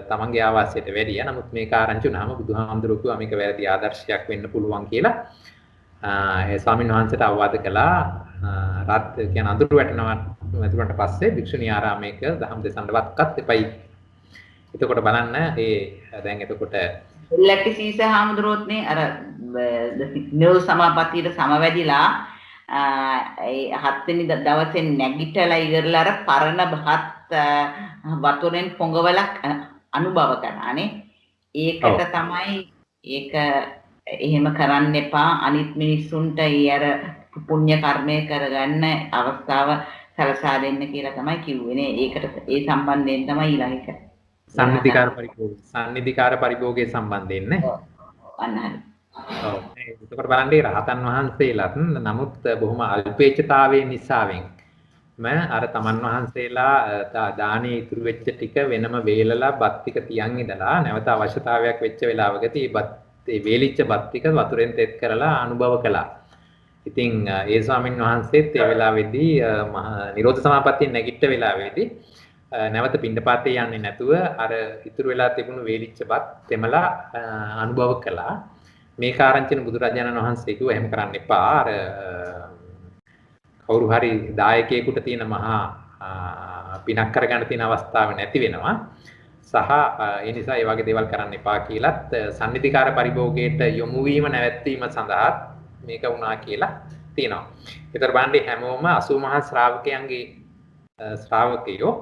S2: තමන්ගේ ආවාසයට වැඩියා. නමුත් මේක ආරංචි වුණාම බුදුහාමුදුරුවෝ කිව්වා මේක වැරදි ආදර්ශයක් වෙන්න පුළුවන් කියලා. ඒ ස්වාමින් වහන්සේට අවවාද කළා. රාත් කියන අඳුර වැටෙනවාට පස්සේ භික්ෂුණී ආරාමයක දහම් දෙසන්නවත්කත් එපයි. එතකොට බලන්න දැන් එතකොට
S5: ලැටි සීස හාමුදුරුවෝත්නේ අර නිරෝධ සමාපත්තියට සමවැදිලා ඒ 7 වෙනි දවසේ නැගිටලා ඉවරලා අර පරණ බහත් වතුරෙන් පොඟවලා අනුභව කරනානේ. ඒකට තමයි ඒක එහෙම කරන්න එපා. අනිත් මිනිස්සුන්ට අර පුණ්‍ය කර්මය කරගන්න අවස්ථාව සලසා දෙන්න කියලා තමයි කිව්වේ. ඒකට ඒ සම්බන්ධයෙන් තමයි ඊළඟ එක.
S2: සම්නිධිකාර පරිභෝගයේ සම්බන්ධයෙන් නේ.
S5: අන්න හරි.
S2: ඔව්. ඒකට බලන්නේ රහතන් වහන්සේලාත් නමුත් බොහොම අල්පේච්ඡතාවයේ නිසාවෙන් අර තමන් වහන්සේලා දානේ ඉතුරු වෙච්ච ටික වෙනම වේලලා බත් ටික තියන් ඉඳලා නැවත අවශ්‍යතාවයක් වෙච්ච වෙලාවකදී ඒ වේලිච්ච බත් ටික වතුරෙන් තෙත් කරලා අනුභව කළා. ඉතින් ඒ ස්වාමින් වහන්සේත් ඒ වෙලාවේදී නිරෝධ සමාපත්තියෙන් නැගිට්ට වෙලාවේදී නැවත පිණ්ඩපාතේ යන්නේ නැතුව අර ඉතුරු වෙලා තිබුණු වේලිච්ච බත් තෙමලා අනුභව කළා. මේ කාරණචින බුදුරජාණන් වහන්සේ කිව්වා එහෙම කරන්න එපා. අර කවුරු හරි දායකයෙකුට තියෙන මහා පිනක් කරගන්න තියෙන අවස්ථාව නැති වෙනවා. සහ ඒ නිසා ඒ වගේ දේවල් කරන්න එපා කියලත් සම්නිධිකාර පරිභෝගයට යොමු වීම නැවැත්වීම සඳහා මේක වුණා කියලා තියෙනවා. ඒතර බණ්ඩේ හැමෝම 80 මහා ශ්‍රාවකයන්ගේ ශ්‍රාවකයෝ.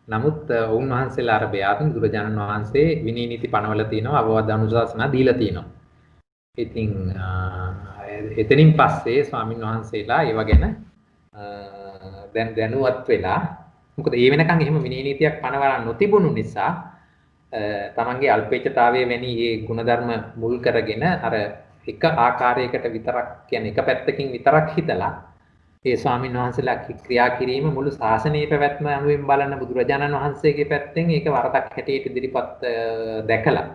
S2: නමුත් උන්වහන්සේලා අර බයාතුන් බුදුරජාණන් වහන්සේ විනී නීති පනවල තියෙනවා, අවවාද අනුශාසනා දීලා තියෙනවා. ඉතින් එතනින් පස්සේ ස්වාමින් වහන්සේලා ඒව ගැන දැන් දැනුවත් වෙලා, මොකද ඒ වෙනකන් එහෙම විනී නීතියක් පනවලා නොතිබුණු නිසා තමන්ගේ අල්පේච්ඡතාවයේ වැනි මේ ಗುಣධර්ම මුල් කරගෙන අර එක ආකාරයකට විතරක් කියන්නේ එක පැත්තකින් විතරක් හිතලා ඒ ස්වාමින් වහන්සේලා ක්‍රියා කිරීම මුළු ශාසනයේ පැවැත්ම අනුවෙන් බලන බුදුරජාණන් වහන්සේගේ පැත්තෙන් ඒක වරදක් හැටියට ඉදිරිපත් දැකලා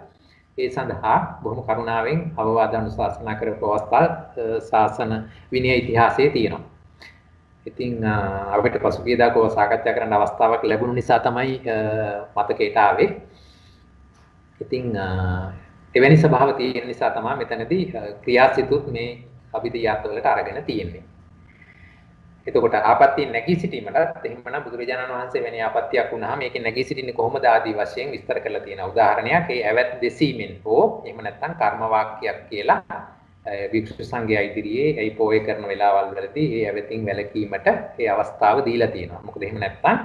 S2: ඒ සඳහා බොහොම කරුණාවෙන් අවවාද අනුශාසනා කරපු අවස්ථා ශාසන විනය ඉතිහාසයේ තියෙනවා. ඉතින් අපිට පසුගියදා කෝ සාකච්ඡා කරන්න අවස්ථාවක් ලැබුණු නිසා තමයි මතකයට ආවේ. ඉතින් එවැනි ස්වභාව තියෙන නිසා තමයි මෙතනදී ක්‍රියාසිතුත් මේ අභිධියාත් වලට අරගෙන තියෙන්නේ. එතකොට ආපත්‍ය නැගී සිටීමටත් එහෙමනම් බුදුරජාණන් වහන්සේ වෙන ආපත්‍යක් වුණාම මේකේ නැගී සිටින්නේ කොහොමද ආදී වශයෙන් විස්තර කරලා තියෙන උදාහරණයක් ඒ ඇවැත් දෙසීමෙන් හෝ එහෙම නැත්නම් කර්ම වාක්‍යයක් කියලා වික්ෂු සංඝයා ඉදිරියේ ඒ පොයේ කරන වෙලාවල් වලදී ඒ ඇවැතින් වැළකීමට ඒ අවස්ථාව දීලා තියෙනවා. මොකද එහෙම නැත්නම්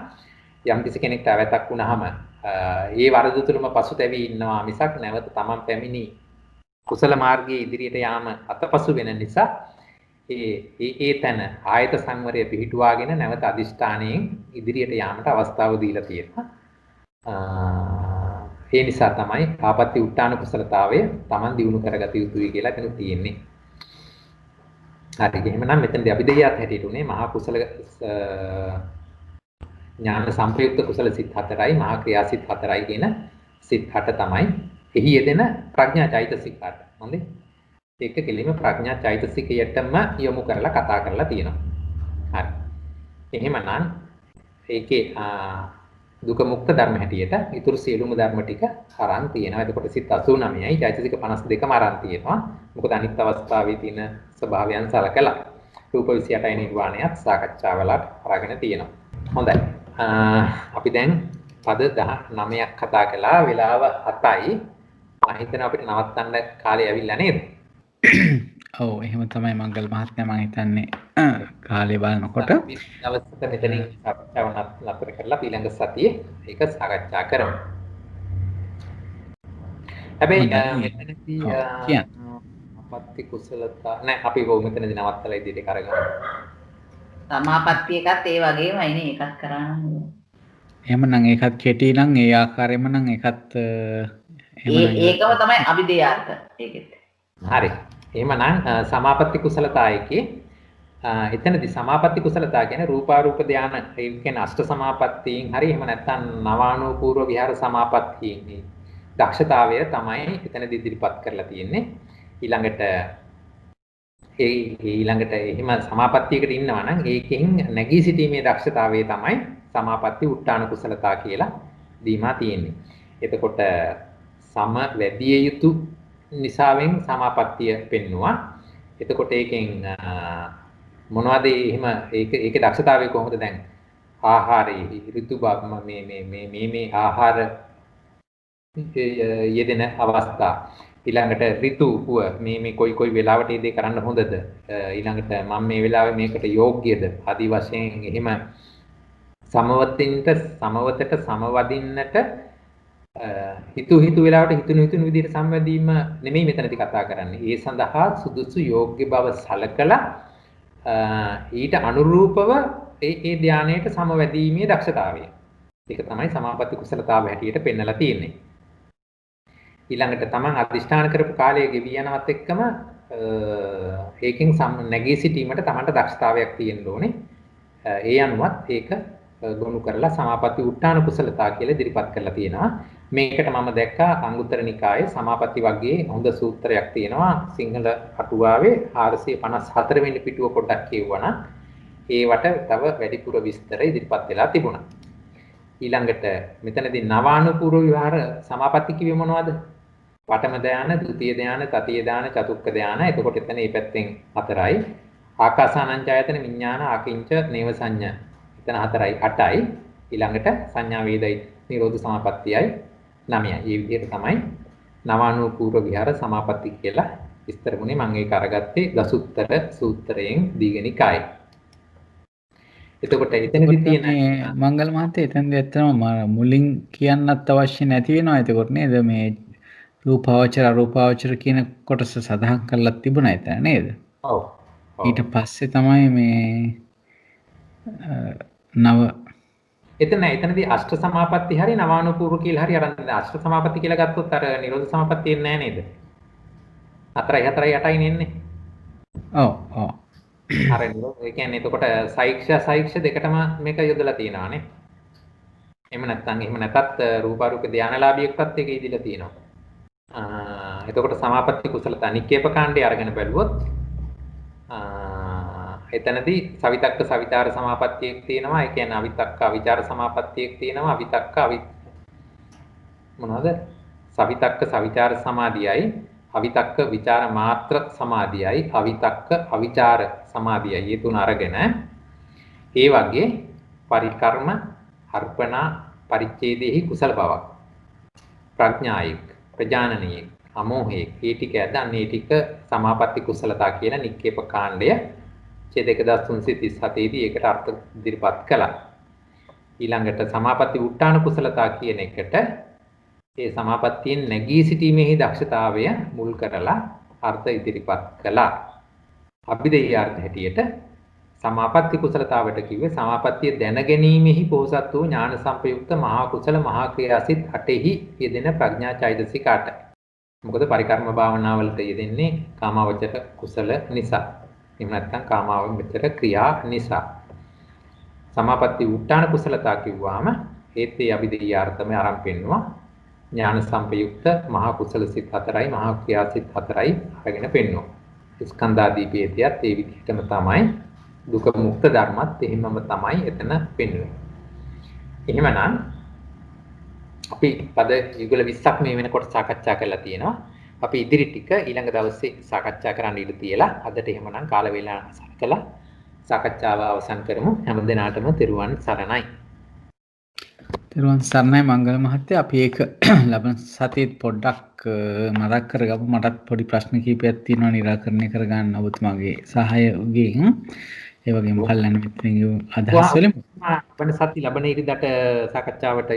S2: යම් කිසි කෙනෙක්ට ඇවැතක් වුණාම ඒ වරද තුලම පසුතැවි ඉන්නවා මිසක් නැවත තමන් පැමිණි කුසල මාර්ගයේ ඉදිරියට යාම අතපසු වෙන නිසා ඒ තැන ආයත සංවරය පිහිටුවාගෙන නැවත අදිෂ්ඨානයෙන් ඉදිරියට යාමට අවස්ථාව දීලා තියෙනවා. ඒ නිසා තමයි ආපත්‍ය උත්තාන කුසලතාවය Taman දිනු කරගත යුතුයි කියලා එතන තියෙන්නේ. හරි එහෙමනම් මෙතනදී අභිධේයත් හැටියට උනේ මහා කුසල ඥාන සංප්‍රයුක්ත කුසල සිත් 4යි මහා ක්‍රියා සිත් 4යි කියන සිත් 8 තමයි එහි යෙදෙන ප්‍රඥා චෛතසික 8. හොඳේ. ඒක කෙලින්ම ප්‍රඥා චෛතසිකයටම යොමු කරලා කතා කරලා තියෙනවා. හරි. එහෙමනම් ඒකේ දුක මුක්ත ධර්ම හැටියට ඊතුරු සියලුම ධර්ම ටික අරන් තියෙනවා. එතකොට සිත් 89යි චෛතසික 52ම අරන් තියෙනවා. මොකද අනිත් අවස්ථාවේ තියෙන ස්වභාවයන් සලකලා රූප 28යි නිර්වාණයත් සාකච්ඡාවලට අරගෙන තියෙනවා. හොඳයි. අපි දැන් පද 19ක් කතා කළා. වෙලාව 7යි. මම හිතනවා අපිට නවත්තන්න කාලය ඇවිල්ලා නේද?
S1: ඔව් එහෙම තමයි මංගල් මහත්මයා මම හිතන්නේ කාලේ බලනකොට
S2: දවසක මෙතනින් සාකච්ඡාව නතර කරලා ඊළඟ සතියේ ඒක සාකච්ඡා කරමු. හැබැයි මෙතනදී අපත්‍ය කුසලතා නෑ අපි මෙතනදී නවත්තලා ඉදිරියට කරගමු.
S5: සමාපatti එකත් ඒ වගේමයි නේ එකක් කරා නම්.
S1: එහෙමනම් ඒකත් කෙටි නම් ඒ ආකාරයෙන්ම නම් ඒකත්
S5: ඒකම තමයි අභිධේයාර්ථ ඒකෙත්.
S2: හරි. එහෙමනම් සමාපatti කුසලතා එකේ එතනදී සමාපatti කුසලතා කියන්නේ රූපාරූප ධානය ඒ කියන්නේ අෂ්ට සමාපත්තීන් හරි එහෙම නැත්නම් නවානුපූර්ව විහාර සමාපත්තීන් දක්ෂතාවය තමයි එතනදී ඉදිරිපත් කරලා තියෙන්නේ. ඊළඟට එහෙම සමාපත්තියකට ඉන්නවා නම් ඒකෙන් නැගී සිටීමේ දක්ෂතාවය තමයි සමාපatti උට්ටාන කුසලතා කියලා දීමා තියෙන්නේ. එතකොට සම වැඩි යුතු නිසාවෙන් සමාපත්තිය පෙන්නවා. එතකොට ඒකෙන් මොනවද එහෙම ඒකේ දක්ෂතාවය කොහොමද දැන් ආහාරයේ ඍතු මේ ආහාර යෙදෙන අවස්ථා ඊළඟට ඍතුව මේ කොයි වෙලාවට මේ දේ කරන්න හොඳද ඊළඟට මම මේ වෙලාවේ මේකට යෝග්‍යද ආදි වශයෙන් එහෙම සමවතට සමවදින්නට හිතු වෙලාවට හිතුණු විදිහට සම්වැදීම නෙමෙයි මෙතනදී කතා කරන්නේ. ඒ සඳහා සුදුසු යෝග්‍ය බව සලකලා ඊට අනුරූපව ඒ ධානයට සමවැදීමේ දක්ෂතාවය. ඒක තමයි සමාපatti කුසලතාව හැටියට පෙන්වලා තියෙන්නේ. ඊළඟට තමන් අධිෂ්ඨාන කරපු කාලය ගෙවි යනවත් එක්කම ඒකෙන් නැගී සිටීමට තමන්ට දක්ෂතාවයක් තියෙන්න ඕනේ. ඒ අනුවත් ඒක ගොනු කරලා සමාපatti උට්ටාන කුසලතා කියලා ඉදිරිපත් කරලා තියෙනවා. මේකට මම දැක්කා අංගුත්තර නිකායේ සමාපatti වර්ගයේ හොඳ සූත්‍රයක් තියෙනවා. සිංහල අටුවාවේ 454 වෙනි පිටුව පොඩ්ඩක් කියවුවනම් ඒවට තව වැඩිපුර විස්තර ඉදිරිපත් වෙලා තිබුණා. ඊළඟට මෙතනදී නවානුපූර්ව විහාර සමාපatti කිව්වේ මොනවද? පඨම ධාන, ဒုတိ ය ධාන, තතිය ධාන, චතුක්ක ධාන. එතකොට එතන මේ පැත්තෙන් 4යි. ආකාසානංචායතන විඥාන ආකින්ච නේව සංඥා. එතන 4යි 8යි. ඊළඟට සංඥා වේදයි නිරෝධ සමාපත්තියයි 9යි. මේ විදිහට තමයි නවානුපූර්ව විහාර සමාපatti කියලා විස්තර වුණේ. මම ඒක අරගත්තේ දසුත්තර සූත්‍රයෙන් දීඝනිකායේ. එතකොට එතනදී තියෙන
S1: මංගල මහත්තයා එතනදී ඇත්තම මුලින් කියන්නත් අවශ්‍ය නැති වෙනවා. එතකොට නේද මේ රූපාවචර අරූපාවචර කියන කොටස සඳහන් කරලා තිබුණා එතන නේද?
S2: ඔව්.
S1: ඊට පස්සේ තමයි මේ නව
S2: එතනදී අෂ්ට සමාපatti හරි නවානුපූර්ව කියලා හරි අරන් අෂ්ට සමාපatti කියලා ගත්තොත් අර නිරෝධ සමාපatti එන්නේ නැහැ නේද? 4යි 4යි 8යි නෙන්නේ.
S1: ඔව් ඔව්.
S2: අර නිරෝධ ඒ කියන්නේ එතකොට සෛක්ෂ දෙකටම මේක යොදලා තියෙනවානේ. එහෙම නැත්ත් රූපාරූප ධානලාභියෙක්වත් ඒක ඉදිලා තියෙනවා. එතකොට සමාපatti කුසලතා නික්කේප කාණ්ඩය අරගෙන බැලුවොත් එතනදී සවිතක්ක සවිතාර සමාපත්තියක් තියෙනවා. ඒ කියන්නේ අවිතක්ක අවිචාර සමාපත්තියක් තියෙනවා. අවිතක්ක මොනවද? සවිතක්ක සවිචාර සමාධියයි අවිතක්ක විචාර මාත්‍ර සමාධියයි අවිතක්ක අවිචාර සමාධියයි. මේ තුන අරගෙන ඒ වගේ පරිකර්ම අර්පණා පරිච්ඡේදෙහි කුසල බවක් ප්‍රඥායික ප්‍රජානනීය අමෝහයේ ඒ ටික ඇදන් ඒ ටික සමාපatti කුසලතා කියන නික්කේප කාණ්ඩය ඡේද 1337 දී ඒකට අර්ථ ඉදිරිපත් කළා. ඊළඟට සමාපatti උට්ටාන කුසලතා කියන එකට ඒ සමාපත්තියෙන් නැගී සිටීමේහි දක්ෂතාවය මුල් කරලා අර්ථ ඉදිරිපත් කළා. අභිධේයාර්ථ හැටියට සමාපatti කුසලතාවට කිව්වේ සමාපත්තිය දැනගැනීමෙහි පොහසත් වූ ඥාන සංපයුක්ත මහා කුසල මහා ක්‍රියාසිත 8හි යෙදෙන ප්‍රඥා චෛතසික 8. මොකද පරිකර්ම භාවනාවලට යෙදෙන්නේ කාමාවචර කුසල නිසා. එහෙම නැත්නම් කාමාවචර ක්‍රියා නිසා. සමාපatti උට්ටාන කුසලතා කිව්වාම ඒත් ඒ අභිධේයාර්ථම ආරම්භ වෙනවා. ඥාන සංපයුක්ත මහා කුසල සිත් 4යි මහා ක්‍රියා සිත් 4යි අරගෙන පෙන්වනවා. ස්කන්ධාදීපේතියත් ඒ විදිහටම තමයි දුක මුක්ත ධර්මත් එහෙමම තමයි එතන පෙන්වන්නේ. එහෙමනම් අපි පද යුගල 20ක් මේ වෙනකොට සාකච්ඡා කරලා තියෙනවා. අපි ඉදිරි ටික ඊළඟ දවසේ සාකච්ඡා කරන්න ඉඩ තියලා අදට එහෙමනම් කාල වේලාව සලකලා සාකච්ඡාව අවසන් කරමු. හැම දිනාටම තෙරුවන් සරණයි.
S1: තෙරුවන් සරණයි මංගල මහත්තයා. අපි ඒක ලබන සතියේත් පොඩ්ඩක් මතක් කරගමු. මටත් පොඩි ප්‍රශ්න කිහිපයක් තියෙනවා निराකරණය කරගන්න ඔබතුමාගේ සහායයෙන්. ඒ වගේම කල්යනා මිත්‍රයන්ගේ අදහස් වලින්
S2: ලබන සති ලබන ඉරිදට සාකච්ඡාවට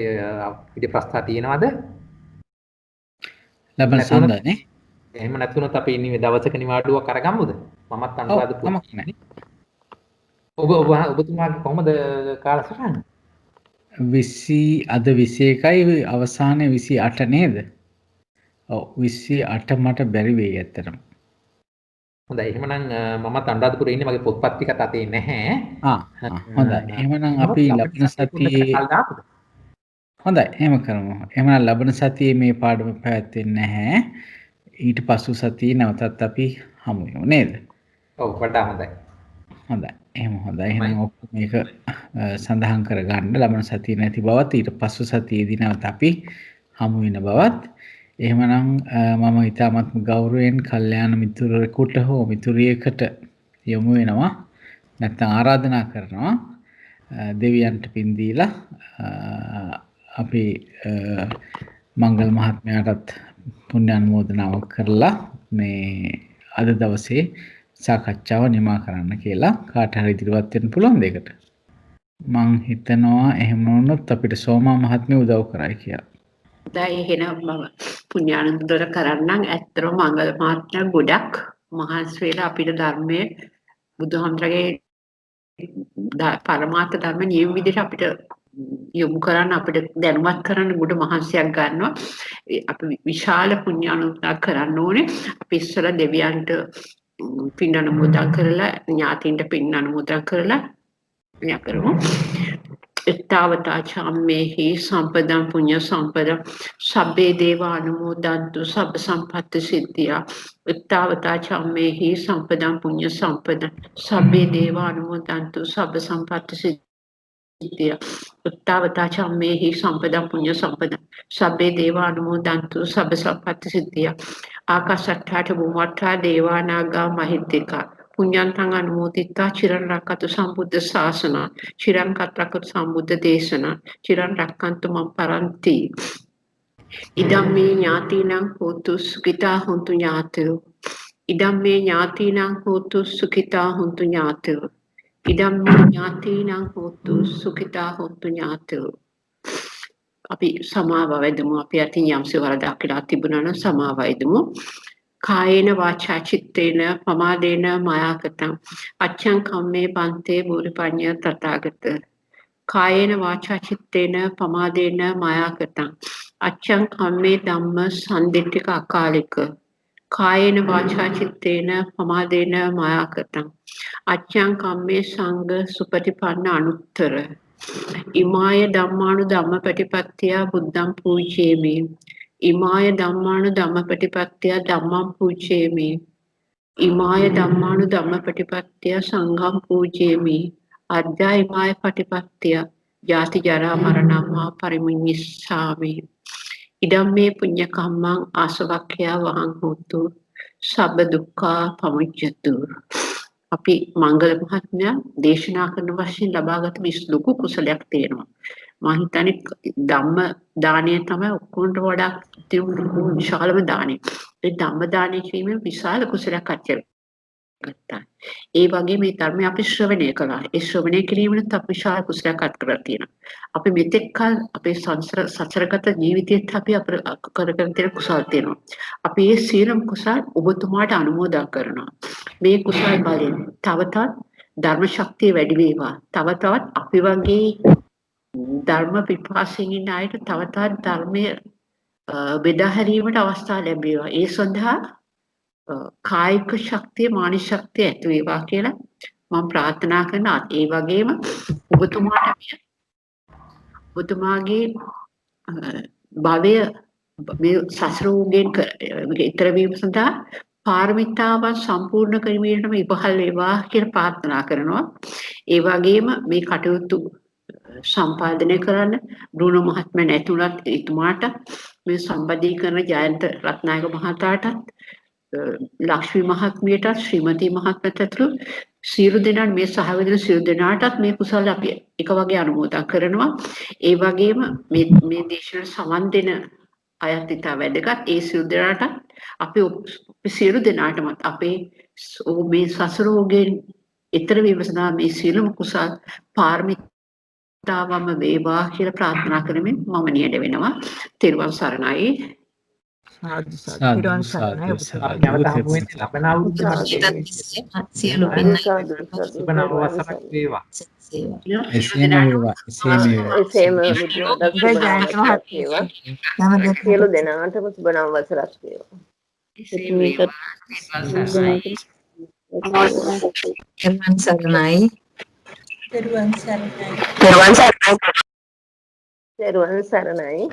S2: ඉදි ප්‍රස්තාව තියෙනවද?
S1: ලබන සඳහනේ.
S2: එහෙම නැත්නම් අපි ඉන්නේ දවසක නිවාඩුවක් අරගමුද? මමත් අනුරාධපුරේ. ඔබතුමාගේ කොහොමද කාලසටහන?
S1: 20 අද 21යි අවසානයේ 28 නේද? ඔව් 28 මට බැරි වෙයි ඇත්තටම.
S2: හොඳයි එහෙමනම් මමත් අනුරාධපුරේ ඉන්නේ මගේ පොත්පත් ටිකත් අතේ නැහැ.
S1: හොඳයි. එහෙමනම් අපි ලබන සතියේ හොඳයි එහෙම කරමු. එහෙමනම් ලබන සතියේ මේ පාඩම පැවැත්වෙන්නේ නැහැ. ඊට පසු සතියේ නැවතත් අපි හමු වෙමු නේද?
S2: ඔව් වඩා හොඳයි.
S1: හොඳයි. එහෙම හොඳයි. එහෙනම් ඔක්කොම මේක සඳහන් කරගන්න ලබන සතියේ නැති බවත් ඊට පසු සතියේදී නැවත අපි හමු වෙන බවත්. එහෙමනම් මම ඊටමත් ගෞරවයෙන් කල්යාණ මිතුරෙකුට හෝ මිතුරියකට යොමු වෙනවා. නැත්නම් ආරාධනා කරනවා දෙවියන්ට පින් දීලා අපි මංගල මහත්මයාටත් පුණ්‍ය අනුමෝදනාවක් කරලා මේ අද දවසේ සාකච්ඡාව නිමා කරන්න කියලා කාට හරි ඉදිරියට වෙන්න පුළුවන් දෙයකට. මං හිතනවා එහෙම වුණොත් අපිට සෝමා මහත්මිය උදව් කරයි කියලා.
S6: දැන් එහෙනම් මම පුණ්‍යානුමෝදන කරන්නම්. ඇත්තටම මංගල මහත්මයා ගොඩක් මහන්සි වෙලා අපිට ධර්මයේ බුදුහාමරගේ පරමාර්ථ ධර්ම නියම විදිහට අපිට යොමු කරන්න අපිට දැනුවත් කරන්න ගොඩ මහන්සියක් ගන්නවා. අපි විශාල පුණ්‍යානුමෝදනා කරන්න ඕනේ. අපි ඉස්සර දෙවියන්ට පින් අනුමෝදන් කරලා ඥාතීන්ට පින් අනුමෝදන් කරලා මෙයා කරමු. එත්තාවතා චම්මේහි සම්පදම් පුඤ්ඤ සම්පදම් සබ්බේ දේවා අනුමෝදන්තු සබ්බ සම්පත්ති සිද්ධියා. එත්තාවතා චම්මේහි සම්පදම් පුඤ්ඤ සම්පදම් සබ්බේ දේවා අනුමෝදන්තු සබ්බ සම්පත්ති සිද්ධියා. එත්තාවතා චම්මේහි සම්පදම් පුඤ්ඤ සම්පදම් සබ්බේ දේවා අනුමෝදන්තු සබ්බ සම්පත්ති සිද්ධියා. ආකාශට්ඨාට බුම්වට්ඨා දේවා නාග මහිද්దిక පුඤ්ඤන්තං අනුමෝදිතා චිරන් රැක්කතු සම්බුද්ධ ශාසන චිරන් රැක්කතු සම්බුද්ධ දේශනා චිරන් රැක්කන්තු මම් පරන්ති ඉදම්මේ ඥාතිනං හෝතු සුඛිතා හොන්තු ඥාතයෝ ඉදම්මේ ඥාතිනං හෝතු සුඛිතා හොන්තු ඥාතයෝ ඉදම්මේ ඥාතිනං හෝතු සුඛිතා හොන්තු ඥාතයෝ අපි සමාව වේදමු අපි අතින් යම්සේ වරදක් කියලා තිබුණා නම් සමාව වේදමු කායේන වාචා චිත්තේන පමාදේන මායාකතං අච්ඡං කම්මේ පන්තේ බුරිපඤ්ඤ තථාගත කායේන වාචා චිත්තේන පමාදේන මායාකතං අච්ඡං කම්මේ ධම්ම සම්දිට්ඨික අකාලික කායේන වාචා චිත්තේන පමාදේන මායාකතං අච්ඡං කම්මේ සංඝ සුපටිපන්න අනුත්තර ඉමාය ධම්මානු ධම්මපටිපත්තිය බුද්ධං පූජේමි ඉමාය ධම්මානු ධම්මපටිපත්තිය ධම්මං පූජේමි ඉමාය ධම්මානු ධම්මපටිපත්තිය සංඝං පූජේමි අද්දා ඉමාය පටිපත්තිය ජාති ජරා මරණං පරිමුඤ්ඤස්සාමි ඉදම්මේ පුඤ්ඤ කම්මං ආසවක්ඛ්‍යා වහං හෝතු සබ්බ දුක්ඛා පමුච්ඡතු අපි මංගල මහත්මයා දේශනා කරන වශයෙන් ලබාගත් ලොකු කුසලයක් තියෙනවා මම හිතන්නේ ධම්ම දානය තමයි ඔක්කොන්ට වඩා තියුණු විශාලම දානය ඒ ධම්ම දානය කියන්නේ විශාල කුසලයක් අත්‍යවශ්‍යයි ගත්තා. ඒ වගේ මේ ධර්මය අපි ශ්‍රවණය කළා. ඒ ශ්‍රවණය කිරීමෙන් අපි විශාල කුසලයක් අත් කරලා තියෙනවා. අපි මෙතෙක් කල අපේ සසරගත ජීවිතයේත් අපි කරගෙන තියෙන කුසල් තියෙනවා. අපි මේ සියලුම කුසල් ඔබතුමාට අනුමෝදන් කරනවා. මේ කුසල් බලයෙන් තව තවත් ධර්ම ශක්තිය වැඩි වේවා. තව තවත් අපි වගේ ධර්ම පිපාසයෙන් ඉන්න අයට තව තවත් ධර්මයේ බෙදා හැරීමට අවස්ථාව ලැබේවා. ඒ සඳහා කායික ශක්තිය මානසික ශක්තිය ඇති වේවා කියලා මම ප්‍රාර්ථනා කරනවා. ඒ වගේම ඔබතුමාගේ භවය මේ සසරෝගෙන් ඊතර වීම සඳහා පාරමිතාවන් සම්පූර්ණ කිරීමටම ඉපහල් වේවා කියලා ප්‍රාර්ථනා කරනවා. ඒ වගේම මේ කටයුතු සම්පාදනය කරන්න බ්‍රුනෝ මහත්මයා නැතුණත් එතුමාට මේ සම්බන්ධීකරණ ජයන්ත රත්නායක මහතාටත් ලක්ෂ්මී මහත්මියටත් ශ්‍රීමති මහත්මයාටත් සියලු දෙනාට මේ සහවැදෙන සියලු දෙනාටත් මේ කුසල අපි එක වගේ අනුමෝදන් කරනවා. ඒ වගේම මේ දේශන සමන් දෙන අයත් ඉතා වැදගත්. ඒ සියලු දෙනාට අපි සියලු දෙනාටම අපේ මේ සසරෝගෙන් ඊතර වීම සඳහා මේ සියලුම කුසල පාරමිතාවම වේවා කියලා ප්‍රාර්ථනා කරමින් මම නියැට වෙනවා. තෙරුවන් සරණයි.
S2: නැවත හමු වෙන ලබන අවුරුද්දට
S3: සියලු පින්
S2: සුබ නව වසරක් වේවා.
S1: එසේම වේවා.
S3: එසේම සියලු දෙනාටම සුබ නව වසරක් වේවා.
S7: තෙරුවන් සරණයි.
S3: තෙරුවන් සරණයි.